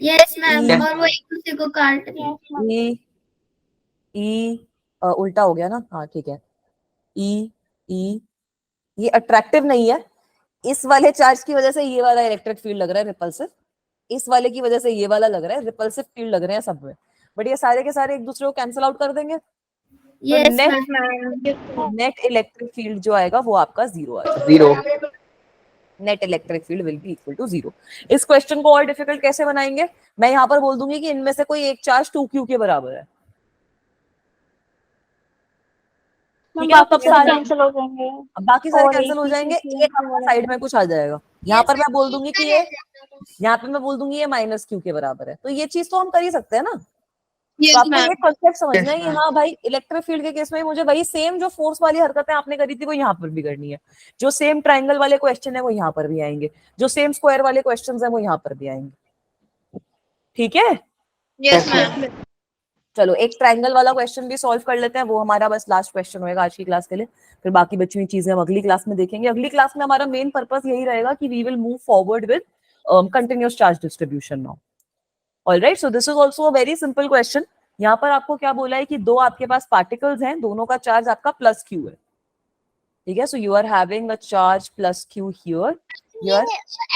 Yes ma'am, Yes. और वो एक दूसरे को काट रहे हैं। ई उल्टा हो गया ना? हाँ ठीक है। ई ई ये अट्रैक्टिव नहीं है, इस वाले चार्ज की वजह से ये वाला इलेक्ट्रिक फील्ड लग रहा है रिपल्सिव, इस वाले की वजह से ये वाला लग रहा है रिपल्सिव फील्ड लग रहे हैं सब में, बट ये सारे के सारे एक दूसरे को कैंसिल आउट कर देंगे। तो yes net net electric field जो आएगा वो आपका जीरो आएगा। Zero. Net electric field will be equal to zero. इस क्वेश्चन को और डिफिकल्ट कैसे बनाएंगे? मैं यहाँ पर बोल दूंगी कि इनमें से कोई एक चार्ज 2q के बराबर है, ठीक है? बाकी सारे कैंसिल हो जाएंगे। अब बाकी सारे और कैंसिल हो एक जाएंगे, ही एक आपका साइड में कुछ आ जाएगा। यहाँ पर मैं बोल दूंगी कि ये, यहाँ पे मैं बोल दूंगी ये माइनस क्यू के बराबर है, तो ये चीज तो हम कर ही सकते हैं ना। तो यस आपको मैम। ये कॉन्सेप्ट समझना है Yes, कि ma'am. हाँ भाई, इलेक्ट्रिक फील्ड के केस में मुझे वही सेम जो फोर्स वाली हरकतें आपने करी थी वो यहाँ पर भी करनी है, जो सेम ट्राइंगल वाले क्वेश्चन है वो यहाँ पर भी आएंगे, जो सेम स्क्वायर वाले क्वेश्चन है वो यहाँ पर भी आएंगे। ठीक है? Yes ma'am. चलो एक ट्राइंगल वाला क्वेश्चन भी सॉल्व कर लेते हैं, वो हमारा बस लास्ट क्वेश्चन होगा आज की क्लास के लिए, फिर बाकी बची हुई चीजें हम अगली क्लास में देखेंगे। अगली क्लास में हमारा मेन पर्पस यही रहेगा कि we will move forward with continuous charge distribution now. Alright, so this is also a very simple question. यहाँ पर आपको क्या बोला है कि दो आपके पास पार्टिकल्स हैं, दोनों का चार्ज आपका प्लस क्यू है, ठीक है? So you are having a charge plus Q here. ये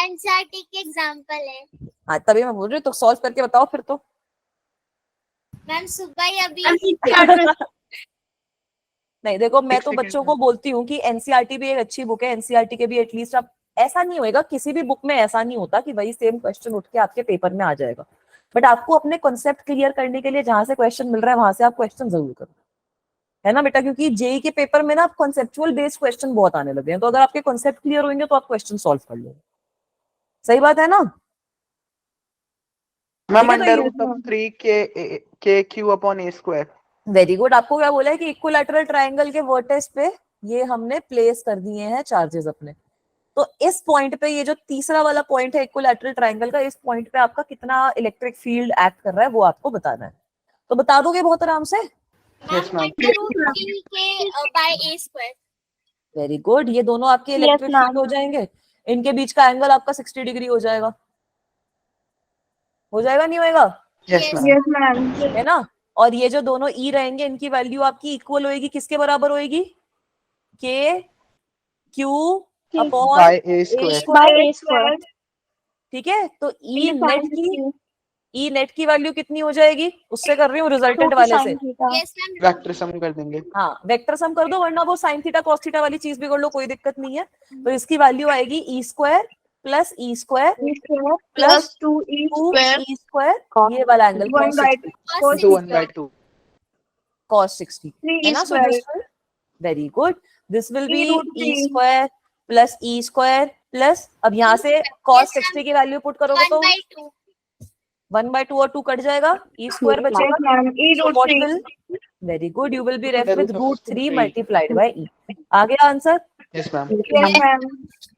एनसीईआरटी के एग्जांपल है हाँ तभी मैं बोल रही हूँ, तो सॉल्व करके बताओ फिर तो। मैम। सुबह ही अभी नहीं देखो, मैं तो बच्चों को बोलती हूँ कि एनसीईआरटी भी एक अच्छी बुक है, एनसीईआरटी के भी एटलीस्ट आप, ऐसा नहीं होएगा किसी भी बुक में, ऐसा नहीं होता कि वही सेम क्वेश्चन उठ के आपके पेपर में आ जाएगा, बट आपको अपने कॉन्सेप्ट क्लियर करने के लिए जहां से क्वेश्चन मिल रहा है वहां से आप क्वेश्चन जरूर करो, है ना बेटा? क्योंकि जेई के पेपर में ना कॉन्सेप्चुअल बेस्ड क्वेश्चन बहुत आने लगे हैं, तो अगर आपके कॉन्सेप्ट क्लियर होंगे तो आप क्वेश्चन सॉल्व कर लोगे। सही बात है ना? मैम ठीक है, तो अंडर रूट ऑफ 3 के क्यू अपॉन ए स्क्वायर। Very good. आपको क्या बोला है कि इक्विलैटरल ट्रायंगल के वर्टेक्स पे ये हमने प्लेस कर दिए हैं चार्जेस अपने, तो इस पॉइंट पे, ये जो तीसरा वाला पॉइंट है इक्विलैटरल ट्रायंगल का, इस पॉइंट पे आपका कितना इलेक्ट्रिक फील्ड एक्ट कर रहा है वो आपको बताना है। तो बता दोगे बहुत आराम से? Yes ma'am. √3 K by a square. Very good. ये दोनों आपके इलेक्ट्रिक फील्ड हो जाएंगे, इनके बीच का एंगल आपका 60 डिग्री हो जाएगा, हो जाएगा नहीं होएगा? Yes ma'am. Yes ma'am. है ना? और ये जो दोनों ई रहेंगे, इनकी वैल्यू आपकी इक्वल होएगी, किसके बराबर होएगी? K Q upon by A square. By A square. ठीक है? तो ई नेट की वैल्यू कितनी हो जाएगी? उससे कर रही हूँ रिजल्टेंट वाले से। Yes ma'am. वेक्टर सम कर देंगे। हाँ वेक्टर सम कर दो, वरना वो साइन थीटा कॉस थीटा वाली चीज भी कर लो, कोई दिक्कत नहीं है। तो इसकी वैल्यू आएगी e square plus e square plus 2e two square e square, ये वाला एंगल 1/2 cos 60, 3e है ना? So square. This will, very good, this will be E√3. E square plus e square plus, अब यहाँ से cos 60 की value put करोगे तो 1/2 1/2 और 2 कट जाएगा, ई स्क्वायर बचेगा। So what e√3. will, very good, you will be left with √3 3 multiplied by e. आ गया answer? Yes ma'am. Yes, ma'am.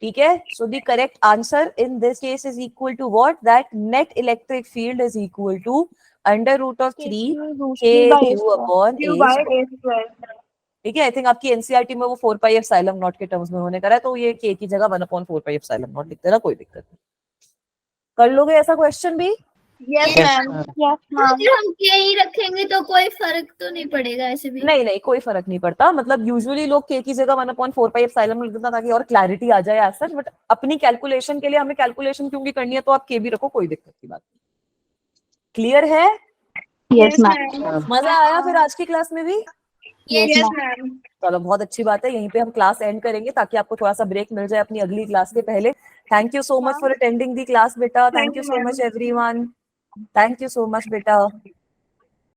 ठीक है? So the correct answer in this case is equal to what? That net electric field is equal to under root of 3 k q upon Q a by square. a square. ठीक है। I think आपकी NCERT में वो 4 पाई epsilon not के terms में होने करा है, तो ये k की जगह 1/4 पाई एप्सिलॉन नॉट लिख देना, कोई दिक्कत नहीं। कर लोगे ऐसा क्वेश्चन भी? Yes ma'am. अगर हम के ही रखेंगे तो कोई फर्क तो नहीं पड़ेगा ऐसे भी? नहीं नहीं, कोई फर्क नहीं पड़ता। मतलब यूजुअली लोग k की जगह 1/4 पाई एप्सिलॉन नॉट लिख देता ताकि और क्लैरिटी आ जाए एज सच, बट अपनी कैलकुलेशन के लिए हमें कैलकुलेशन क्योंकि करनी है तो आप k भी रखो, कोई दिक्कत की बात नहीं। क्लियर है? Yes ma'am. मजा आया फिर आज की क्लास में भी? Yes ma'am. चलो बहुत अच्छी बात है। यहीं पे हम क्लास एंड करेंगे ताकि आपको थोड़ा सा ब्रेक मिल जाए अपनी अगली क्लास के पहले। Thank you so much for attending the class बेटा। Thank you so much everyone. Thank you so much बेटा।